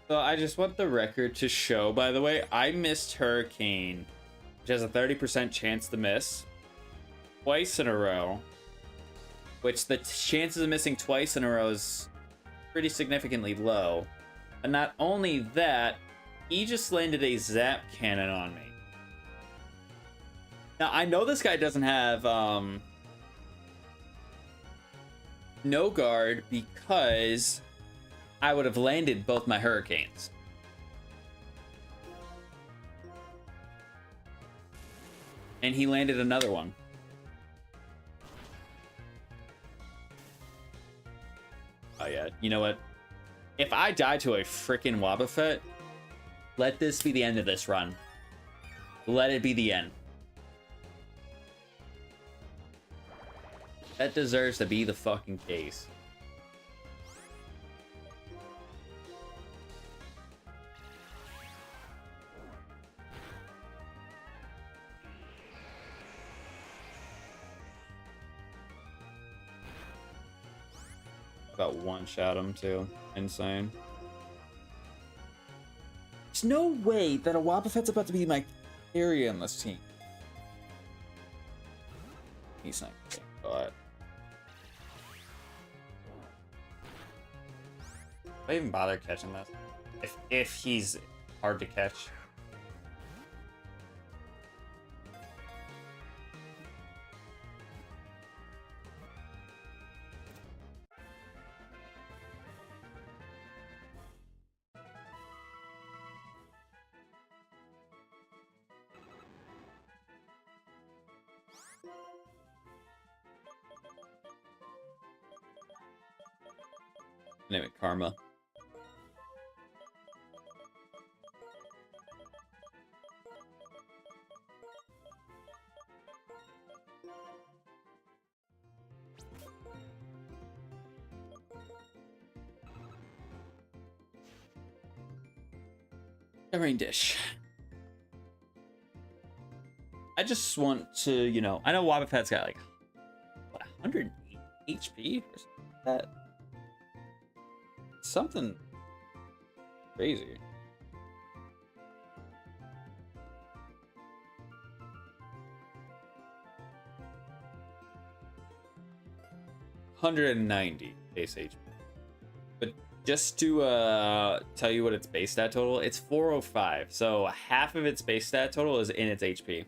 So I just want the record to show, by the way, I missed Hurricane, which has a 30% chance to miss, twice in a row. Which the chances of missing twice in a row is pretty significantly low. And not only that, he just landed a zap cannon on me. Now, I know this guy doesn't have no guard because I would have landed both my hurricanes. And he landed another one. Oh yeah, you know what? If I die to a freaking Wobbuffet, let this be the end of this run. Let it be the end. That deserves to be the fucking case. About one-shot him too. Insane. There's no way that a Wobbuffet's about to be my carry on this team. He's not getting caught. Why even bother catching this? If he's hard to catch. Name it Karma. A rain dish. I just want to, you know, I know Wobbuffet's got like what, 100 HP or something like that. Something crazy. $190 base HP. But just to tell you what its base stat total, it's 405. So half of its base stat total is in its HP.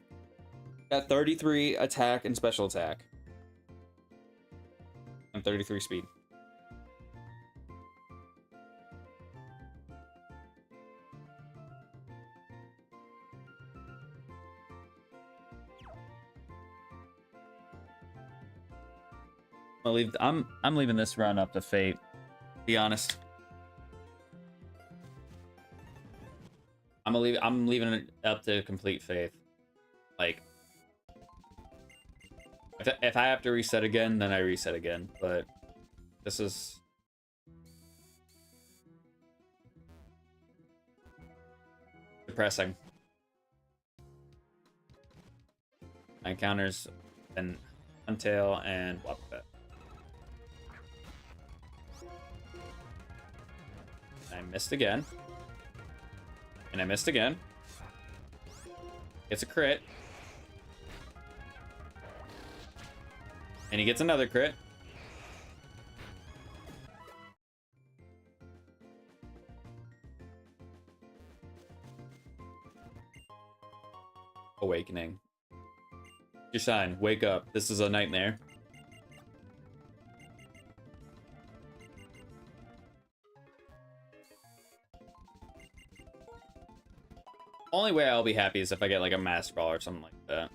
Got 33 attack and special attack. And 33 speed. I'm leaving this run up to fate. Be honest. I'm leaving it up to complete faith. Like, if I have to reset again, then I reset again. But this is depressing. My encounters and Huntail and Wobbuffet. I missed again. And I missed again. Gets a crit. And he gets another crit. awakening. Your sign. Wake up. This is a nightmare. Only way I'll be happy is if I get like a Master Ball or something like that.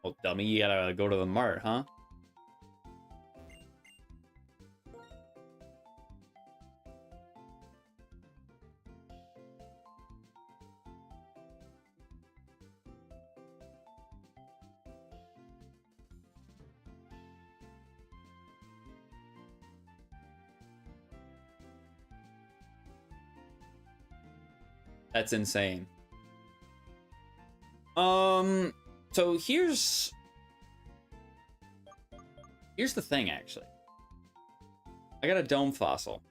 Oh, dummy, you gotta go to the mart, huh? That's insane. So here's the thing, actually. I got a Dome Fossil.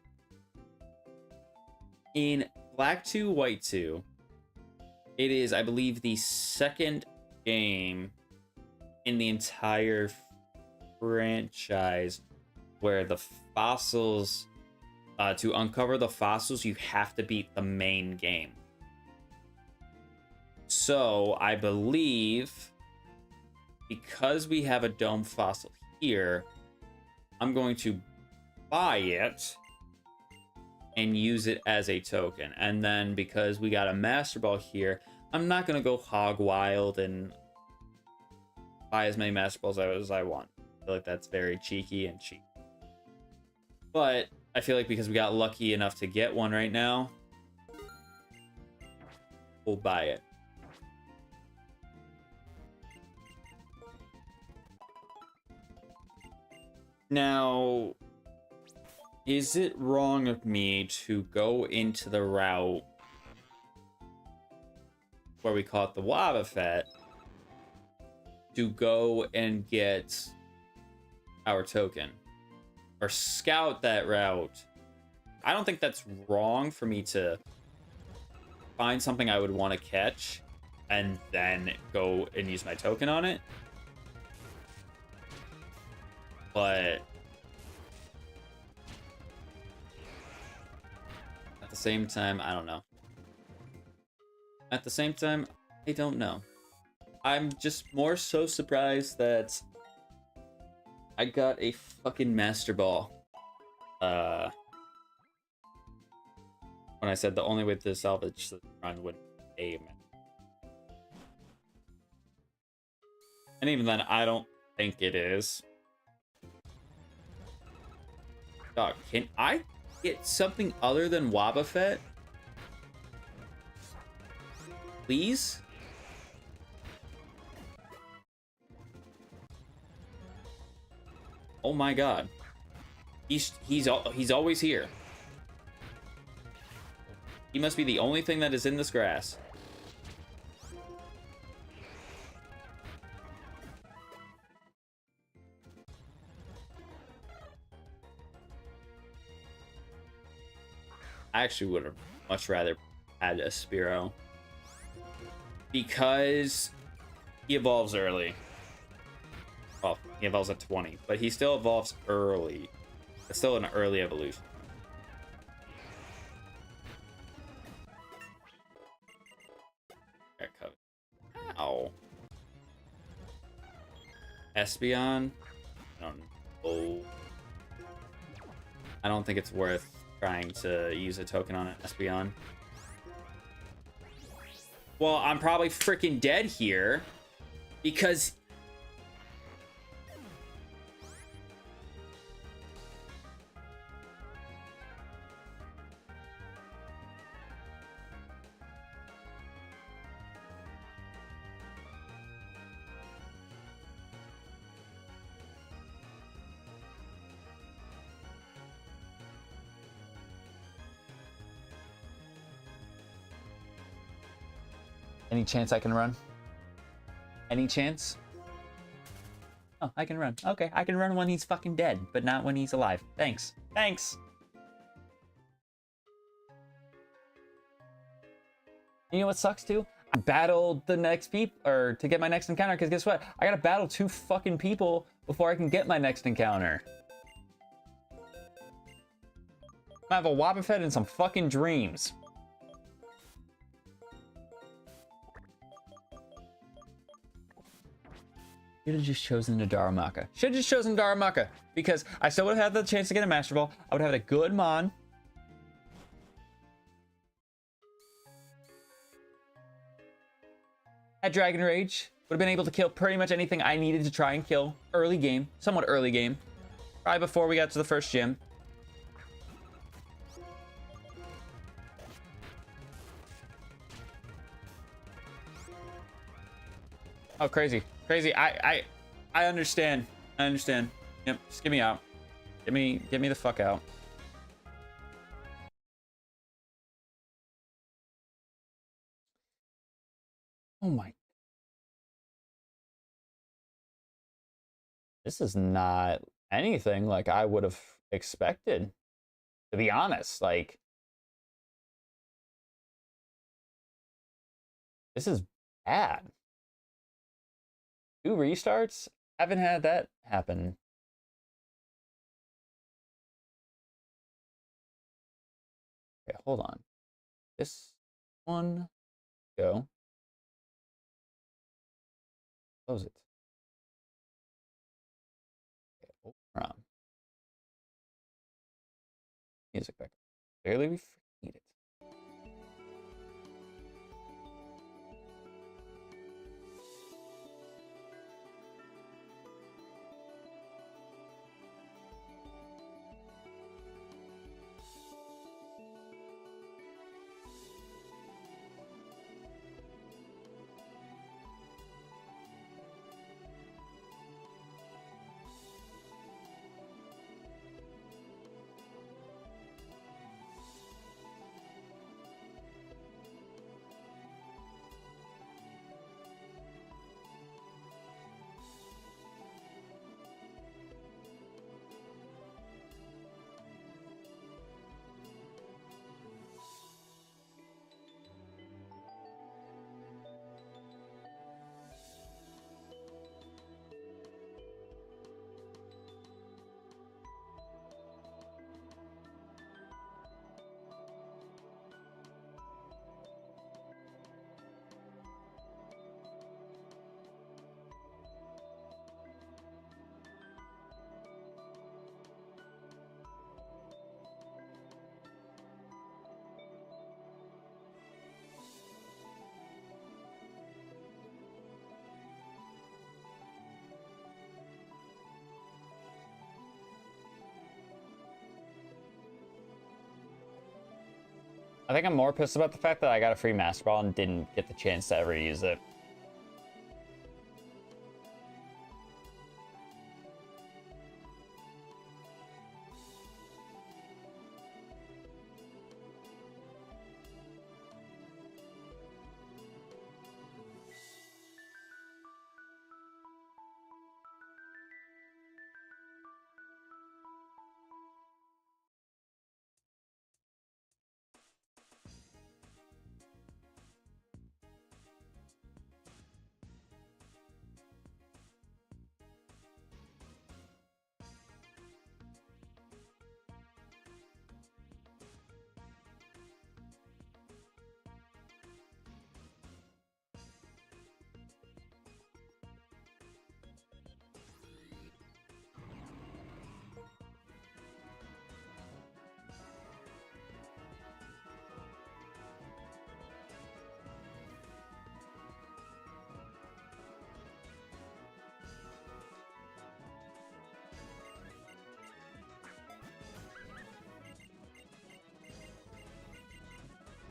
In Black 2, White 2, it is, I believe, the second game in the entire franchise where the fossils, to uncover the fossils, you have to beat the main game. So, I believe, because we have a Dome Fossil here, I'm going to buy it and use it as a token. And then, because we got a Master Ball here, I'm not going to go hog wild and buy as many Master Balls as I want. I feel like that's very cheeky and cheap. But, I feel like because we got lucky enough to get one right now, we'll buy it. Now, is it wrong of me to go into the route where we caught the Wobbuffet to go and get our token? Or scout that route? I don't think that's wrong for me to find something I would want to catch and then go and use my token on it. But at the same time, I don't know. At the same time, I don't know. I'm just more so surprised that I got a fucking Master Ball. When I said the only way to salvage the run would be a man. And even then, I don't think it is. Dog, can I get something other than Wobbuffet? Please? Oh my god. He's always here. He must be the only thing that is in this grass. I actually would have much rather had a Spearow, because he evolves early. Well, he evolves at 20, but he still evolves early. It's still an early evolution. Ow. Espeon? I don't know. I don't think it's worth trying to use a token on an Espeon. Well, I'm probably freaking dead here because any chance I can run? Any chance? Oh, I can run. Okay, I can run when he's fucking dead, but not when he's alive. Thanks. Thanks! You know what sucks too? I battled the next or to get my next encounter, because guess what? I gotta battle 2 fucking people before I can get my next encounter. I have a Wobbuffet and some fucking dreams. Should have just chosen the Darumaka. Should have just chosen Darumaka because I still would have had the chance to get a Master Ball. I would have had a good Mon. At Dragon Rage, would have been able to kill pretty much anything I needed to try and kill early game, somewhat early game, probably before we got to the first gym. Oh, crazy, crazy! I understand. I understand. Yep, just get me out. Get me the fuck out. Oh my. This is not anything like I would have expected, to be honest. Like, this is bad. 2 restarts? Haven't had that happen. Okay, hold on. This one, go. Close it. Okay, open ROM. Music back. Clearly we need it. I think I'm more pissed about the fact that I got a free Master Ball and didn't get the chance to ever use it.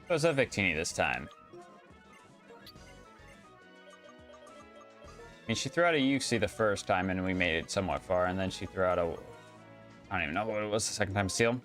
It was a Victini this time. I mean, she threw out a Yuxi the first time and we made it somewhat far, and then she threw out a... I don't even know what it was the second time. Seal.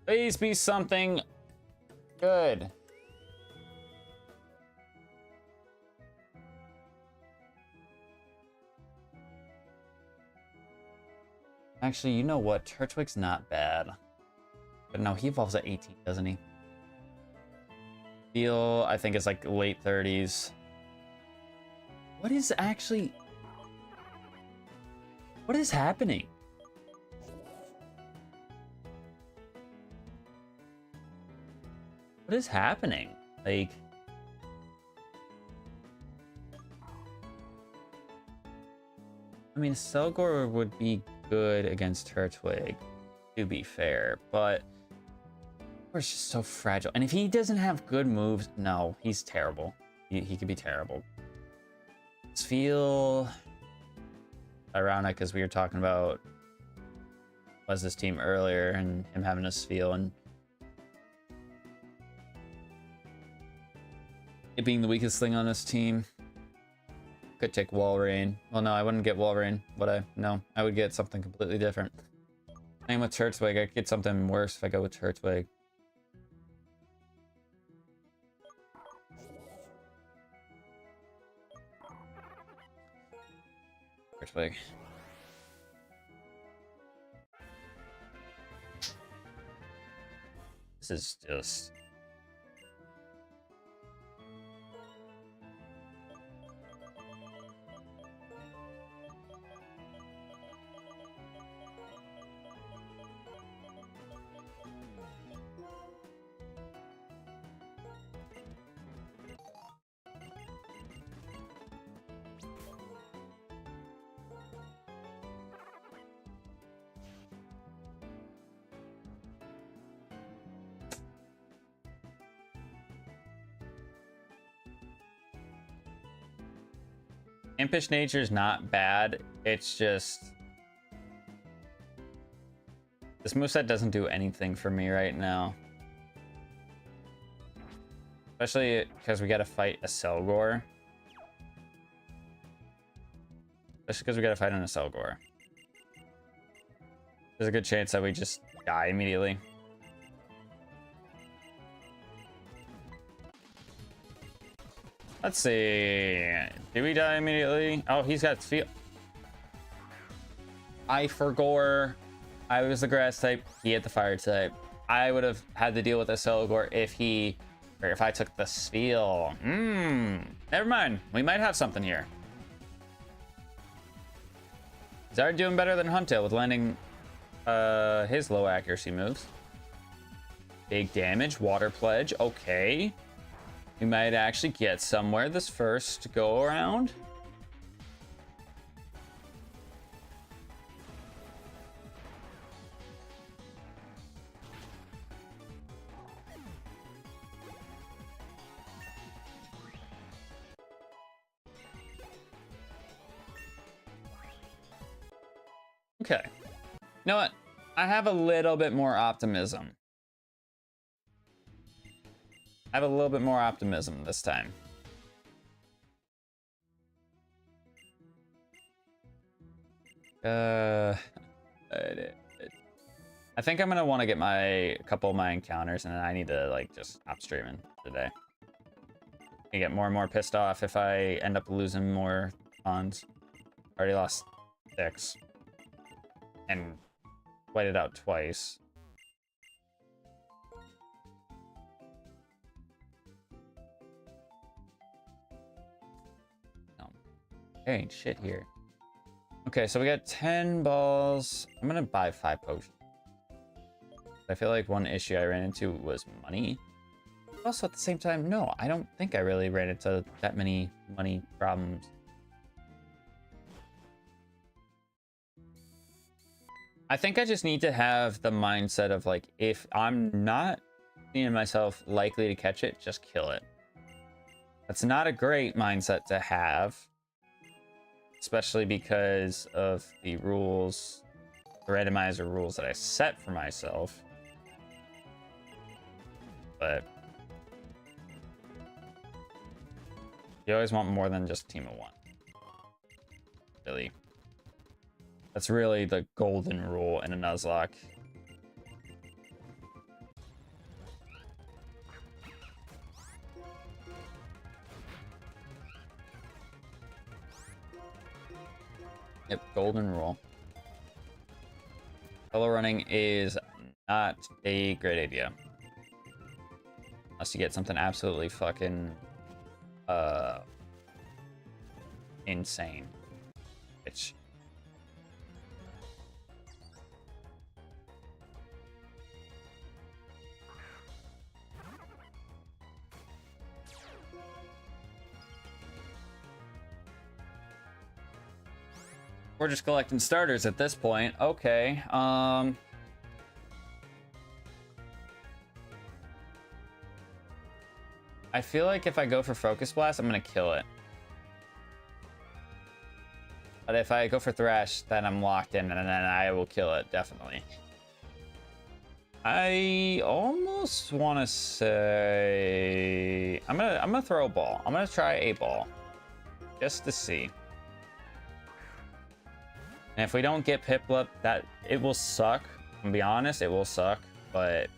Please be something good. Actually, you know what? Turtwig's not bad. But no, he evolves at 18, doesn't he? Steel, I think, is like late 30s. What is actually... What is happening? What is happening? Like... I mean, Selgor would be good against Turtwig, to be fair, but it's just so fragile. And if he doesn't have good moves, no, he's terrible. He could be terrible. It's feel ironic because we were talking about was this team earlier and him having a feel and it being the weakest thing on this team. Could take Walrein. Well, no, I wouldn't get Walrein, would I? No, I would get something completely different. Same with Turtwig. I could get something worse if I go with Turtwig. Turtwig. This is just... Impish nature is not bad. It's just this moveset doesn't do anything for me right now. Especially because we gotta fight a Selgor. Especially because we gotta fight on a Selgor. There's a good chance that we just die immediately. Let's see. Did we die immediately? Oh, he's got feel. I forgot. I was the grass type. He had the fire type. I would have had to deal with a Selgor if I took the Spiel. Never mind. We might have something here. He's already doing better than Huntail with landing his low accuracy moves. Big damage. Water Pledge. Okay. We might actually get somewhere this first go around. Okay. You know what? I have a little bit more optimism. I have a little bit more optimism this time. I think I'm gonna want to get a couple of my encounters, and then I need to like just stop streaming today. I get more and more pissed off if I end up losing more funds. Already lost 6 and waited out twice. Ain't shit here. Okay, so we got 10 balls. I'm gonna buy 5 potions. I feel like one issue I ran into was money. Also, at the same time, no, I don't think I really ran into that many money problems. I think I just need to have the mindset of like, if I'm not seeing myself likely to catch it, just kill it. That's not a great mindset to have. Especially because of the rules, the randomizer rules that I set for myself. But you always want more than just a team of 1. Really. That's really the golden rule in a Nuzlocke. Yep, golden rule. Solo running is not a great idea. Unless you get something absolutely fucking insane. Which we're just collecting starters at this point. Okay. I feel like if I go for Focus Blast, I'm gonna kill it. But if I go for Thrash, then I'm locked in, and then I will kill it, definitely. I almost want to say I'm gonna throw a ball. I'm gonna try a ball, just to see. And if we don't get Piplup, that it will suck. To be honest, it will suck, but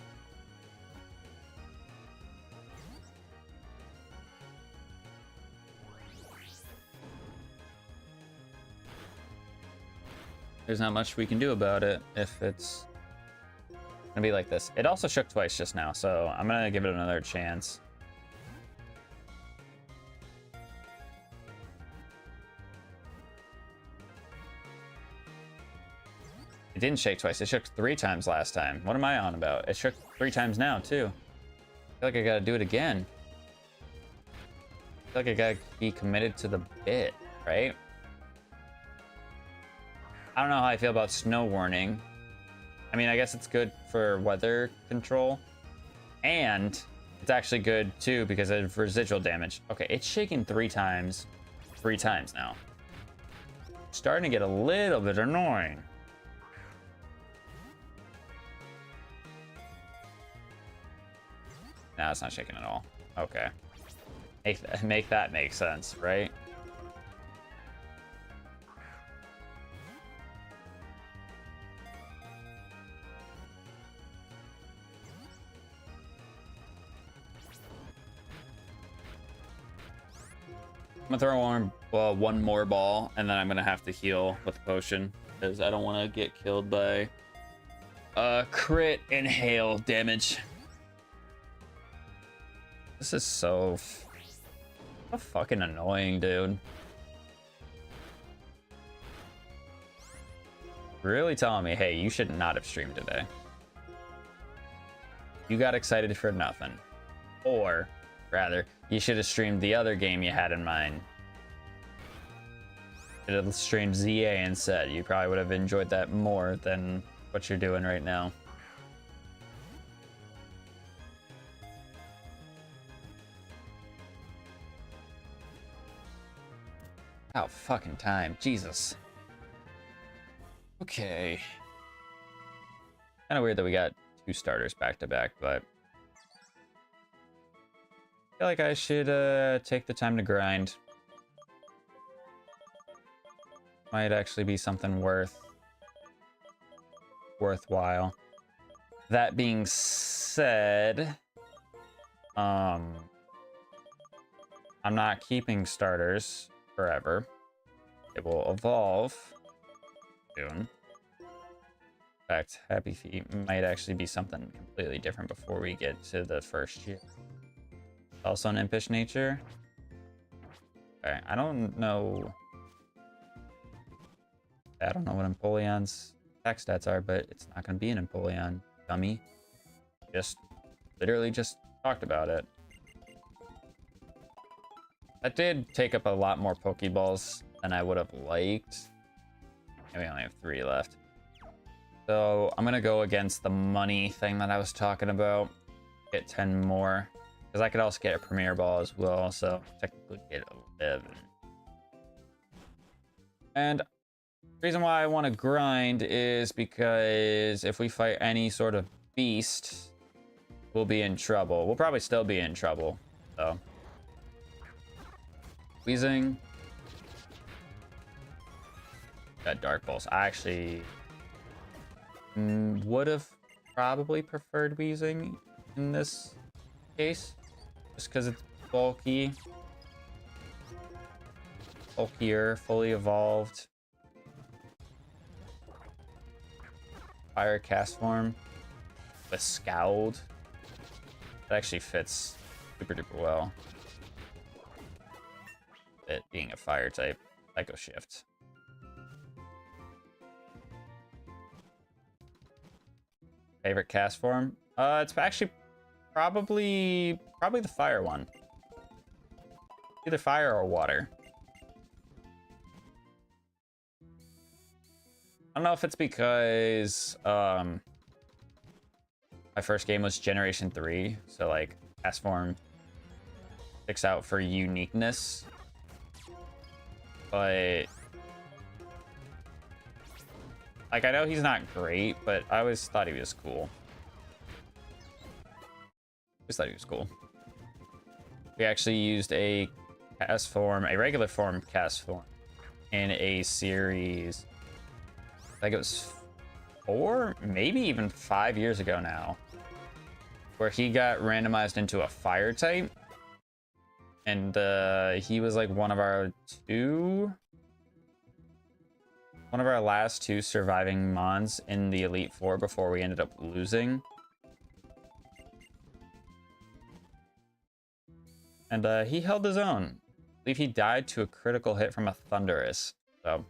there's not much we can do about it if it's gonna be like this. It also shook twice just now, so I'm gonna give it another chance. It didn't shake twice. It shook 3 times last time. What am I on about? It shook 3 times now, too. I feel like I gotta do it again. I feel like I gotta be committed to the bit, right? I don't know how I feel about snow warning. I mean, I guess it's good for weather control. And it's actually good, too, because of residual damage. Okay, it's shaking 3 times. 3 times now. Starting to get a little bit annoying. No, it's not shaking at all. Okay. Make that make sense, right? I'm gonna throw one more ball, and then I'm gonna have to heal with the potion, because I don't want to get killed by crit and hail damage. This is so fucking annoying, dude. Really telling me, hey, you should not have streamed today. You got excited for nothing. Or, rather, you should have streamed the other game you had in mind. You should have streamed ZA instead. You probably would have enjoyed that more than what you're doing right now. Oh, fucking time. Jesus. Okay. Kind of weird that we got 2 starters back to back, but I feel like I should take the time to grind. Might actually be something worthwhile. That being said, I'm not keeping starters forever. It will evolve soon. In fact, Happy Feet might actually be something completely different before we get to the first year. Also an impish nature. Okay, I don't know what Empoleon's attack stats are, but it's not going to be an Empoleon, dummy. Literally just talked about it. That did take up a lot more Pokeballs than I would have liked. And we only have 3 left. So I'm going to go against the money thing that I was talking about. Get 10 more. Because I could also get a Premier Ball as well. So technically get 11. And the reason why I want to grind is because if we fight any sort of beast, we'll be in trouble. We'll probably still be in trouble. So. Weezing. Got Dark Pulse. I actually would have probably preferred Weezing in this case. Just because it's bulkier, fully evolved. fire cast form with Scowled. That actually fits super duper well. It being a fire type, Echo Shift. Favorite cast form? It's actually probably the fire one. Either fire or water. I don't know if it's because my first game was Generation 3, so like cast form sticks out for uniqueness. But like, I know he's not great, but I always thought he was cool. We actually used a cast form, a regular form cast form, in a series. I think it was 4, maybe even 5 years ago now, where he got randomized into a fire type, and he was like one of our last 2 surviving mons in the Elite Four before we ended up losing. And he held his own. I believe he died to a critical hit from a Thunderous. So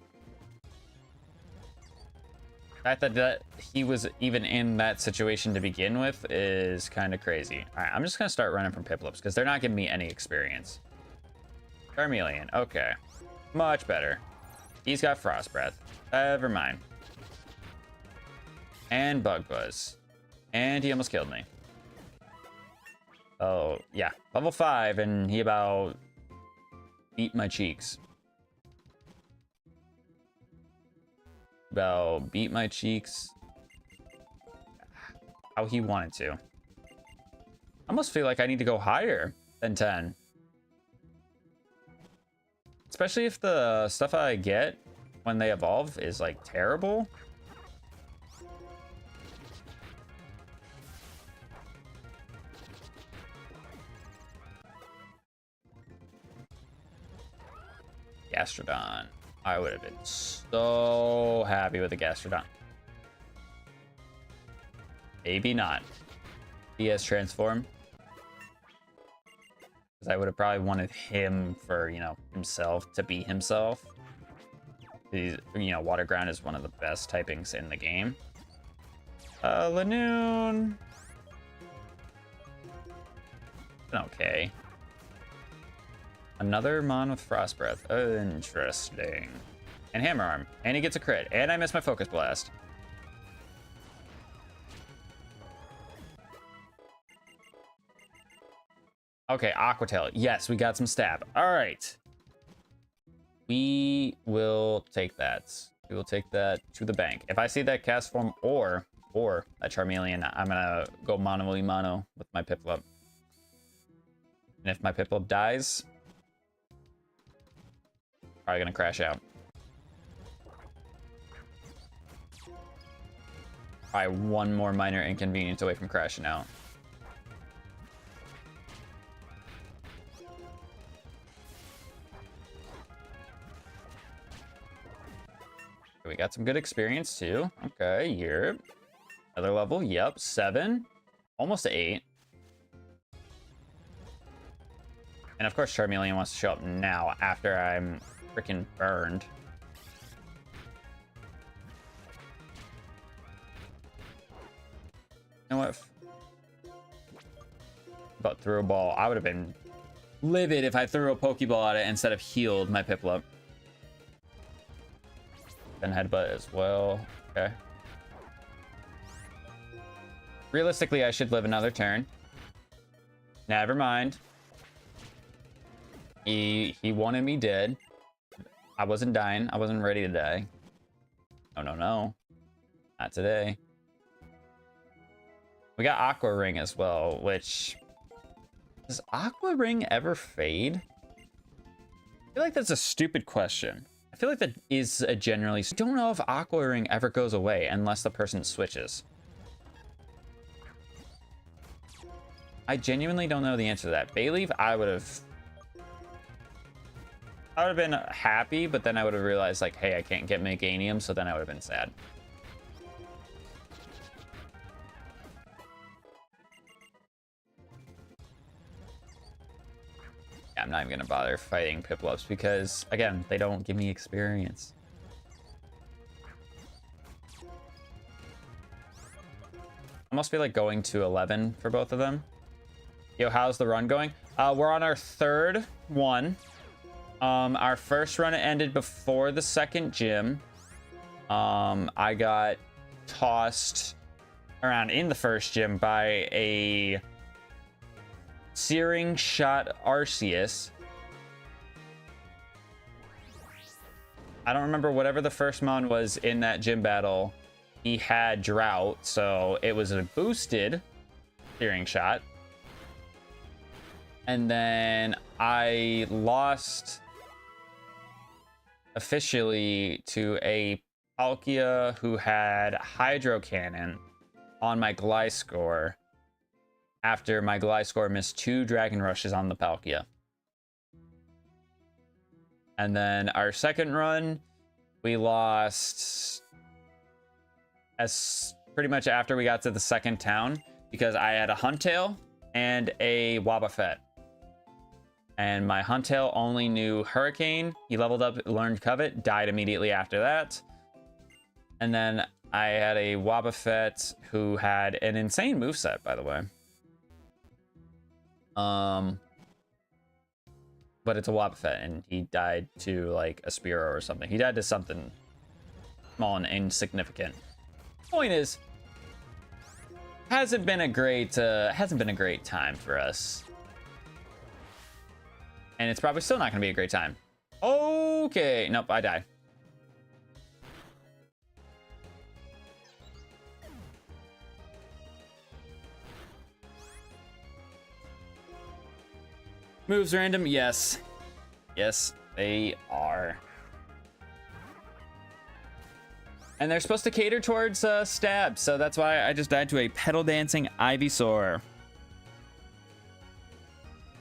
the fact that he was even in that situation to begin with is kind of crazy. All right, I'm just gonna start running from Piplups because they're not giving me any experience. Charmeleon, okay, much better. He's got Frost Breath. Never mind. And Bug Buzz. And he almost killed me. Oh, yeah. Level 5, and he about beat my cheeks. About beat my cheeks. How he wanted to. I almost feel like I need to go higher than 10. Especially if the stuff I get when they evolve is like terrible. Gastrodon. I would have been so happy with the Gastrodon. Maybe not. ES transform. Because I would have probably wanted him for, you know, himself to be himself. He's, you know, Water Ground is one of the best typings in the game. Lanoon. Okay. Another Mon with Frost Breath. Interesting. And Hammer Arm. And he gets a crit. And I missed my Focus Blast. Okay, Aqua Tail. Yes, we got some stab. All right. We will take that. We will take that to the bank. If I see that cast form or that Charmeleon, I'm gonna go mono y mono with my Piplup. And if my Piplup dies, probably gonna crash out. Probably one more minor inconvenience away from crashing out. We got some good experience too. Okay, here. Another level. Yep, 7. Almost 8. And of course Charmeleon wants to show up now after I'm freaking burned. You know what? But threw a ball. I would have been livid if I threw a Pokeball at it instead of healed my Piplup. And headbutt as well. Okay. Realistically, I should live another turn. Never mind. He wanted me dead. I wasn't dying. I wasn't ready to die. No. Not today. We got Aqua Ring as well, which... Does Aqua Ring ever fade? I feel like that's a stupid question. I feel like that is a generally... I don't know if Aqua Ring ever goes away unless the person switches. I genuinely don't know the answer to that. Bayleaf, I would have been happy, but then I would have realized, like, hey, I can't get Meganium, so then I would have been sad. I'm not even gonna bother fighting Piplups because, again, they don't give me experience. I must be like going to 11 for both of them. Yo, how's the run going? We're on our third one. Our first run ended before the second gym. I got tossed around in the first gym by a searing shot Arceus. I don't remember whatever the first mon was in that gym battle. He had drought, so it was a boosted searing shot. And then I lost officially to a Palkia who had Hydro Cannon on my Gliscor after my Gliscor missed 2 Dragon Rushes on the Palkia. And then our second run, we lost as pretty much after we got to the second town because I had a Huntail and a Wobbuffet. And my Huntail only knew Hurricane. He leveled up, learned Covet, died immediately after that. And then I had a Wobbuffet who had an insane moveset, by the way. But it's a Wobbuffet, and he died to like a Spearow or something. He died to something small and insignificant. Point is, hasn't been a great time for us. And it's probably still not going to be a great time. Okay. Nope, I die. Moves random? Yes. Yes, they are. And they're supposed to cater towards stab, so that's why I just died to a Petal Dancing Ivysaur.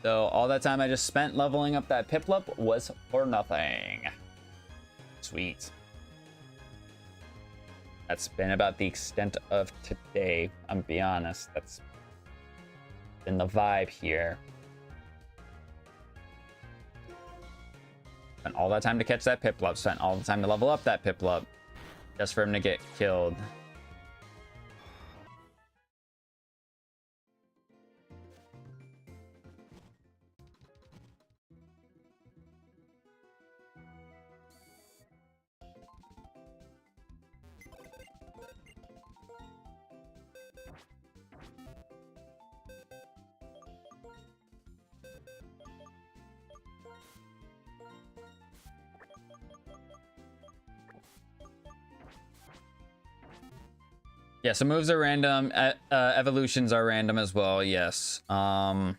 So all that time I just spent leveling up that Piplup was for nothing. Sweet. That's been about the extent of today. I'm be honest. That's been the vibe here. Spent all that time to catch that Piplup. Spent all the time to level up that Piplup. Just for him to get killed. Yeah, so moves are random. Evolutions are random as well, yes. At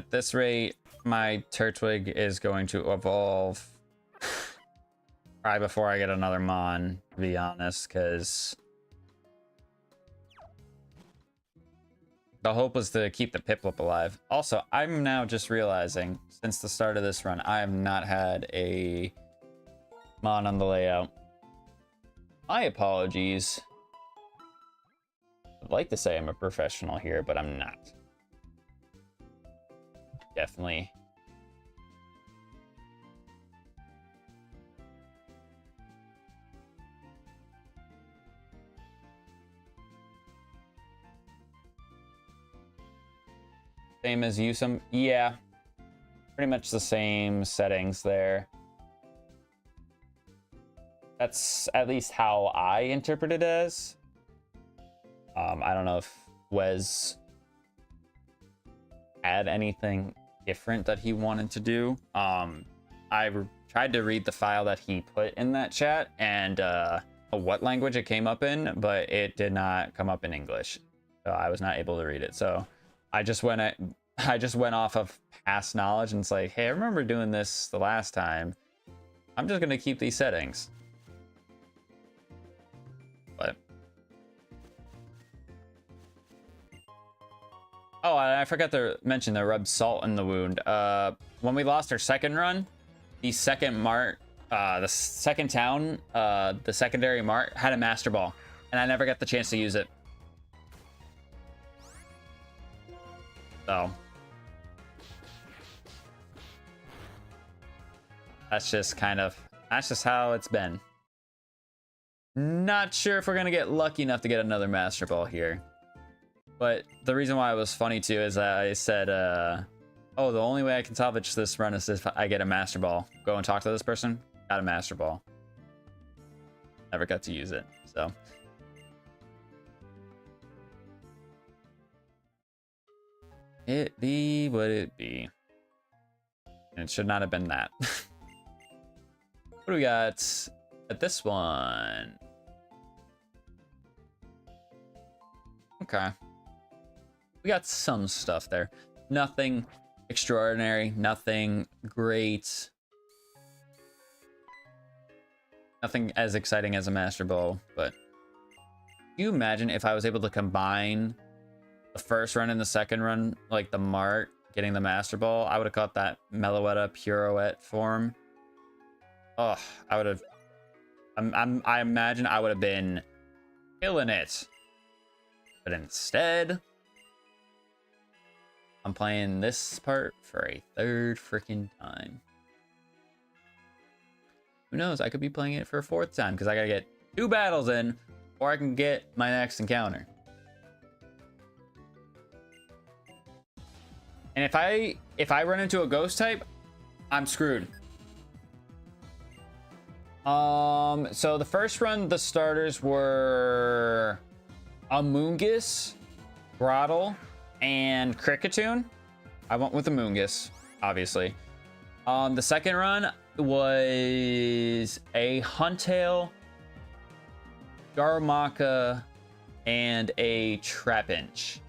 this rate, my Turtwig is going to evolve probably before I get another Mon, to be honest, because the hope was to keep the Piplup alive. Also, I'm now just realizing, since the start of this run, I have not had a Mon on the layout. My apologies. I'd like to say I'm a professional here, but I'm not. Definitely. Same as you, some, yeah. Pretty much the same settings there. That's at least how I interpret it as. I don't know if Wes had anything different that he wanted to do. I tried to read the file that he put in that chat and what language it came up in, but it did not come up in English. So I was not able to read it. So I just went off of past knowledge and it's like, hey, I remember doing this the last time. I'm just gonna keep these settings. But oh, I forgot to mention the rubbed salt in the wound. When we lost our second run, the second mart, the second town, the secondary mart had a Master Ball, and I never got the chance to use it. So that's just how it's been. Not sure if we're gonna get lucky enough to get another Master Ball here. But the reason why it was funny too is that I said, oh, the only way I can salvage this run is if I get a Master Ball. Go and talk to this person. Got a Master Ball. Never got to use it, so. It be what it be. And it should not have been that. What do we got at this one? Okay. We got some stuff there. Nothing extraordinary, nothing great. Nothing as exciting as a Master Ball, but can you imagine if I was able to combine the first run and the second run, like the Mart getting the Master Ball? I would have caught that Meloetta Puroette form. Oh, I would have. I imagine I would have been killing it. But instead, I'm playing this part for a third freaking time. Who knows? I could be playing it for a fourth time because I gotta get 2 battles in, or I can get my next encounter. And if I run into a ghost type, I'm screwed. So the first run, the starters were Amoonguss, Grottle, and Kricketune. I went with Amoonguss, obviously. The second run was a Huntail, Darumaka, and a Trapinch.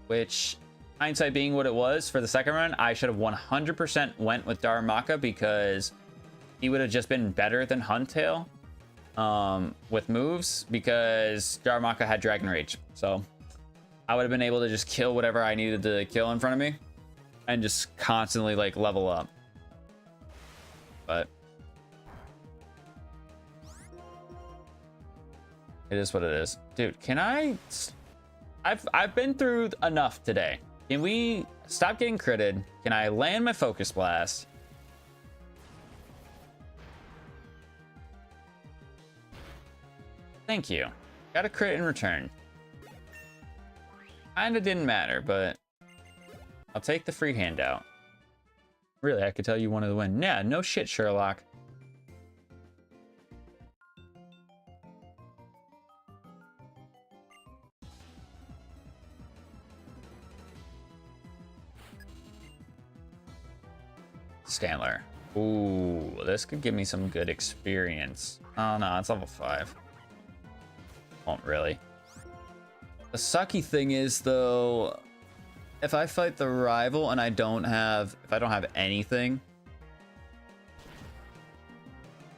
Which, hindsight being what it was for the second run, I should have 100% went with Darumaka because he would have just been better than Huntail with moves because Darumaka had Dragon Rage. So I would have been able to just kill whatever I needed to kill in front of me and just constantly like level up. But it is what it is. Dude, I've been through enough today. Can we stop getting critted? Can I land my Focus Blast? Thank you. Got a crit in return. Kinda didn't matter, but I'll take the free handout. Really, I could tell you wanted to win. Yeah, no shit, Sherlock. Scantler. Ooh, this could give me some good experience. Oh no, it's level 5. Won't really. The sucky thing is though, if I fight the rival and I don't have anything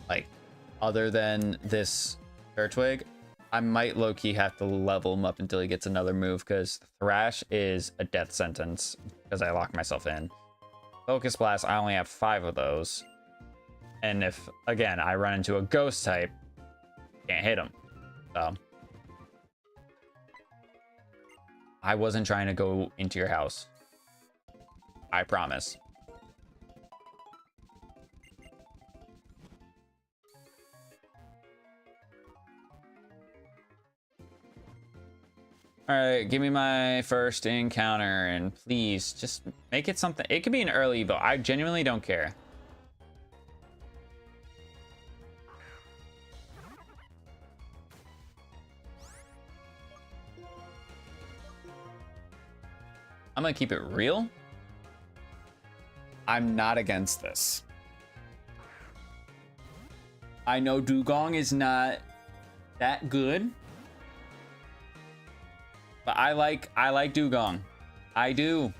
like other than this Turtwig, I might low-key have to level him up until he gets another move because Thrash is a death sentence because I lock myself in. Focus Blast, I only have 5 of those. And if, again, I run into a ghost type, can't hit him. So I wasn't trying to go into your house. I promise. All right, give me my first encounter and please just make it something. It could be an early evo. I genuinely don't care. I'm gonna keep it real. I'm not against this. I know Dugong is not that good, but I like Dugong. I do.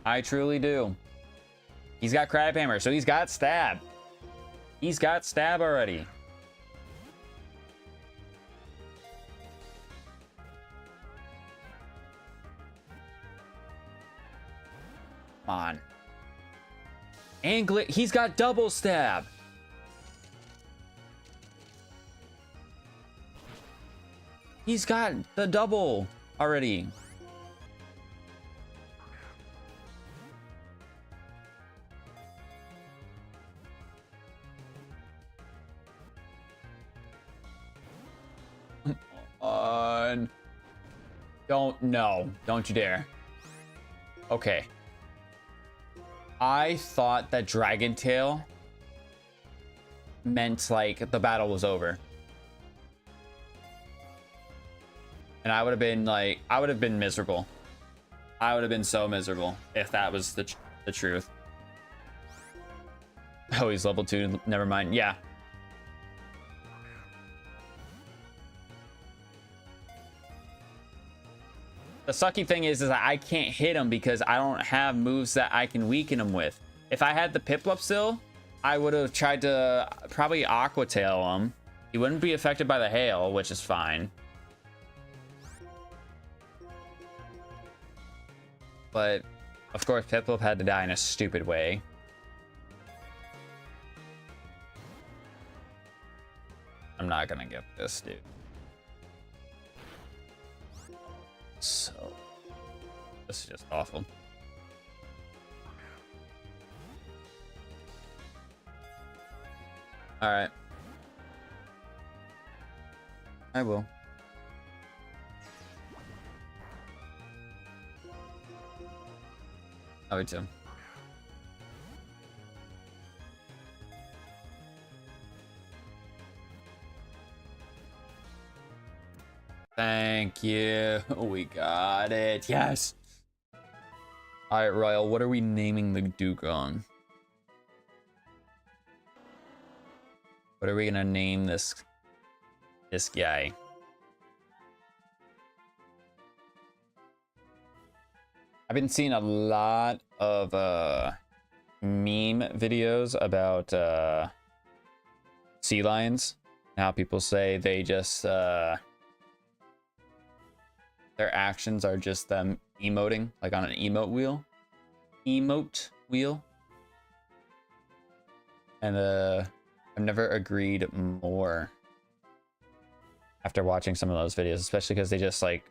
I truly do. He's got Crab Hammer, so he's got Stab. He's got Stab already. Come on. And he's got double Stab. He's got the double already. man. Don't you dare. Okay. I thought that Dragon Tail meant like the battle was over. And I would have been like, I would have been miserable. I would have been so miserable if that was the truth. Oh, he's level 2. Never mind. Yeah. The sucky thing is that I can't hit him because I don't have moves that I can weaken him with. If I had the Piplup still, I would have tried to probably Aqua Tail him. He wouldn't be affected by the hail, which is fine. But, of course, Piplup had to die in a stupid way. I'm not gonna get this, dude. So, this is just awful. All right. I will. I would too. Thank you. We got it. Yes. All right, Royal. What are we naming the Dugong? What are we gonna name this guy? I've been seeing a lot of meme videos about sea lions. How people say they just their actions are just them emoting, like on an emote wheel. And I've never agreed more after watching some of those videos, especially because they just like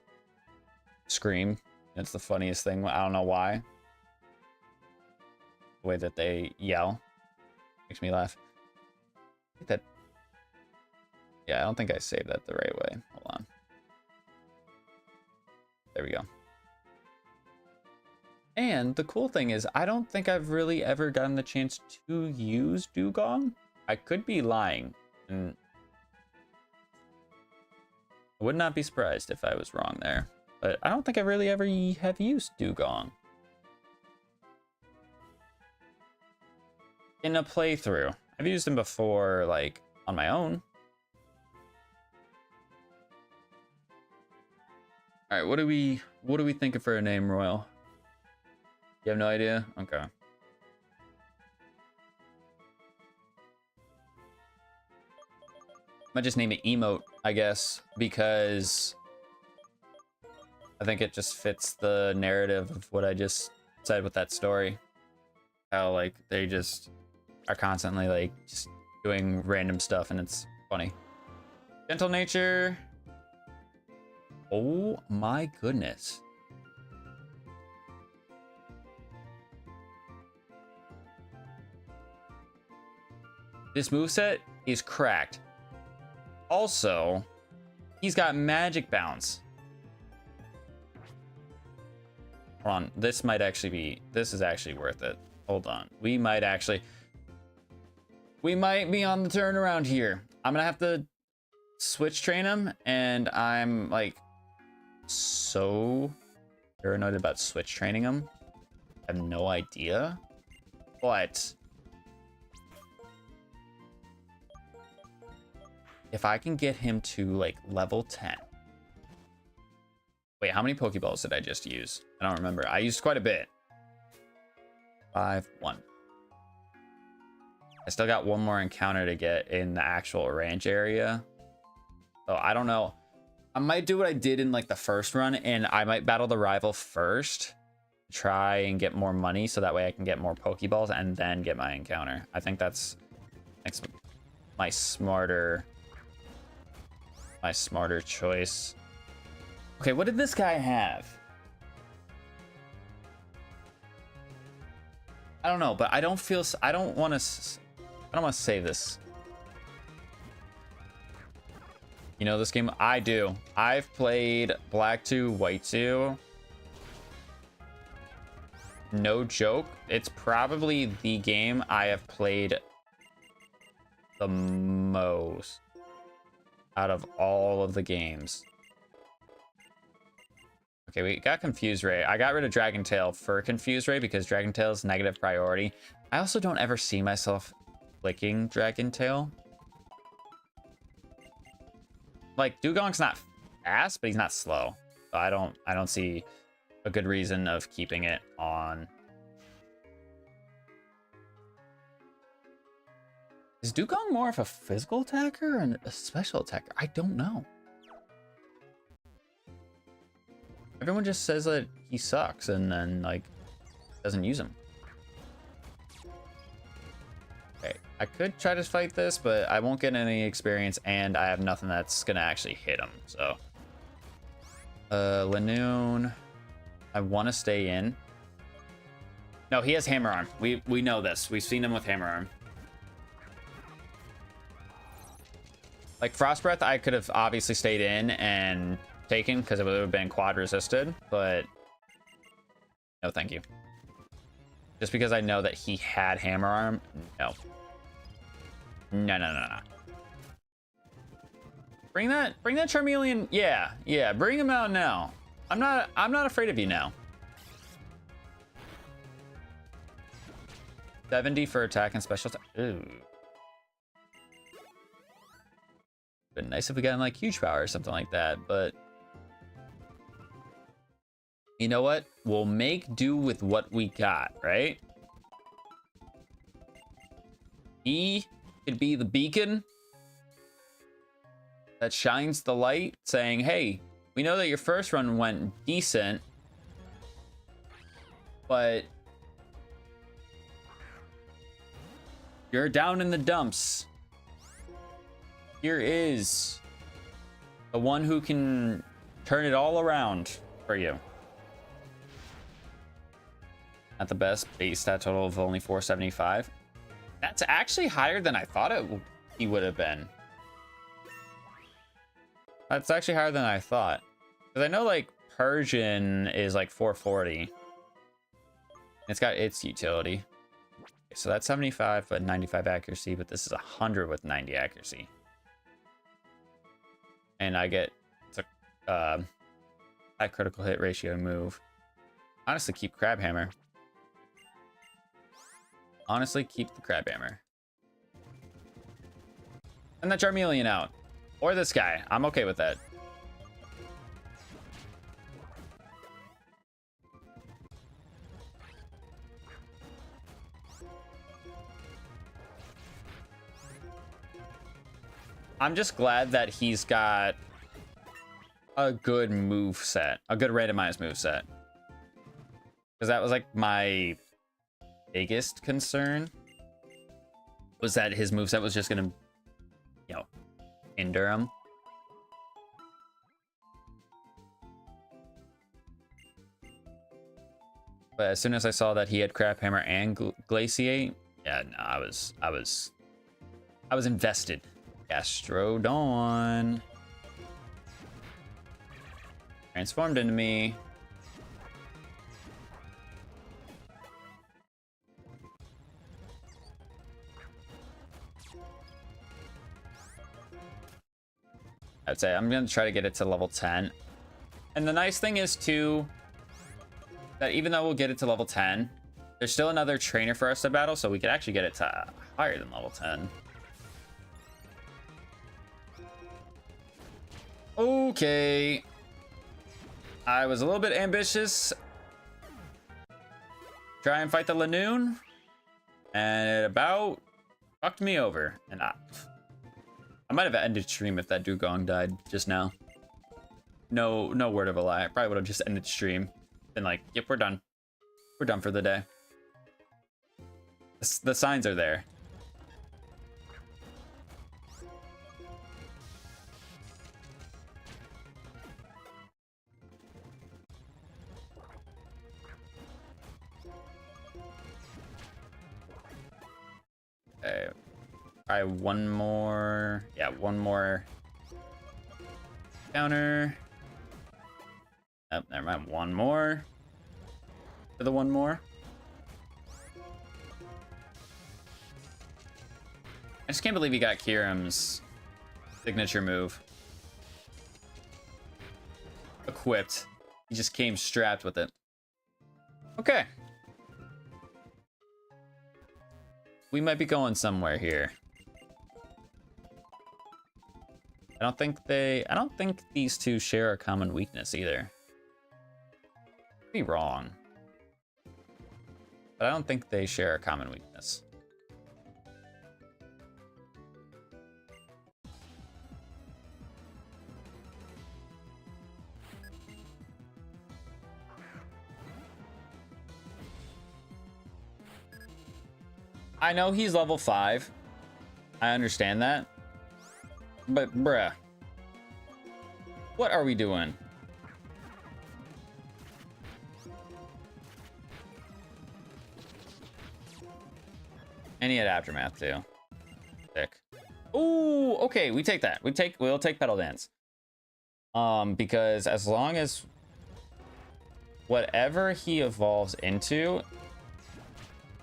scream. It's the funniest thing. I don't know why. The way that they yell makes me laugh. Yeah, I don't think I saved that the right way. Hold on. There we go. And the cool thing is, I don't think I've really ever gotten the chance to use Dugong. I could be lying, and I would not be surprised if I was wrong there. But I don't think I really ever have used Dugong in a playthrough. I've used him before, like on my own. All right, what are we thinking for a name, Royal? You have no idea? Okay. Might just name it Emote, I guess, because I think it just fits the narrative of what I just said with that story. How like they just are constantly like just doing random stuff, and it's funny. Gentle nature. Oh my goodness. This moveset is cracked. Also, he's got magic bounce. Hold on, this is actually worth it. Hold on, we might be on the turnaround here. I'm gonna have to switch train him, and I'm like so paranoid about switch training him. I have no idea, but if I can get him to like level 10. Wait, how many Pokeballs did I just use? I don't remember. I used quite a bit. 5, 1. I still got one more encounter to get in the actual ranch area. So I don't know. I might do what I did in like the first run, and I might battle the rival first. Try and get more money so that way I can get more Pokeballs and then get my encounter. I think that's my smarter choice. Okay, what did this guy have? I don't know, but I don't want to save this. You know this game? I do. I've played Black 2, White 2. No joke. It's probably the game I have played the most out of all of the games. Okay, we got Confuse Ray. I got rid of Dragon Tail for Confuse Ray because Dragon Tail is negative priority. I also don't ever see myself clicking Dragon Tail. Like, Dugong's not fast, but he's not slow. So I don't see a good reason of keeping it on. Is Dugong more of a physical attacker or a special attacker? I don't know. Everyone just says that he sucks and then, like, doesn't use him. Okay, I could try to fight this, but I won't get any experience, and I have nothing that's gonna actually hit him, so. Lanoon. I want to stay in. No, he has Hammer Arm. We know this. We've seen him with Hammer Arm. Like, Frost Breath, I could have obviously stayed in and taken because it would have been quad resisted, but no thank you. Just because I know that he had Hammer Arm, no. No. Bring that Charmeleon. Yeah, bring him out now. I'm not afraid of you now. 70 for attack and special attack. Ooh. Been nice if we got like huge power or something like that, but you know what? We'll make do with what we got, right? He could be the beacon that shines the light, saying, hey, we know that your first run went decent, but you're down in the dumps. Here is the one who can turn it all around for you. At the best, base stat total of only 475. That's actually higher than I thought he would have been. That's actually higher than I thought. Because I know, like, Persian is like 440. It's got its utility. Okay, so that's 75 but 95 accuracy, but this is 100 with 90 accuracy. And I get a high critical hit ratio move. Honestly, keep Crabhammer. Honestly, keep the Crabhammer. And the Charmeleon out. Or this guy. I'm okay with that. I'm just glad that he's got a good move set, a good randomized move set. Because that was like my biggest concern, was that his moveset was just gonna, you know, hinder him. But as soon as I saw that he had Crabhammer and Glaciate, yeah, no, I was invested. Gastrodon transformed into me. I'd say I'm gonna try to get it to level 10. And the nice thing is too, that even though we'll get it to level 10, there's still another trainer for us to battle, so we could actually get it to higher than level 10. Okay. I was a little bit ambitious. Try and fight the Lanoon. And it about fucked me over. And I might have ended stream if that Dugong died just now. No word of a lie. I probably would have just ended stream. Been like, yep, we're done. We're done for the day. The signs are there. Okay. All right, one more. Yeah, one more Counter. Oh, never mind. One more. For the one more. I just can't believe he got Kiram's signature move equipped. He just came strapped with it. Okay. We might be going somewhere here. I don't think these two share a common weakness either. Could be wrong. But I don't think they share a common weakness. I know he's level 5. I understand that. But bruh. What are we doing? And he had Aftermath too. Sick. Ooh, okay, we take that. We'll take Petal Dance. Because as long as whatever he evolves into,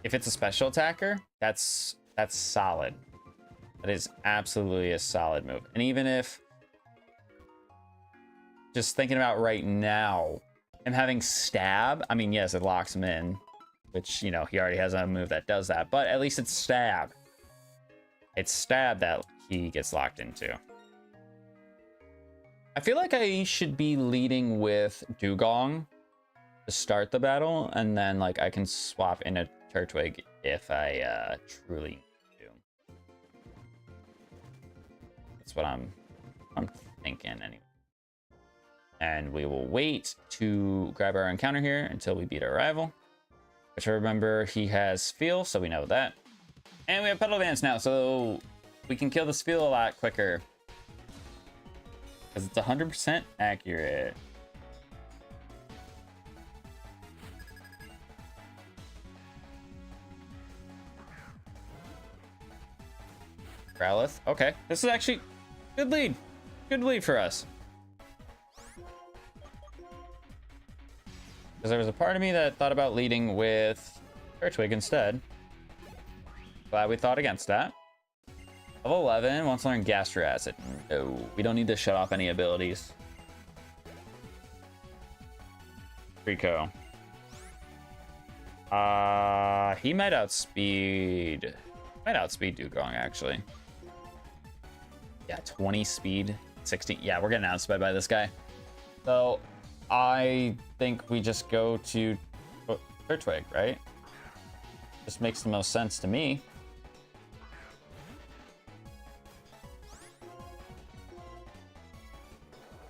if it's a special attacker, that's solid. That is absolutely a solid move. And even if, just thinking about right now, him having stab, I mean, yes, it locks him in, which, you know, he already has a move that does that, but at least it's stab. It's stab that he gets locked into. I feel like I should be leading with Dugong to start the battle, and then like I can swap into Turtwig if I truly do. That's what I'm thinking anyway. And we will wait to grab our encounter here until we beat our rival. Which I remember he has Feel, so we know that. And we have Petal Dance now, so we can kill this Feel a lot quicker. Because it's 100% accurate. Growlithe. Okay, this is actually good lead. Good lead for us. Because there was a part of me that thought about leading with Turtwig instead. Glad we thought against that. Level 11 wants to learn Gastro Acid. No, we don't need to shut off any abilities. Rico. He might outspeed Dugong actually. Yeah, 20 speed, 16. Yeah, we're getting outsped by this guy. So I think we just go to Turtwig, right? Just makes the most sense to me.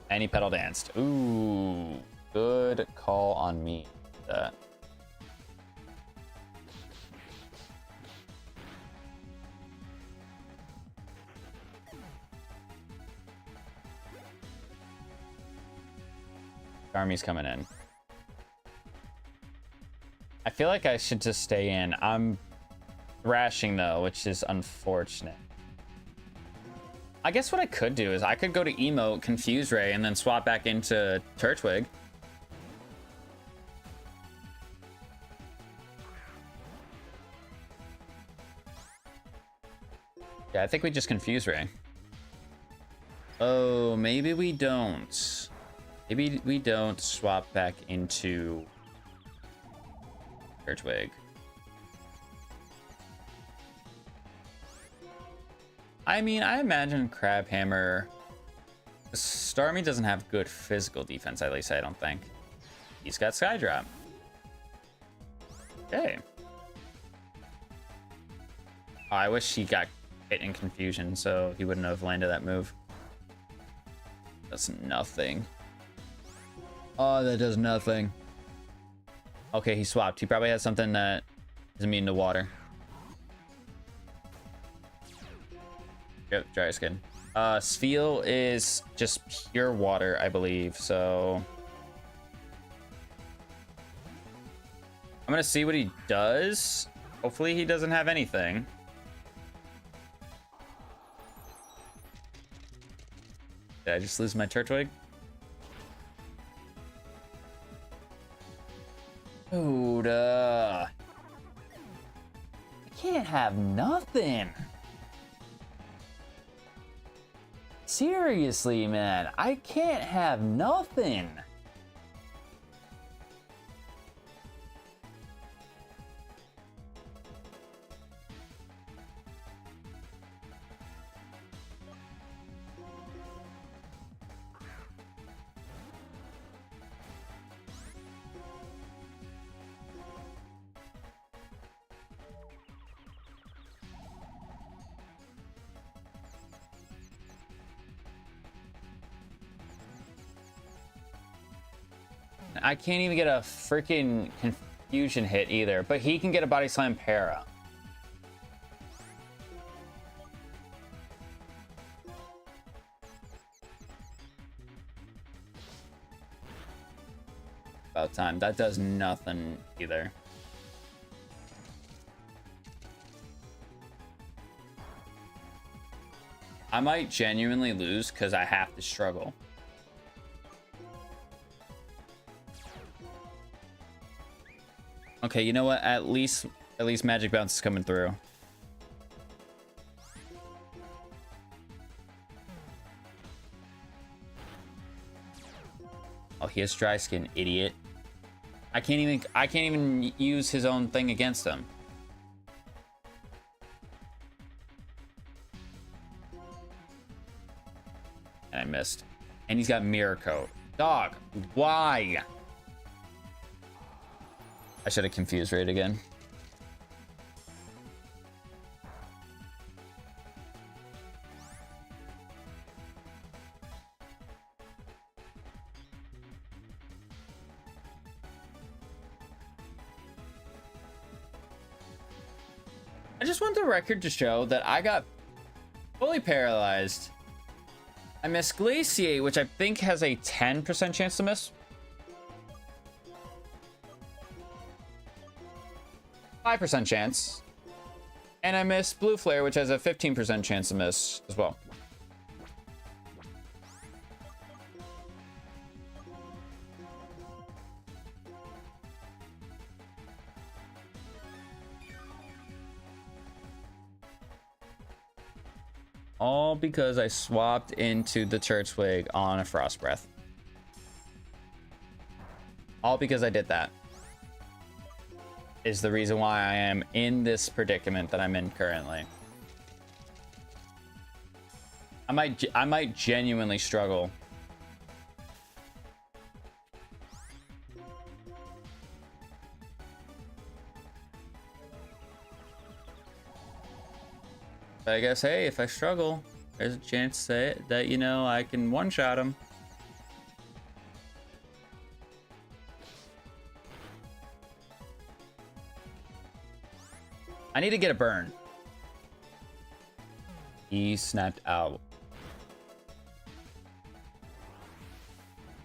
And he Petal Danced. Ooh, good call on me. That. Army's coming in. I feel like I should just stay in. I'm thrashing though, which is unfortunate. I guess what I could do is I could go to emote, Confuse Ray, and then swap back into Turtwig. Yeah, I think we just Confuse Ray. Oh, maybe we don't. Maybe we don't swap back into Turtwig. I mean, I imagine Crabhammer... Starmie doesn't have good physical defense, at least I don't think. He's got Skydrop. Okay. Oh, I wish he got hit in confusion, so he wouldn't have landed that move. That's nothing. Oh, that does nothing. Okay, he swapped. He probably has something that is immune to water. Yep, dry skin. Spheal is just pure water, I believe, so... I'm gonna see what he does. Hopefully he doesn't have anything. Did I just lose my Turtwig? Dude, I can't have nothing. Seriously, man, I can't have nothing. I can't even get a freaking confusion hit either, but he can get a body slam para. About time. That does nothing either. I might genuinely lose because I have to struggle. Okay, you know what? At least Magic Bounce is coming through. Oh, he has dry skin, idiot. I can't even use his own thing against him. And I missed. And he's got Mirror Coat. Dog, why? I should have confused Raid again. I just want the record to show that I got fully paralyzed. I missed Glaciate, which I think has a 10% chance to miss. 5% chance. And I missed Blue Flare, which has a 15% chance to miss as well. All because I swapped into the Turtwig on a Frost Breath. All because I did that. Is the reason why I am in this predicament that I'm in currently. I might genuinely struggle. But I guess, hey, if I struggle, there's a chance that you know, I can one-shot him. I need to get a burn. He snapped out.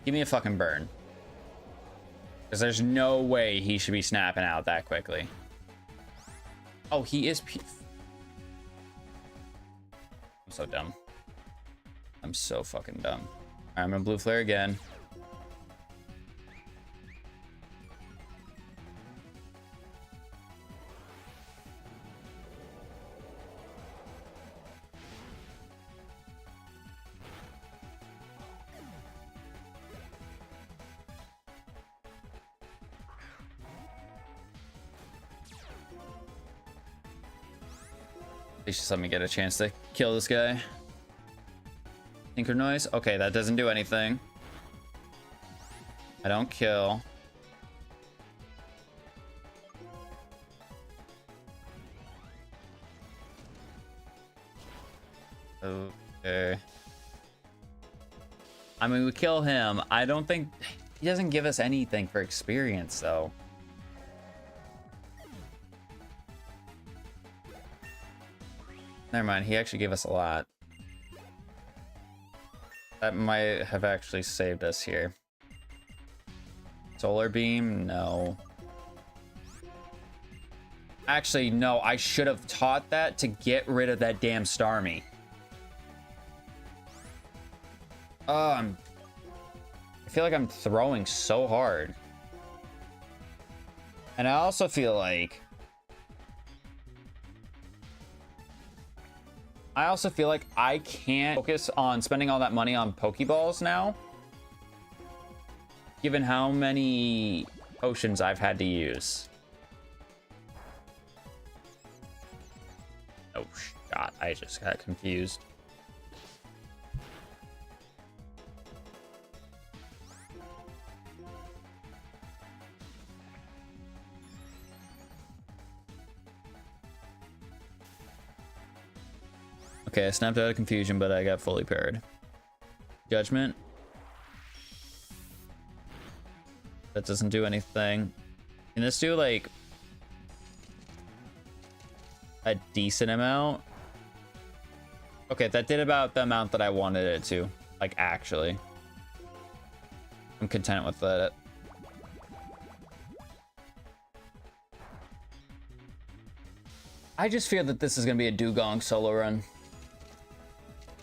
Give me a fucking burn. Because there's no way he should be snapping out that quickly. Oh, he is... I'm so dumb. I'm so fucking dumb. All right, I'm gonna Blue Flare again. Please just let me get a chance to kill this guy. Tinker Noise. Okay, that doesn't do anything. I don't kill. Okay. I mean, we kill him. I don't think... He doesn't give us anything for experience, though. Never mind, he actually gave us a lot. That might have actually saved us here. Solar Beam? No. Actually, no, I should have taught that to get rid of that damn Starmie. I feel like I'm throwing so hard. And I also feel like I can't focus on spending all that money on Pokeballs now, given how many potions I've had to use. Oh, God, I just got confused. Okay, I snapped out of confusion, but I got fully paired. Judgment. That doesn't do anything. Can this do, like, a decent amount? Okay, that did about the amount that I wanted it to. Like, actually. I'm content with that. I just fear that this is going to be a Dugong solo run.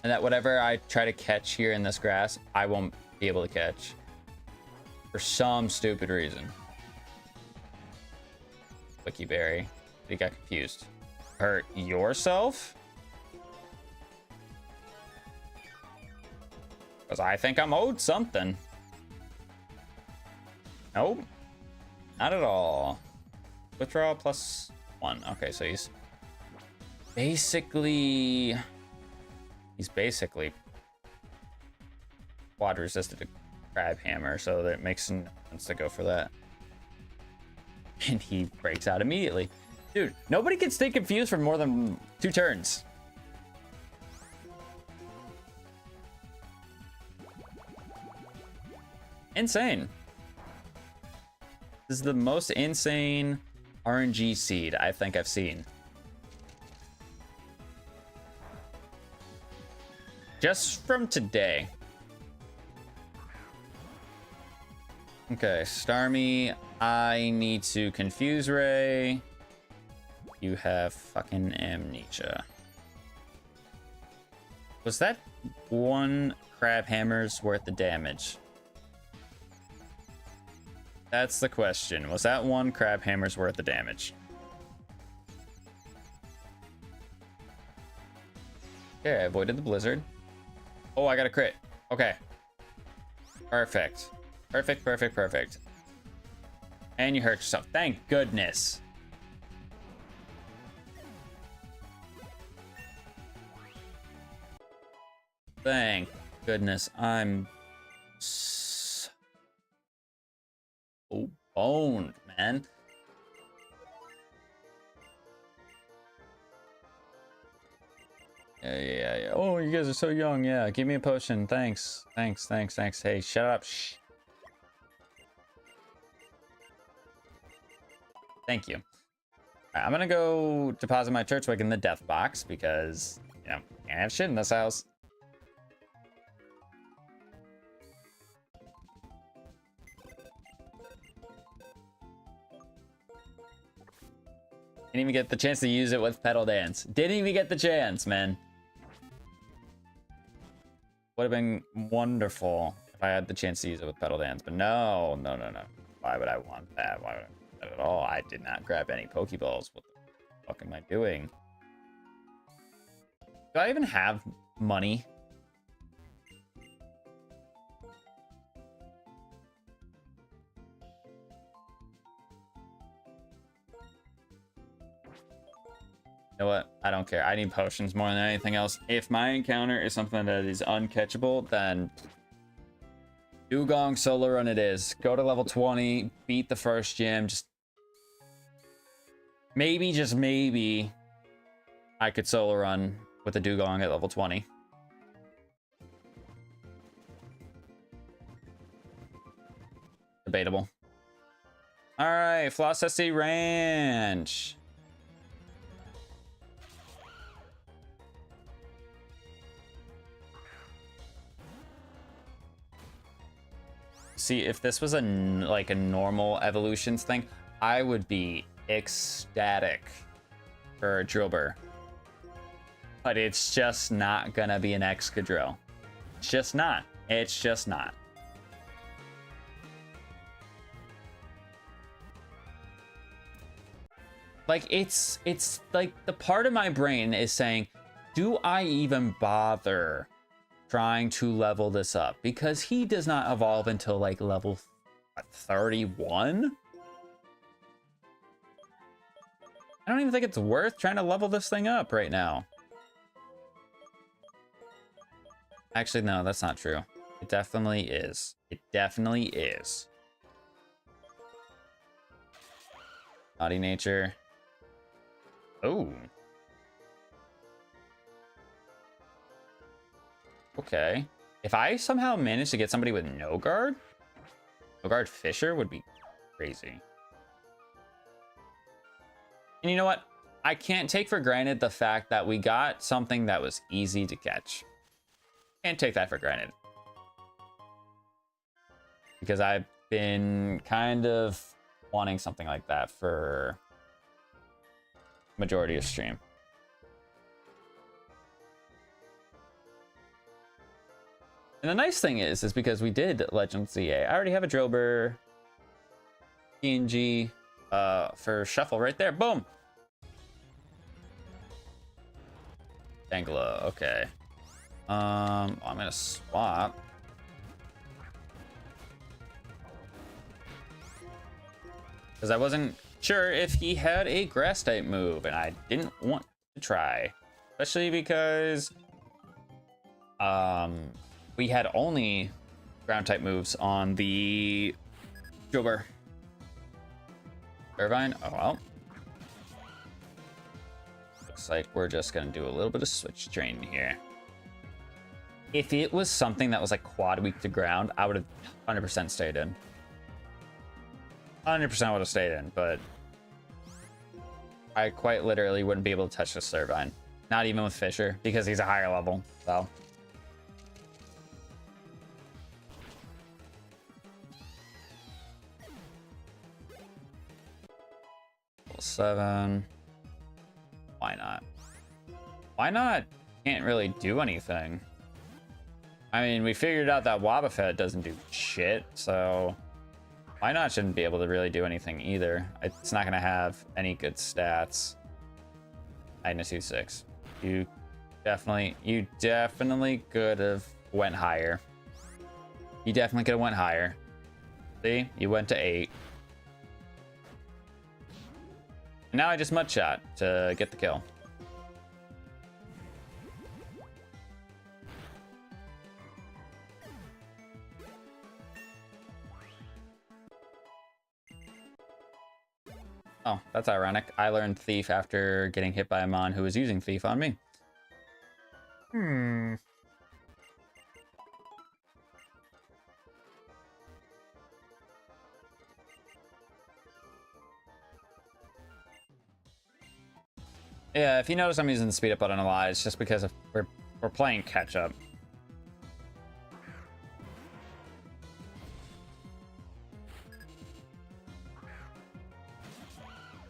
And that whatever I try to catch here in this grass, I won't be able to catch. For some stupid reason. Wikiberry. You got confused. Hurt yourself? Because I think I'm owed something. Nope. Not at all. Withdrawal +1. Okay, so he's basically quad resisted to Crab Hammer, so that makes sense to go for that. And he breaks out immediately. Dude, nobody can stay confused for more than 2 turns. Insane. This is the most insane RNG seed I think I've seen. Just from today. Okay, Starmie, I need to confuse Ray. You have fucking amnesia. Was that 1 Crab Hammer's worth of damage? That's the question. Was that 1 Crab Hammer's worth of damage? Okay, I avoided the blizzard. Oh, I got a crit. Okay. Perfect. Perfect, perfect, perfect. And you hurt yourself. Thank goodness. Thank goodness. I'm so boned, man. Yeah. Oh, you guys are so young. Yeah, give me a potion. Thanks. Hey, shut up. Shh. Thank you. All right, I'm gonna go deposit my church wig in the death box because, you know, can't have shit in this house. Didn't even get the chance to use it with Petal Dance. Didn't even get the chance, man. Would have been wonderful if I had the chance to use it with Petal Dance, but no. Why would I want that? Why would I want that at all? I did not grab any Pokeballs. What the fuck am I doing? Do I even have money? You know what? I don't care. I need potions more than anything else. If my encounter is something that is uncatchable, then Dugong solo run it is. Go to level 20, beat the first gym. Just maybe, I could solo run with a Dugong at level 20. Debatable. All right, Flossesty Ranch. See, if this was like a normal evolutions thing, I would be ecstatic for a Drillbur. But it's just not gonna be an Excadrill. It's just not. It's just not. Like, it's like the part of my brain is saying, do I even bother trying to level this up? Because he does not evolve until like level 31. I don't even think it's worth trying to level this thing up right now. Actually, no, that's not true. It definitely is. It definitely is. Naughty nature. Oh. Okay. If I somehow manage to get somebody with no guard Fisher would be crazy. And you know what? I can't take for granted the fact that we got something that was easy to catch. Can't take that for granted. Because I've been kind of wanting something like that for majority of stream. And the nice thing is because we did Legend ZA, I already have a Drillbur PNG for Shuffle right there. Boom. Angela, okay. I'm gonna swap. Because I wasn't sure if he had a grass type move, and I didn't want to try. Especially because we had only ground type moves on the Drillbur. Irvine, oh well. Looks like we're just gonna do a little bit of switch training here. If it was something that was like quad weak to ground, I would have 100% stayed in. 100% would have stayed in, but I quite literally wouldn't be able to touch this Irvine. Not even with Fisher, because he's a higher level, so. Level 7. Why not? Why not? Can't really do anything. I mean, we figured out that Wobbuffet doesn't do shit, so why not shouldn't be able to really do anything either. It's not going to have any good stats. -6. You definitely could have went higher. You definitely could have went higher. See? You went to 8. And now I just mud shot to get the kill. Oh, that's ironic. I learned Thief after getting hit by a Mon who was using Thief on me. Yeah, if you notice I'm using the speed up button a lot, it's just because we're playing catch up.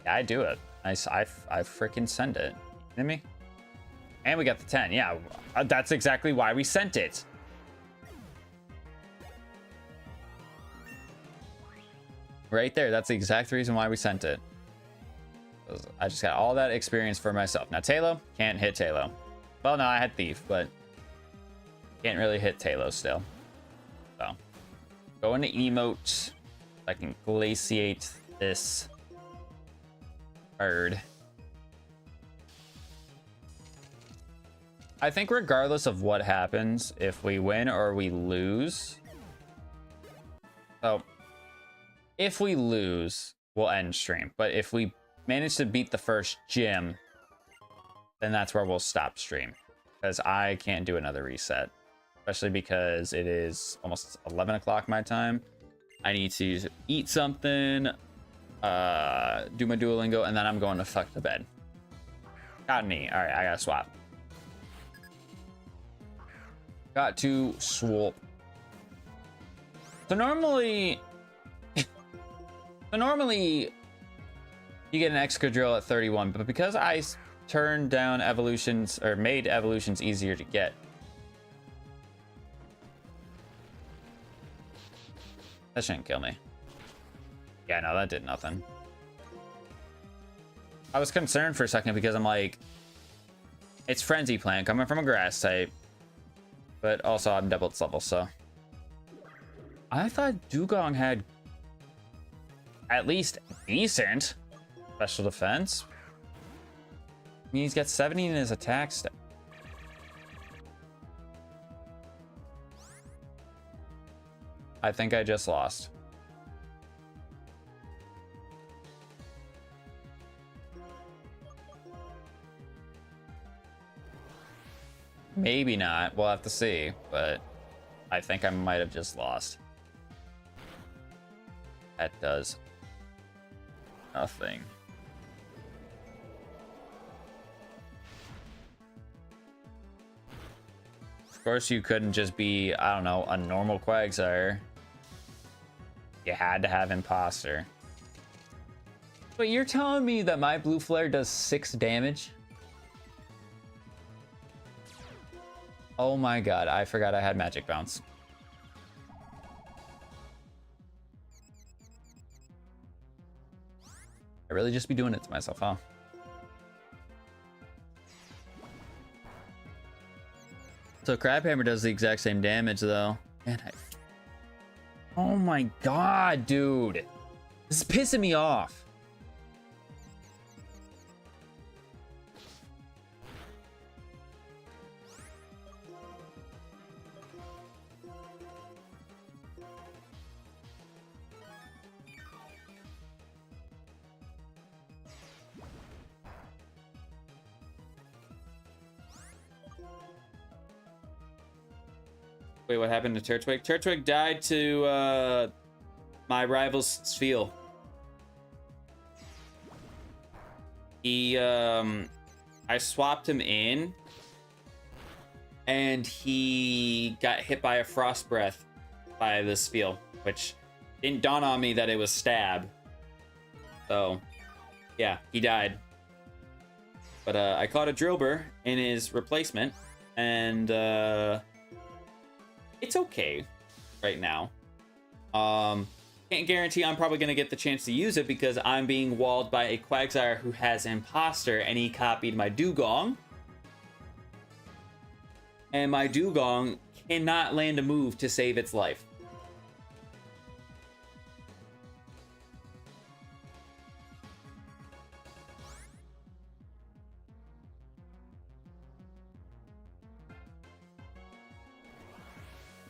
Yeah, I do it. I freaking send it. You kidding me? And we got the 10. Yeah, that's exactly why we sent it. Right there. That's the exact reason why we sent it. I just got all that experience for myself. Now, Talo, can't hit Talo. Well, no, I had Thief, but can't really hit Talo still. So, go into emote. I can glaciate this bird. I think regardless of what happens, if we win or we lose. So, if we lose, we'll end stream. But if we manage to beat the first gym, then that's where we'll stop stream. Because I can't do another reset. Especially because it is almost 11 o'clock my time. I need to eat something, do my Duolingo, and then I'm going to fuck the bed. Got me. All right, I gotta swap. Got to swap. So normally you get an extra drill at 31, but because I turned down evolutions or made evolutions easier to get, That shouldn't kill me. Yeah, no, that did nothing. I was concerned for a second because I'm like, it's Frenzy Plant coming from a grass type. But also I'm double its level, so. I thought Dugong had at least decent special defense. I mean, he's got 70 in his attack stat. I think I just lost. Maybe not. We'll have to see, but I think I might have just lost. That does nothing. Of course, you couldn't just be, I don't know, a normal Quagsire. You had to have Imposter. But you're telling me that my Blue Flare does 6 damage? Oh my god, I forgot I had Magic Bounce. I really just be doing it to myself, huh? So Crabhammer does the exact same damage though. And oh my god, dude. This is pissing me off. Wait, what happened to Turtwig? Turtwig died to my rival's Spheal. He, I swapped him in, and he got hit by a Frost Breath by the Spheal, which didn't dawn on me that it was Stab. So, yeah, he died. But I caught a Drillbur in his replacement, and it's okay right now. Can't guarantee I'm probably gonna get the chance to use it because I'm being walled by a Quagsire who has Imposter, and he copied my Dugong. And my Dugong cannot land a move to save its life.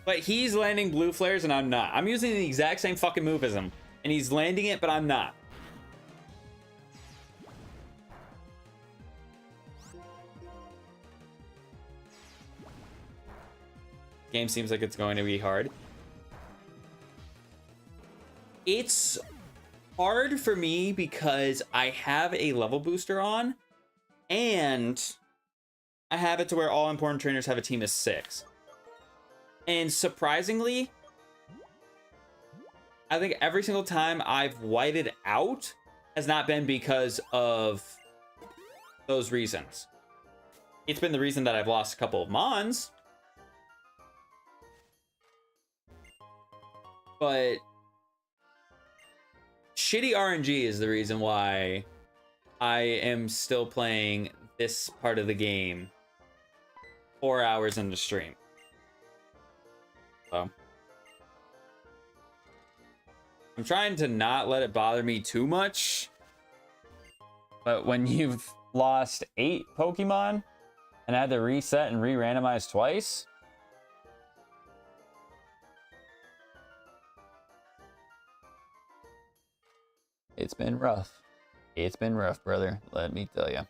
But he's landing blue flares and I'm not. I'm using the exact same fucking move as him. And he's landing it, but I'm not. Game seems like it's going to be hard. It's hard for me because I have a level booster on. And I have it to where all important trainers have a team of 6. And surprisingly, I think every single time I've whited out has not been because of those reasons. It's been the reason that I've lost a couple of Mons. But shitty RNG is the reason why I am still playing this part of the game 4 hours into stream. So I'm trying to not let it bother me too much. But when you've lost 8 Pokemon and had to reset and re-randomize twice, it's been rough. It's been rough, brother. Let me tell you.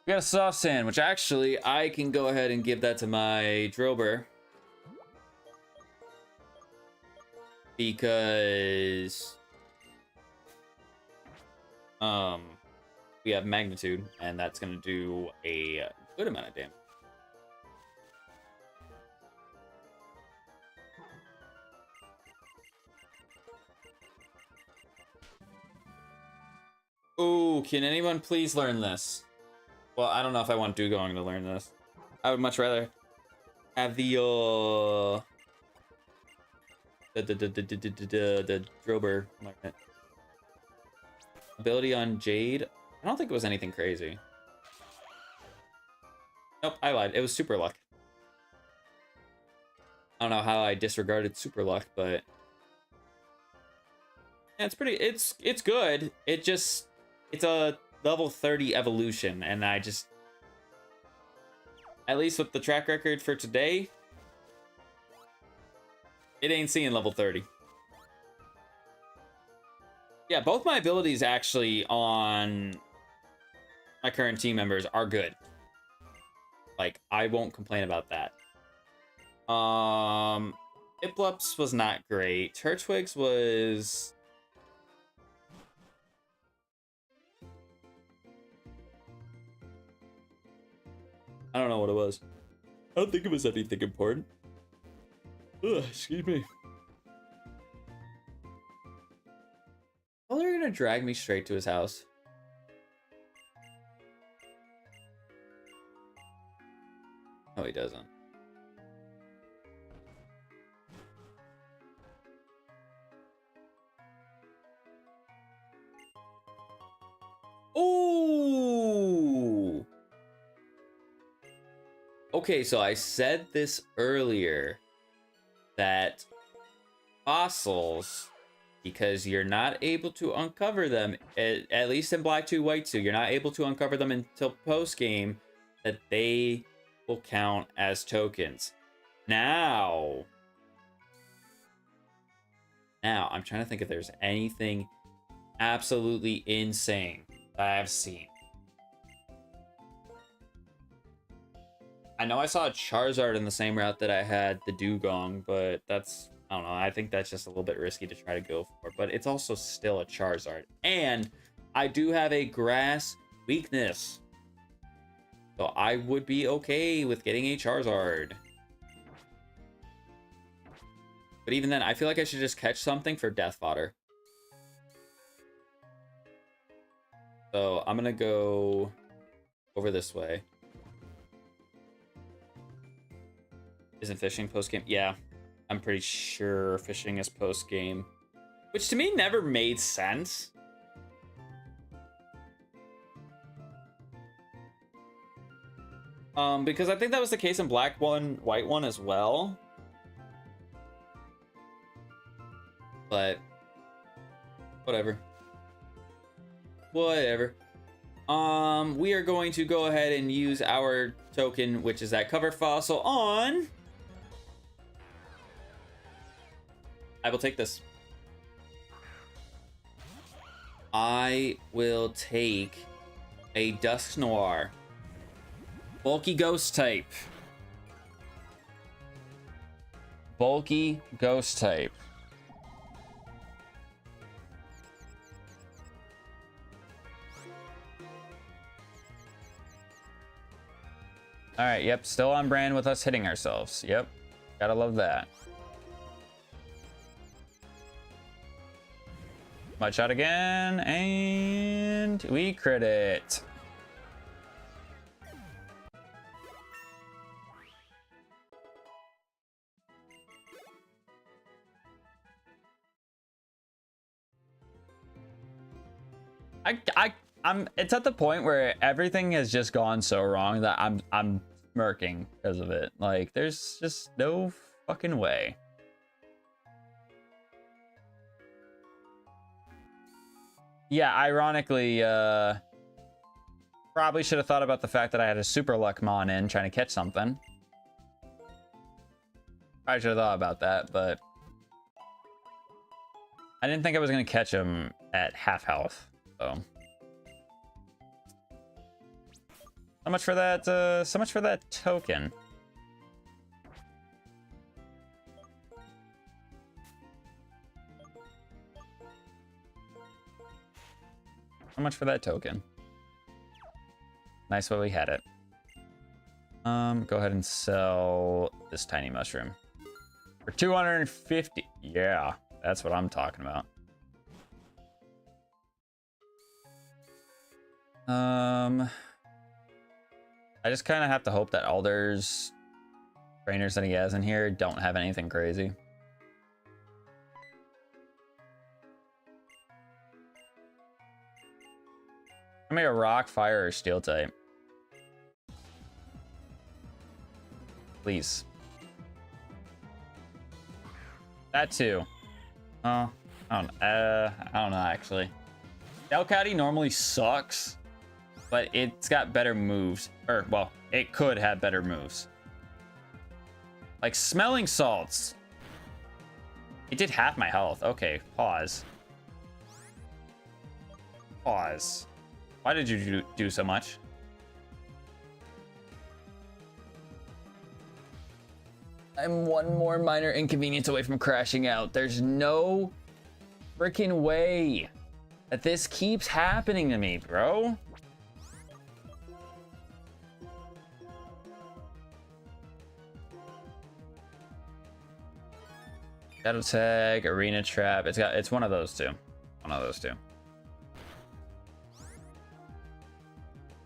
We got a soft sand, which actually I can go ahead and give that to my Drillbur. Because we have magnitude, and that's gonna do a good amount of damage. Ooh, can anyone please learn this? Well, I don't know if I want Dugong to learn this. I would much rather have the the Drober. Ability on Jade. I don't think it was anything crazy. Nope, I lied. It was super luck. I don't know how I disregarded super luck, but yeah, it's pretty. It's good. It's a level 30 evolution, and I just, at least with the track record for today, it ain't seeing level 30. Yeah, both my abilities actually on my current team members are good. Like, I won't complain about that. Iplups was not great. Turtwigs was... I don't know what it was. I don't think it was anything important. Ugh, excuse me. Oh, they're gonna drag me straight to his house. No, he doesn't. Ooh! Okay, so I said this earlier, that fossils, because you're not able to uncover them, at least in Black 2, White 2, you're not able to uncover them until post-game, that they will count as tokens. Now, I'm trying to think if there's anything absolutely insane that I've seen. I know I saw a Charizard in the same route that I had the Dugong, but that's, I don't know, I think that's just a little bit risky to try to go for, but it's also still a Charizard. And I do have a grass weakness, so I would be okay with getting a Charizard. But even then, I feel like I should just catch something for death fodder. So I'm gonna go over this way. Isn't fishing post-game? Yeah, I'm pretty sure fishing is post-game. Which to me never made sense. Because I think that was the case in Black 1, White 1 as well. But whatever. Whatever. We are going to go ahead and use our token, which is that cover fossil, on... I will take this. I will take a Dusk Noir. Bulky Ghost type. Bulky Ghost type. All right, yep, still on brand with us hitting ourselves. Yep, gotta love that. Mud shot again, and we crit it. It's at the point where everything has just gone so wrong that I'm smirking because of it. Like, there's just no fucking way. Yeah, ironically, probably should have thought about the fact that I had a Super Luck Mon in trying to catch something. I should have thought about that, but I didn't think I was going to catch him at half health, so. So much for that token. So much for that token. Nice way we had it. Go ahead and sell this tiny mushroom for 250. Yeah, that's what I'm talking about. I just kind of have to hope that Alder's trainers that he has in here don't have anything crazy. me a rock, fire, or steel type. Please. That too. Oh, I don't know actually. Delcatty normally sucks, but it's got better moves. Or, well, it could have better moves. Like smelling salts. It did half my health. Okay, pause. Pause. Why did you do so much? I'm one more minor inconvenience away from crashing out. There's no freaking way that this keeps happening to me, bro. Shadow tag, arena trap. It's one of those two. One of those two.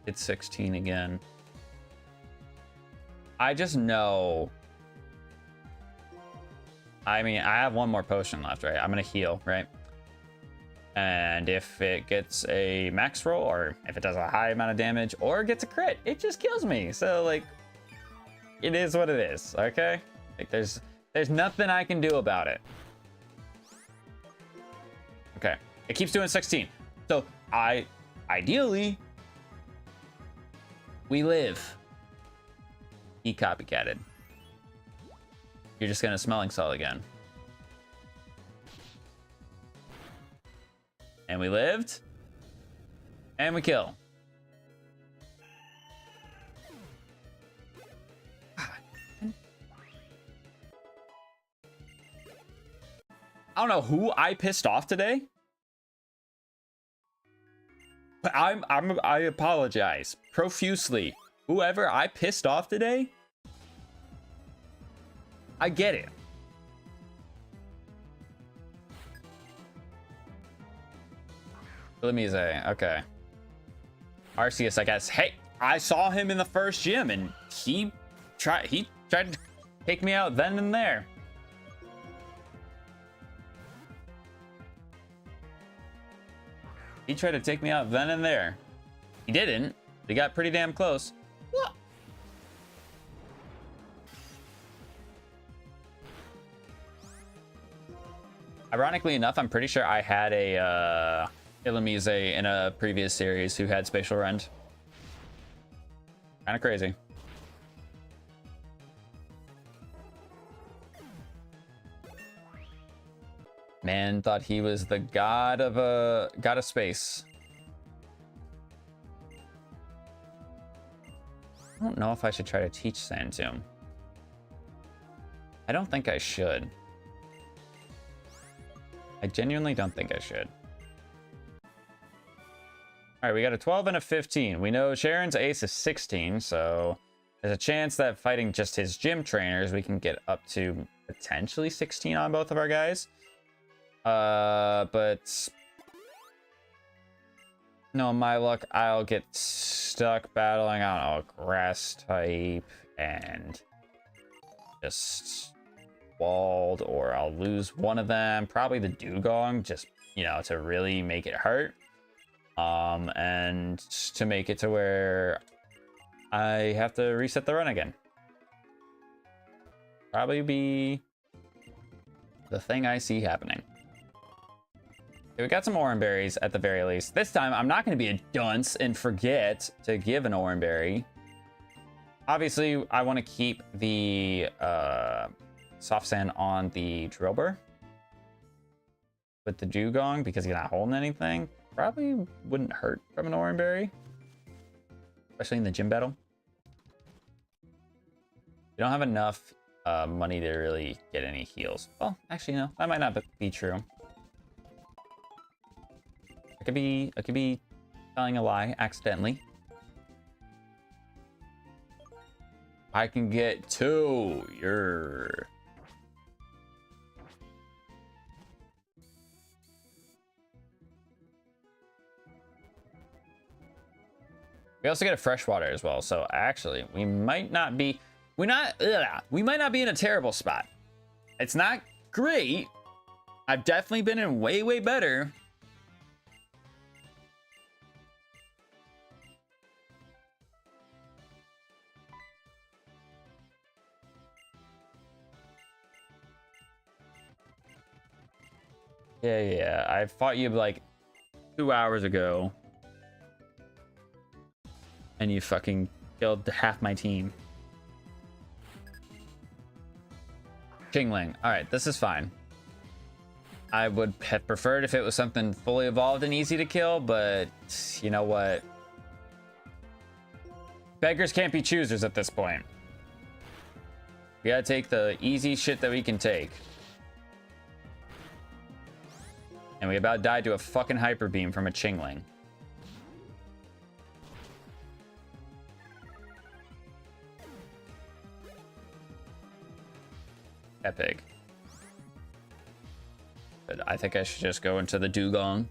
It's 16 again. I just know. I mean, I have one more potion left, right? I'm gonna heal, right? And if it gets a max roll, or if it does a high amount of damage, or gets a crit, it just kills me. So like, it is what it is, okay? Like there's nothing I can do about it. Okay, it keeps doing 16. So ideally, we live. He copycatted. You're just gonna smelling salt again. And we lived. And we kill. I don't know who I pissed off today. But I apologize profusely. Whoever I pissed off today, I get it. Let me say, okay. Arceus, I guess. Hey, I saw him in the first gym and he tried to take me out then and there. He tried to take me out then and there. He didn't. He got pretty damn close. What? Ironically enough, I'm pretty sure I had a Illumise in a previous series who had spatial rend. Kind of crazy. Man thought he was the god of space. I don't know if I should try to teach Sand to him. I don't think I should. I genuinely don't think I should. All right, we got a 12 and a 15. We know Sharon's ace is 16, so there's a chance that fighting just his gym trainers, we can get up to potentially 16 on both of our guys. But no, my luck, I'll get stuck battling, I don't know, grass type and just walled, or I'll lose one of them, probably the dugong, just, you know, to really make it hurt. And to make it to where I have to reset the run again. Probably be the thing I see happening. Okay, we got some orange berries at the very least. This time, I'm not going to be a dunce and forget to give an orange berry. Obviously, I want to keep the soft sand on the drill burr with the dugong because he's not holding anything. Probably wouldn't hurt from an orange berry, especially in the gym battle. We don't have enough money to really get any heals. Well, actually, no, that might not be true. I could be telling a lie accidentally. I can get 2. You're... We also get a freshwater as well, so actually we might not be in a terrible spot. It's not great. I've definitely been in way better. Yeah. I fought you like 2 hours ago. And you fucking killed half my team. Kingling. Alright, this is fine. I would have preferred if it was something fully evolved and easy to kill, but you know what? Beggars can't be choosers at this point. We gotta take the easy shit that we can take. And we about died to a fucking hyper beam from a Chingling. Epic. But I think I should just go into the Dugong.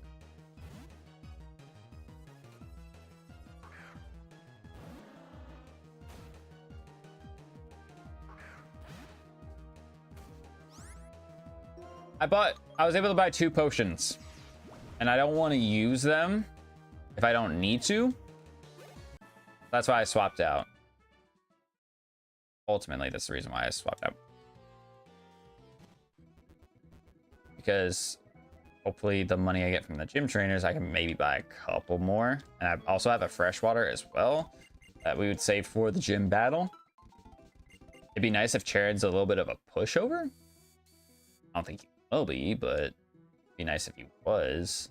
I was able to buy 2 potions. And I don't want to use them if I don't need to. That's why I swapped out. Ultimately, that's the reason why I swapped out. Because hopefully the money I get from the gym trainers, I can maybe buy a couple more. And I also have a freshwater as well that we would save for the gym battle. It'd be nice if Charod's a little bit of a pushover. I don't think he will be, but it'd be nice if he was.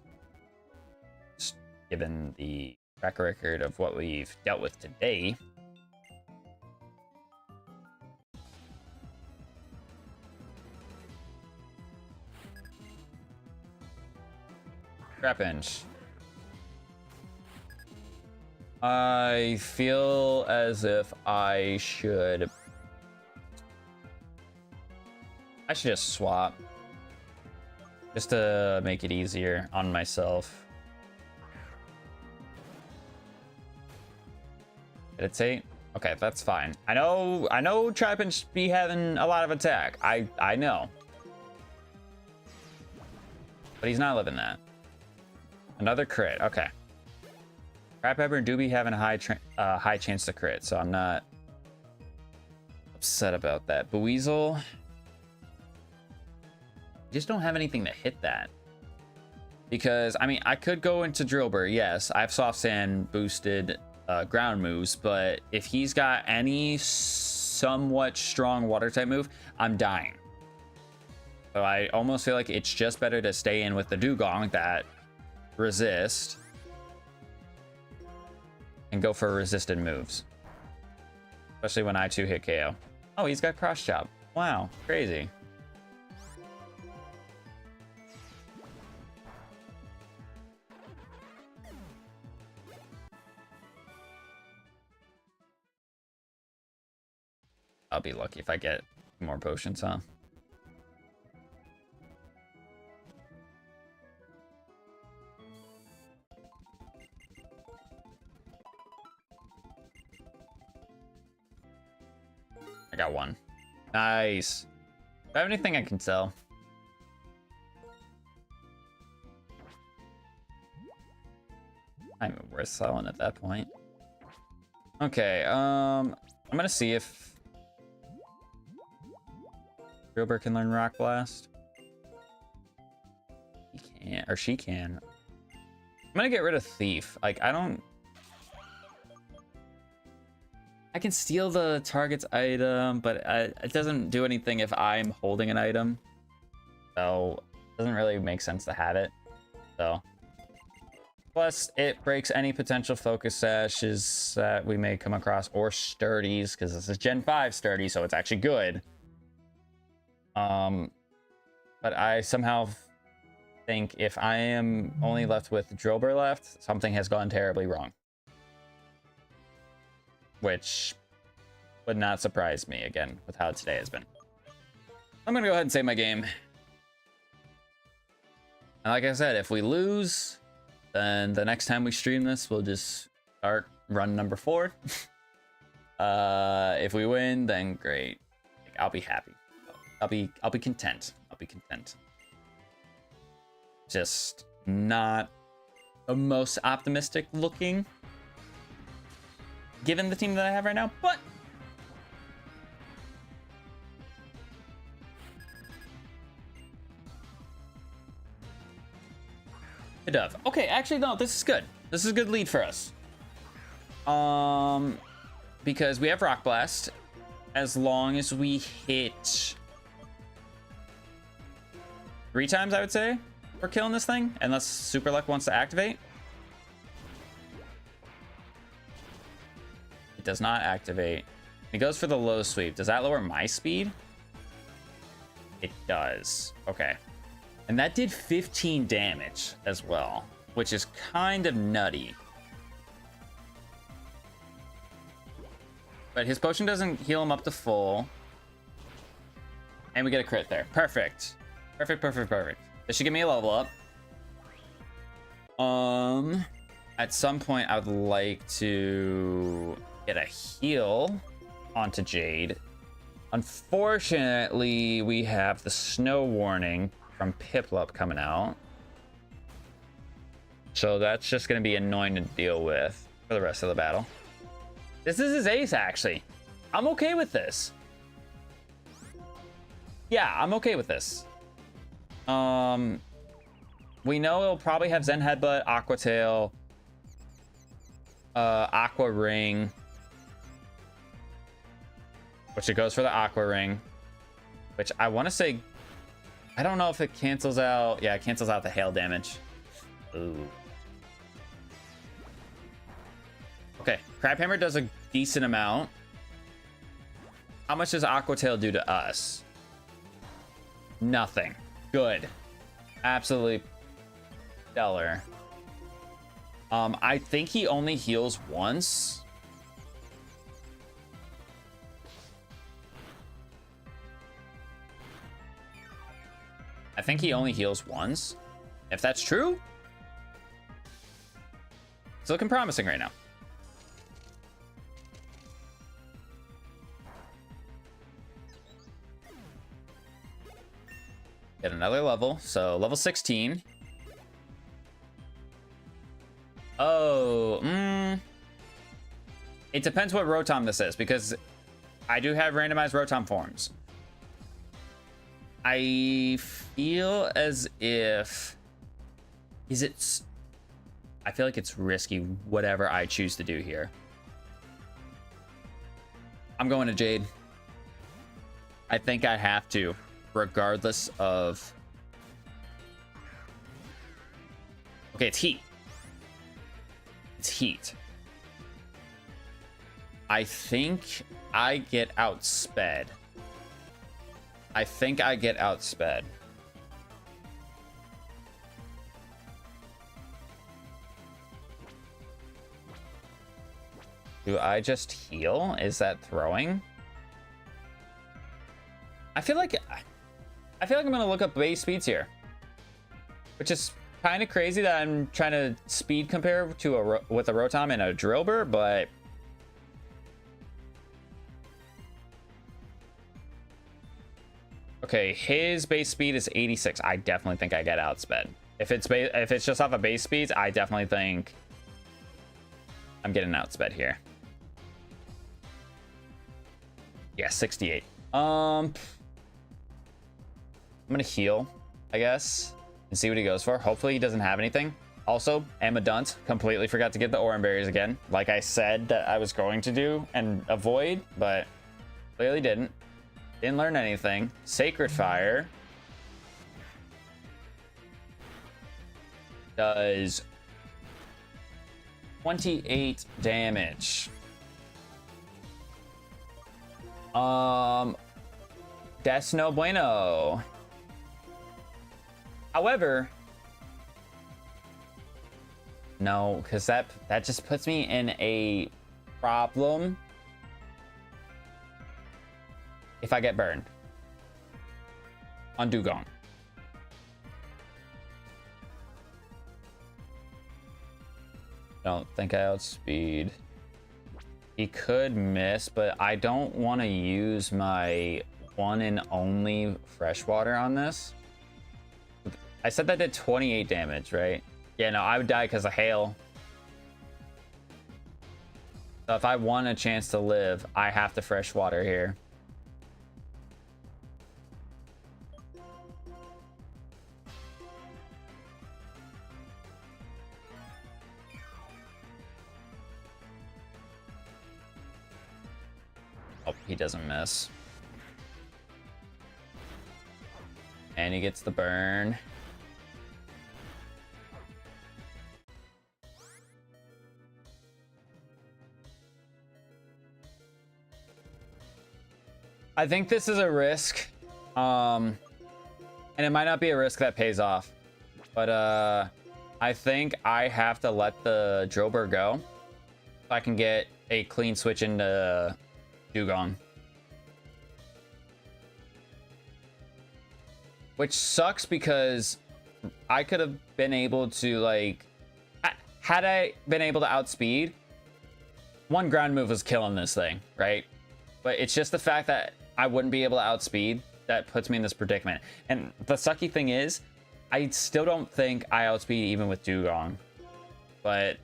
Just given the track record of what we've dealt with today. Trapinch. I feel as if I should just swap. Just to make it easier on myself. Did it say? Okay, that's fine. I know Trapinch be having a lot of attack. I know. But he's not living that. Another crit. Okay. Crab Pepper do be having a high chance to crit, so I'm not upset about that. Buizel. I just don't have anything to hit that. Because, I mean, I could go into Drillbur. Yes, I have Soft Sand boosted ground moves, but if he's got any somewhat strong water type move, I'm dying. So I almost feel like it's just better to stay in with the Dugong that resist and go for resisted moves, especially when I 2 hit KO. Oh, he's got cross chop. Wow, crazy. I'll be lucky if I get more potions, huh? I got 1. Nice. Do I have anything I can sell? Not even worth selling at that point. Okay, I'm gonna see if Drillbur can learn Rock Blast. He can, or she can. I'm gonna get rid of Thief. Like, I can steal the target's item, but it doesn't do anything if I'm holding an item. So, it doesn't really make sense to have it. So, plus, it breaks any potential focus sashes that we may come across, or sturdies, because this is Gen 5 sturdy, so it's actually good. But I somehow think if I am only left with Drillbur left, something has gone terribly wrong. Which would not surprise me, again, with how today has been. I'm gonna go ahead and save my game. And like I said, if we lose, then the next time we stream this, we'll just start run number 4. If we win, then great. I'll be happy. I'll be content. I'll be content. Just not the most optimistic looking, given the team that I have right now, but A dove. Okay, actually, no, this is good. This is a good lead for us. Because we have Rock Blast. As long as we hit 3 times, I would say, we're killing this thing. Unless Super Luck wants to activate. It does not activate. It goes for the low sweep. Does that lower my speed? It does. Okay. And that did 15 damage as well, which is kind of nutty. But his potion doesn't heal him up to full. And we get a crit there. Perfect. Perfect, perfect, perfect. This should give me a level up. At some point, I would like to get a heal onto Jade. Unfortunately, we have the snow warning from Piplup coming out. So that's just going to be annoying to deal with for the rest of the battle. This is his ace, actually. I'm okay with this. Yeah, I'm okay with this. We know it'll probably have Zen Headbutt, Aqua Tail, Aqua Ring, which it goes for the Aqua Ring, which I want to say, I don't know if it cancels out. Yeah, it cancels out the hail damage. Ooh. Okay, Crab Hammer does a decent amount. How much does Aqua Tail do to us? Nothing. Good. Absolutely stellar. I think he only heals once. I think he only heals once. If that's true, it's looking promising right now. Get another level. So level 16. Oh, it depends what Rotom this is, because I do have randomized Rotom forms. I feel as if... I feel like it's risky, whatever I choose to do here. I'm going to Jade. I think I have to, regardless of... Okay, it's Heat. It's Heat. I think I get outsped. I think I get outsped. Do I just heal? Is that throwing? I feel like I'm gonna look up base speeds here, which is kind of crazy that I'm trying to speed compare to with a Rotom and a Drillbur, but okay, his base speed is 86. I definitely think I get outsped. If it's just off of base speeds, I definitely think I'm getting outsped here. Yeah, 68. I'm gonna heal, I guess, and see what he goes for. Hopefully he doesn't have anything. Also, Emma Dunt, completely forgot to get the Oran Berries again, like I said that I was going to do and avoid, but clearly didn't. Didn't learn anything. Sacred Fire does 28 damage. That's no bueno. However, no, because that just puts me in a problem if I get burned on Dugong. Don't think I outspeed. He could miss, but I don't want to use my one and only freshwater on this. I said that did 28 damage, right? Yeah, no, I would die because of hail. So if I want a chance to live, I have to freshwater here. he doesn't miss. And he gets the burn. I think this is a risk. And it might not be a risk that pays off. But I think I have to let the Drober go so I can get a clean switch into Dugong. Which sucks because I could have been able to, like, had I been able to outspeed, one ground move was killing this thing, right? But it's just the fact that I wouldn't be able to outspeed that puts me in this predicament. And the sucky thing is, I still don't think I outspeed even with Dugong. But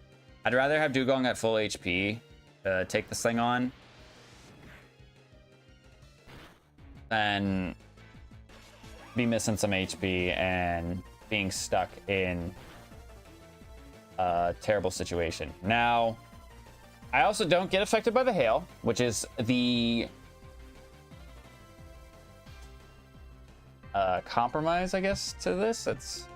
I'd rather have Dugong at full HP to take this thing on than be missing some HP and being stuck in a terrible situation. Now, I also don't get affected by the hail, which is the compromise, I guess, to this. That's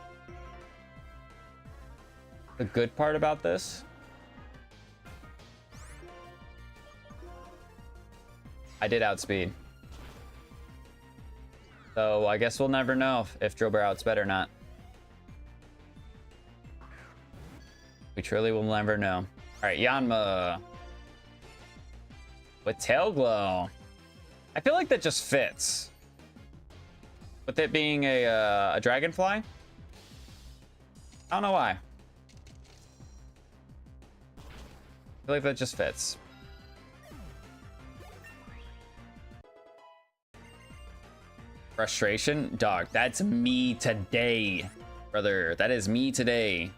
the good part about this. I did outspeed. So I guess we'll never know if Drober outsped or not. We truly will never know. All right, Yanma with Tail Glow. I feel like that just fits. With it being a dragonfly. I don't know why. I feel like that just fits. Frustration? Dog, that's me today, brother. That is me today.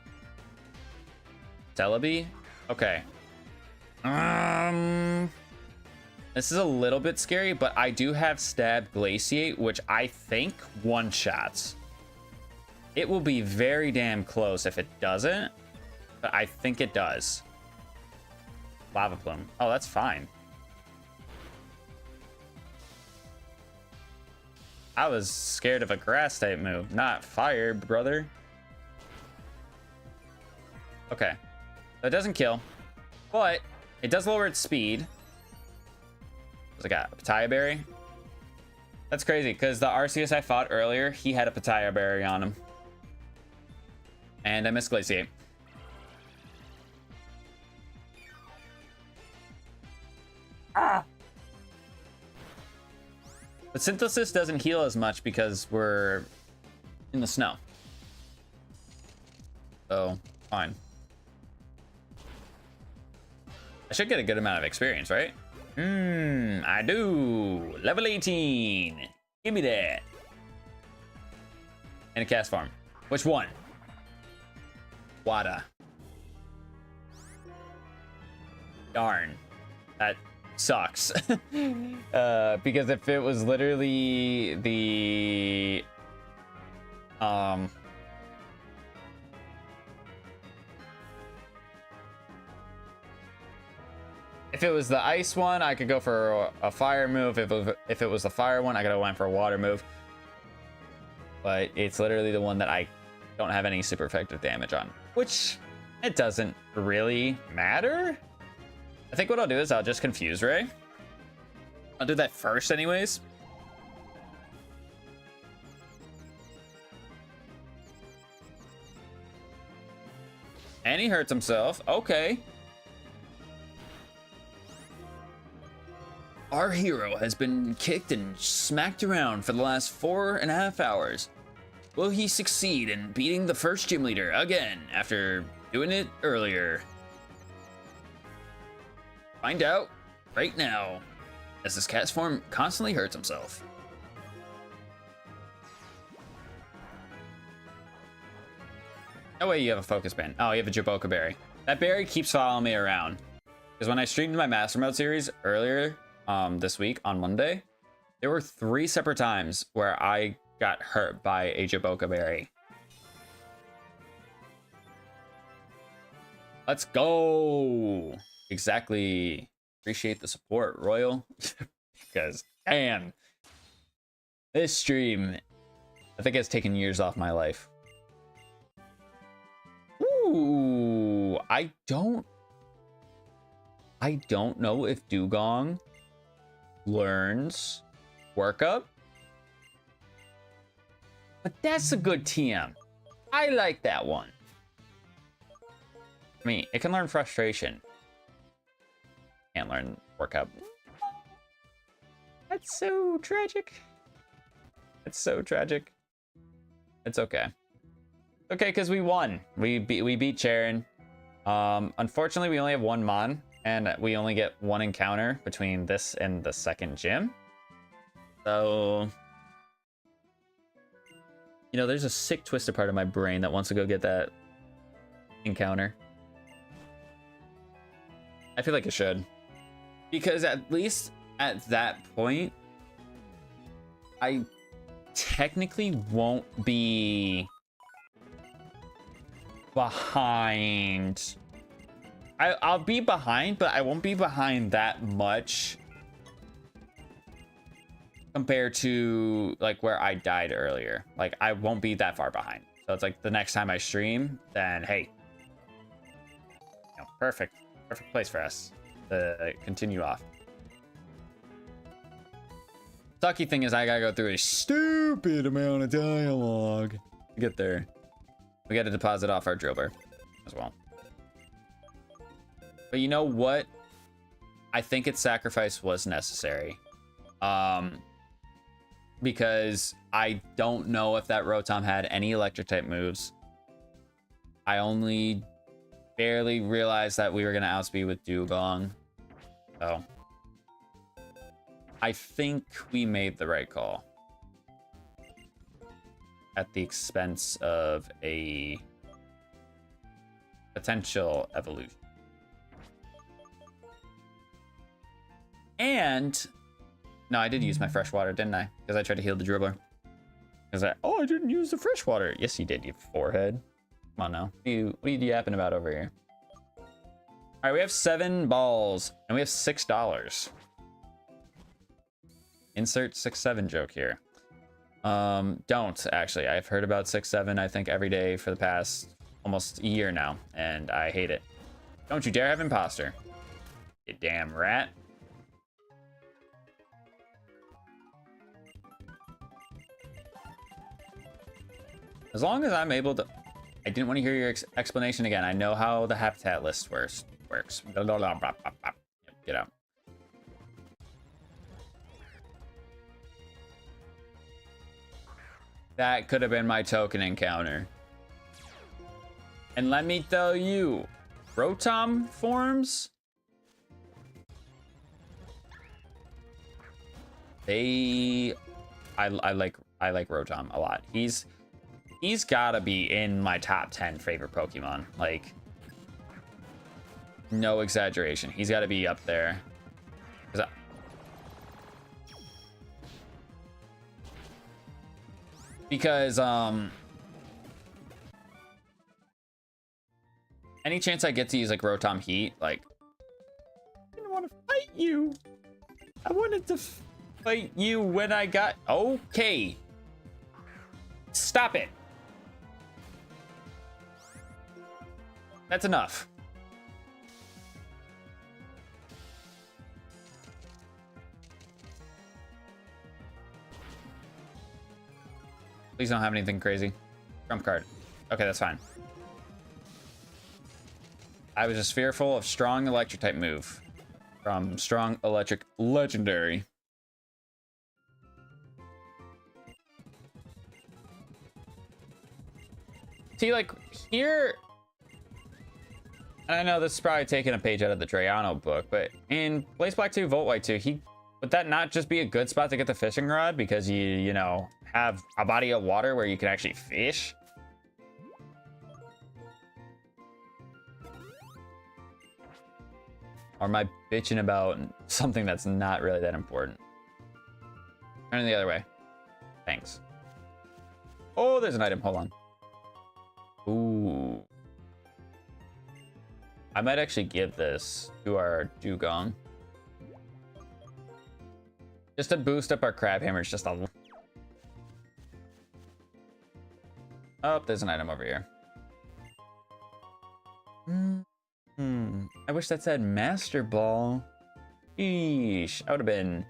Celebi? Okay. This is a little bit scary, but I do have Stab Glaciate, which I think one-shots. It will be very damn close if it doesn't, but I think it does. Lava Plume. Oh, that's fine. I was scared of a grass type move, not fire, brother. Okay. That doesn't kill, but it does lower its speed. I got a Pitaya Berry. That's crazy because the Arceus I fought earlier, he had a Pitaya Berry on him. And I missed Glaciate. Ah! But Synthesis doesn't heal as much because we're in the snow. So, fine. I should get a good amount of experience, right? I do. Level 18. Give me that. And a cast farm. Which one? Wada. Darn. That sucks. Because if it was literally the if it was the ice one, I could go for a fire move. If it was the fire one, I could have went for a water move. But it's literally the one that I don't have any super effective damage on, which it doesn't really matter. I think what I'll do is I'll just Confuse Ray. I'll do that first anyways. And he hurts himself. Okay. Our hero has been kicked and smacked around for the last 4.5 hours. Will he succeed in beating the first gym leader again after doing it earlier? Find out right now, as this cat's form constantly hurts himself. No way you have a focus band. Oh, you have a Jaboka Berry. That berry keeps following me around. Because when I streamed my Master Mode series earlier this week on Monday, there were 3 separate times where I got hurt by a Jaboka Berry. Let's go. Exactly. Appreciate the support, Royal. because damn, this stream, I think it's taken years off my life. Ooh, I don't know if Dugong learns work up, but that's a good TM. I like that one. I mean, it can learn frustration. Can't learn work up. That's so tragic. It's so tragic. It's okay. Okay, because we won. We beat Charon. Unfortunately, we only have one Mon, and we only get one encounter between this and the second gym. So, you know, there's a sick twisted part of my brain that wants to go get that encounter. I feel like it should, because at least at that point, I technically won't be behind. I'll be behind, but I won't be behind that much compared to like where I died earlier. Like I won't be that far behind. So it's like the next time I stream, then hey, you know, perfect place for us to continue off. Sucky thing is I gotta go through a stupid amount of dialogue to get there. We got to deposit off our drill bar as well. But you know what? I think its sacrifice was necessary. Because I don't know if that Rotom had any electric type moves. I only barely realized that we were going to outspeed with Dugong. So I think we made the right call at the expense of a potential evolution. And no, I did use my fresh water, didn't I? Because I tried to heal the dribbler. Because I didn't use the fresh water. Yes, you did, you forehead. Come on now. What are you yapping about over here? All right, we have 7 balls and we have $6. Insert 6-7 joke here. Don't actually. I've heard about 6-7, I think, every day for the past almost a year now, and I hate it. Don't you dare have imposter. You damn rat. As long as I'm able to... I didn't want to hear your explanation again. I know how the habitat list works. Get out. That could have been my token encounter. And let me tell you, Rotom forms, I like Rotom a lot. He's gotta be in my top 10 favorite Pokemon. Like, no exaggeration. He's gotta be up there. Because any chance I get to use like Rotom Heat, like, I didn't want to fight you. I wanted to fight you when I got... Okay. Stop it. That's enough. Please don't have anything crazy. Trump card. Okay, that's fine. I was just fearful of strong electric type move from strong electric legendary. See, like, here... And I know this is probably taking a page out of the Drayano book, but in Blaze Black 2, Volt White 2, would that not just be a good spot to get the fishing rod because you know, have a body of water where you can actually fish? Or am I bitching about something that's not really that important? Turn the other way. Thanks. Oh, there's an item. Hold on. Ooh. I might actually give this to our Dugong. Just to boost up our crab hammers just a... Oh, there's an item over here. I wish that said Master Ball. Eesh, I would have been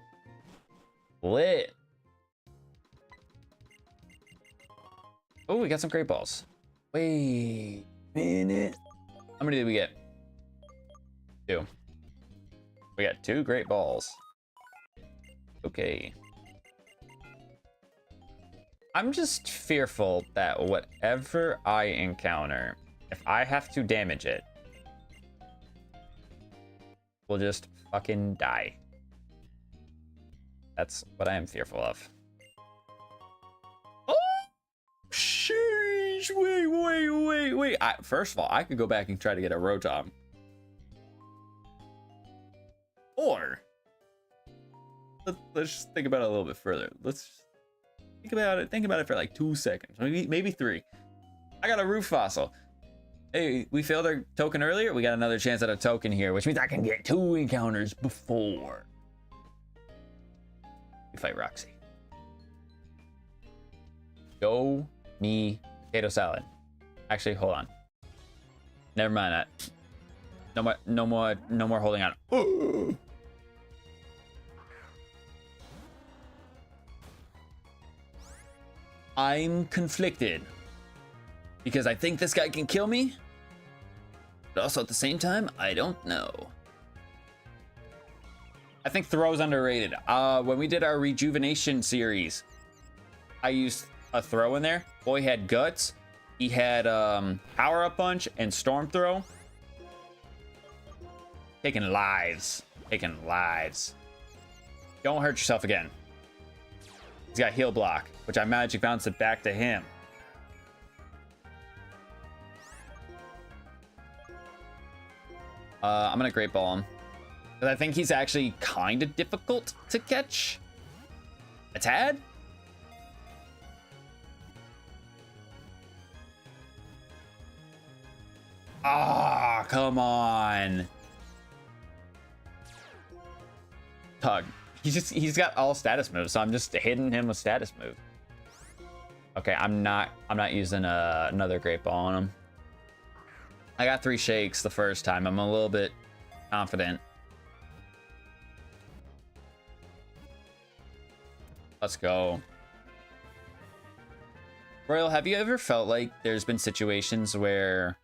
lit. Oh, we got some great balls. Wait a minute. How many did we get? 2. We got 2 great balls. Okay. I'm just fearful that whatever I encounter, if I have to damage it, we'll just fucking die. That's what I am fearful of. Oh! Sheesh! Wait. First of all, I could go back and try to get a Rotom. Or... Let's just think about it a little bit further. Let's think about it for like 2 seconds, maybe 3. I got a Roof Fossil. Hey, we failed our token earlier. We got another chance at a token here, which means I can get 2 encounters before we fight Roxy. Go me potato salad. Actually, hold on. Never mind that. No more holding on. Oh! I'm conflicted because I think this guy can kill me, but also at the same time, I don't know. I think throw's underrated. When we did our rejuvenation series, I used a throw in there. Boy had guts. He had power up punch and storm throw. Taking lives. Don't hurt yourself again. He's got heal block, which I magic bounce it back to him. I'm gonna great ball him, but I think he's actually kind of difficult to catch. A tad. Ah, come on. Tug. He's got all status moves, so I'm just hitting him with status move. Okay, I'm not using another great ball on him. I got 3 shakes the first time. I'm a little bit confident. Let's go. Royal, have you ever felt like there's been situations where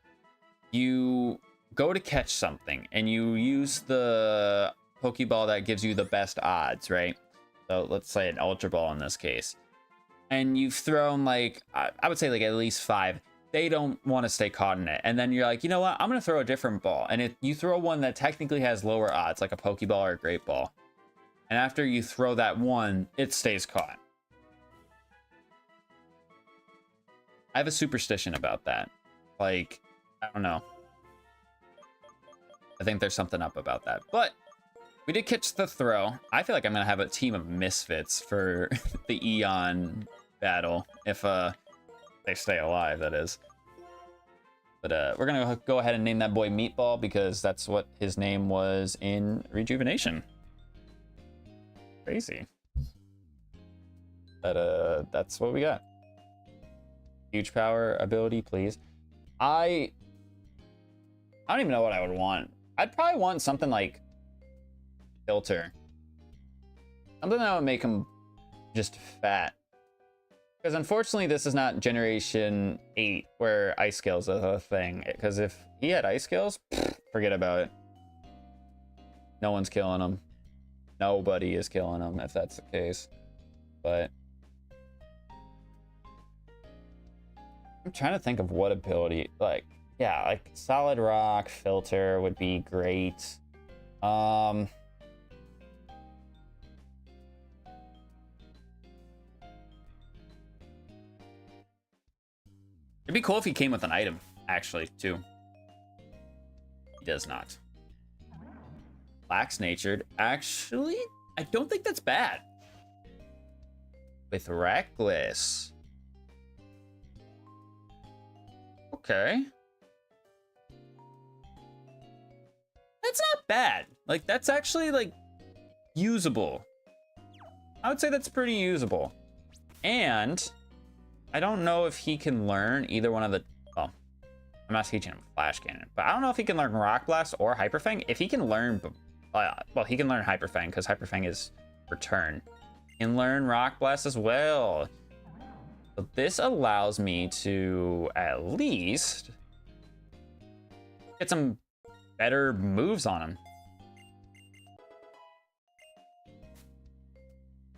you go to catch something and you use the Pokeball that gives you the best odds, right? So let's say an Ultra Ball in this case. And you've thrown like, I would say like at least 5. They don't want to stay caught in it. And then you're like, you know what? I'm going to throw a different ball. And you throw one that technically has lower odds, like a Pokeball or a Great Ball. And after you throw that one, it stays caught. I have a superstition about that. Like, I don't know. I think there's something up about that. But we did catch the throw. I feel like I'm going to have a team of misfits for the Eon battle. If they stay alive, that is. But we're going to go ahead and name that boy Meatball because that's what his name was in Rejuvenation. Crazy. But that's what we got. Huge power ability, please. I don't even know what I would want. I'd probably want something like Filter. Something that would make him just fat. Because unfortunately, this is not Generation 8 where Ice Scales is a thing. Because if he had Ice Scales, forget about it. No one's killing him. Nobody is killing him if that's the case. But I'm trying to think of what ability, like, yeah, like Solid Rock, Filter would be great. It'd be cool if he came with an item, actually, too. He does not. Lax-natured. Actually, I don't think that's bad. With Reckless. Okay. That's not bad. Like, that's actually, like, usable. I would say that's pretty usable. And I don't know if he can learn either one of the... Well, I'm not teaching him Flash Cannon, but I don't know if he can learn Rock Blast or Hyper Fang. If he can learn... well, he can learn Hyper Fang because Hyper Fang is return. He can learn Rock Blast as well. So this allows me to at least get some better moves on him.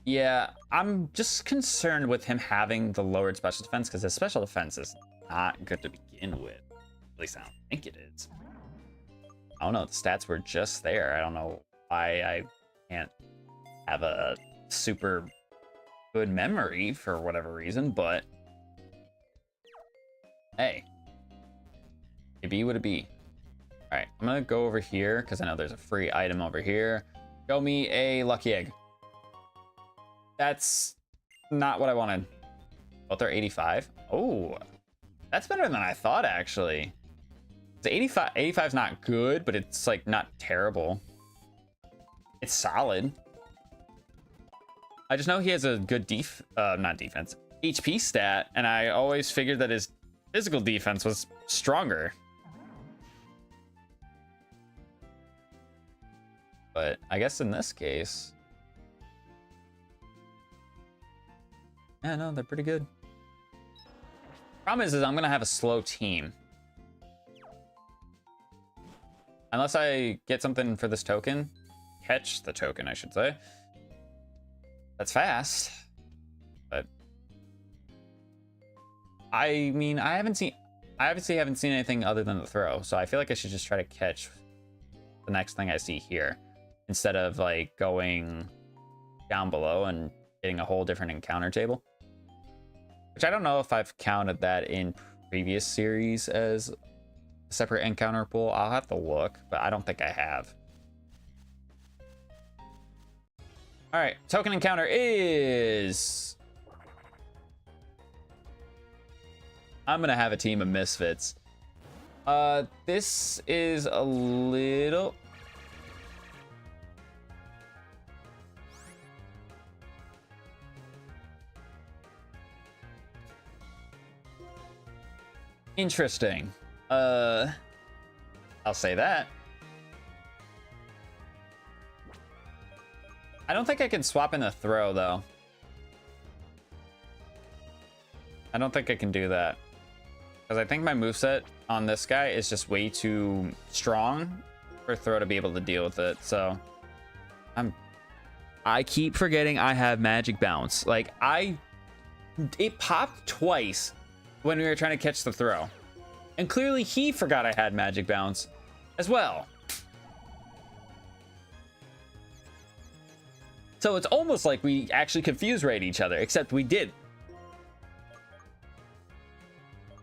Yeah, I'm just concerned with him having the lowered special defense because his special defense is not good to begin with. At least I don't think it is. I don't know, the stats were just there. I don't know why I can't have a super good memory for whatever reason, but hey, it be what it be. All right, I'm gonna go over here because I know there's a free item over here. Show me a lucky egg. That's not what I wanted. Both they're 85. Oh, that's better than I thought, actually. It's 85. 85 is not good, but it's like not terrible. It's solid. I just know he has a good not defense, HP stat, and I always figured that his physical defense was stronger. But I guess in this case, yeah, no, they're pretty good. Problem is I'm gonna have a slow team. Unless I get something for this token. Catch the token, I should say. That's fast. But I mean, I obviously haven't seen anything other than the throw, so I feel like I should just try to catch the next thing I see here instead of like going down below and getting a whole different encounter table. Which I don't know if I've counted that in previous series as a separate encounter pool. I'll have to look, but I don't think I have. All right, token encounter is... I'm gonna have a team of misfits. This is a little... interesting. I'll say that. I don't think I can swap in the throw, though. I don't think I can do that. Because I think my moveset on this guy is just way too strong for throw to be able to deal with it. So I keep forgetting I have magic bounce. Like it popped twice when we were trying to catch the throw. And clearly he forgot I had magic bounce as well. So it's almost like we actually confuse rate each other, except we did.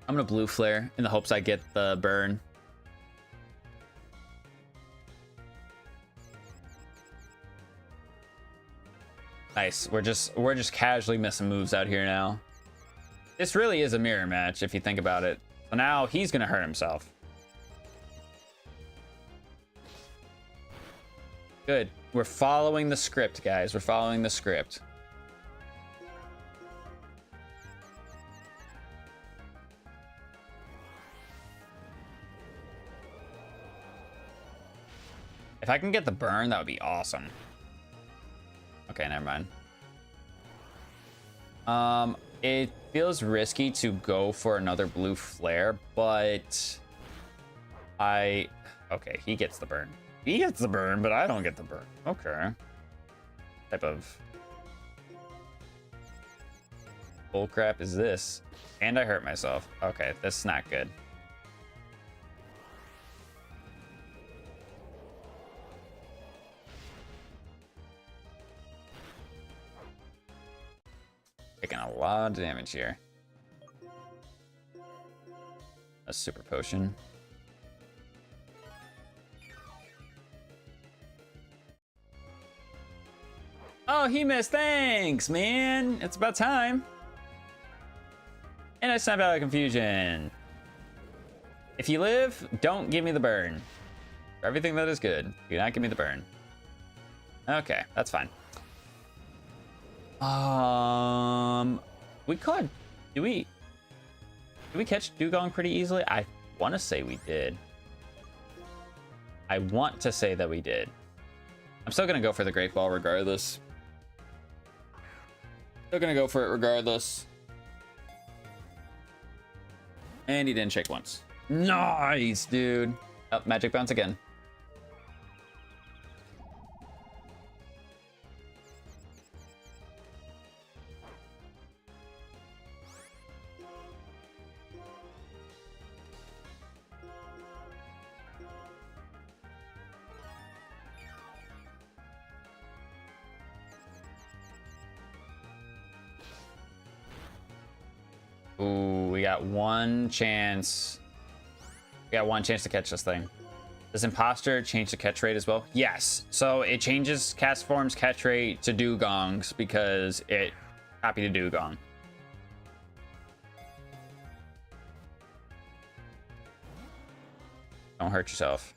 I'm gonna blue flare in the hopes I get the burn. Nice. We're just casually missing moves out here now. This really is a mirror match if you think about it. So now he's gonna hurt himself. Good. We're following the script, guys. We're following the script. If I can get the burn, that would be awesome. Okay, never mind. It feels risky to go for another blue flare, but okay, he gets the burn. He gets the burn, but I don't get the burn. Okay. Type of bullcrap is this? And I hurt myself. Okay, this is not good. Taking a lot of damage here. A super potion. Oh, he missed. Thanks, man. It's about time. And I snap out of confusion. If you live, don't give me the burn. For everything that is good, do not give me the burn. Okay, that's fine. We caught. Do we catch Dugong pretty easily? I want to say we did. I want to say that we did. I'm still gonna go for the Great Ball regardless. Still gonna go for it regardless. And he didn't shake once. Nice, dude. Oh, magic bounce again. Ooh, we got one chance. We got one chance to catch this thing. Does Imposter change the catch rate as well? Yes. So it changes Castform's catch rate to Dugong's because it copied to Dugong. Don't hurt yourself.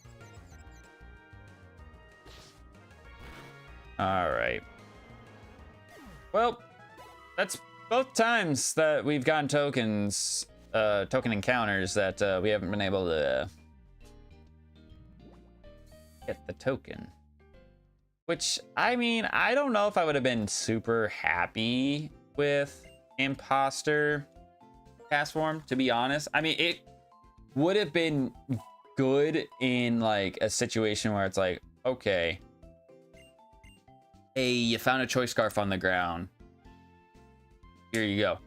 All right. Well, that's both times that we've gotten tokens, token encounters that we haven't been able to get the token. Which, I mean, I don't know if I would have been super happy with Imposter Castform, to be honest. I mean, it would have been good in like a situation where it's like, okay, hey, you found a choice scarf on the ground. Here you go.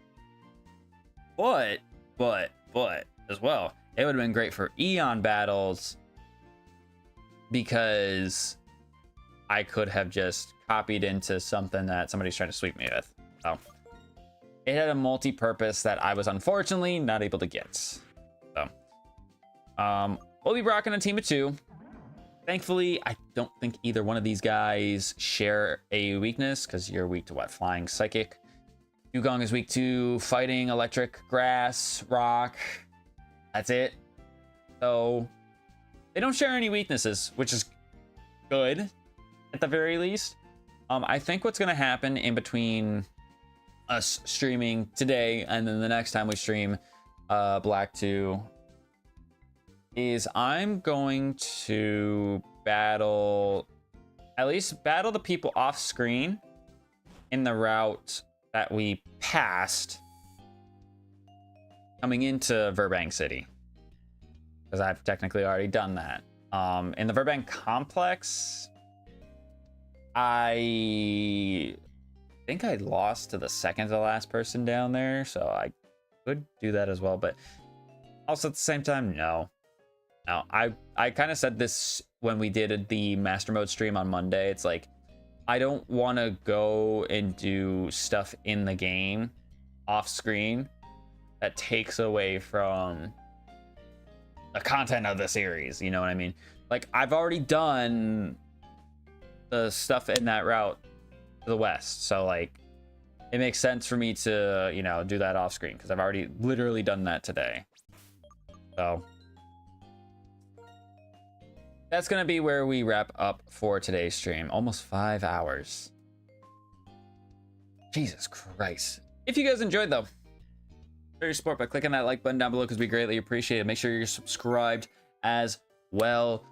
But as well, it would have been great for Eon battles because I could have just copied into something that somebody's trying to sweep me with. So it had a multi-purpose that I was unfortunately not able to get. So we'll be rocking a team of 2. Thankfully, I don't think either one of these guys share a weakness because you're weak to what? Flying, psychic. Dugong is weak to fighting, electric, grass, rock. That's it. So they don't share any weaknesses, which is good at the very least. I think what's going to happen in between us streaming today and then the next time we stream Black 2 is I'm going to at least battle the people off screen in the route that we passed coming into Burbank City, because I've technically already done that. In the Burbank complex, I think I lost to the second to last person down there, so I could do that as well, but also at the same time, no. I kind of said this when we did the Master Mode stream on Monday. It's like, I don't want to go and do stuff in the game off screen that takes away from the content of the series. You know what I mean? Like, I've already done the stuff in that route to the west. So, like, it makes sense for me to, you know, do that off screen because I've already literally done that today. So that's going to be where we wrap up for today's stream. Almost 5 hours. Jesus Christ. If you guys enjoyed, though, show your support by clicking that like button down below because we greatly appreciate it. Make sure you're subscribed as well.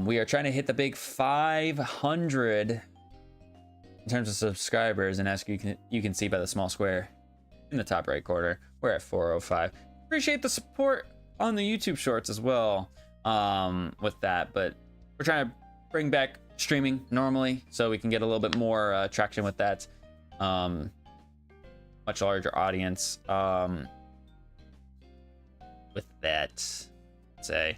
We are trying to hit the big 500 in terms of subscribers. And as you can see by the small square in the top right corner, we're at 405. Appreciate the support on the YouTube shorts as well with that. But we're trying to bring back streaming normally so we can get a little bit more traction with that. Much larger audience with that, say.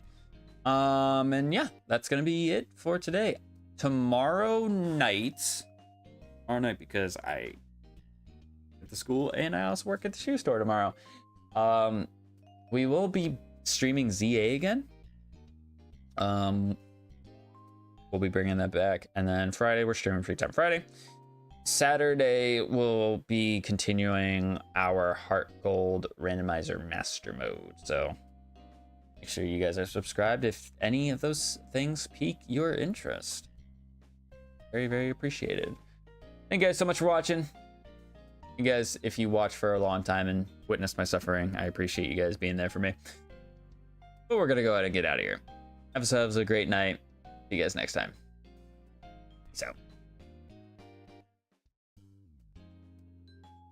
And yeah, that's gonna be it for today. Tomorrow night because I at the school and I also work at the shoe store tomorrow. We will be streaming ZA again. We'll be bringing that back, and then Friday we're streaming Free Time Friday. Saturday we'll be continuing our Heart Gold Randomizer Master Mode. So make sure you guys are subscribed if any of those things pique your interest. Very, very appreciated. Thank you guys so much for watching. You guys, if you watch for a long time and witness my suffering, I appreciate you guys being there for me. But we're gonna go ahead and get out of here. Have yourselves a great night. See you guys next time. Peace out.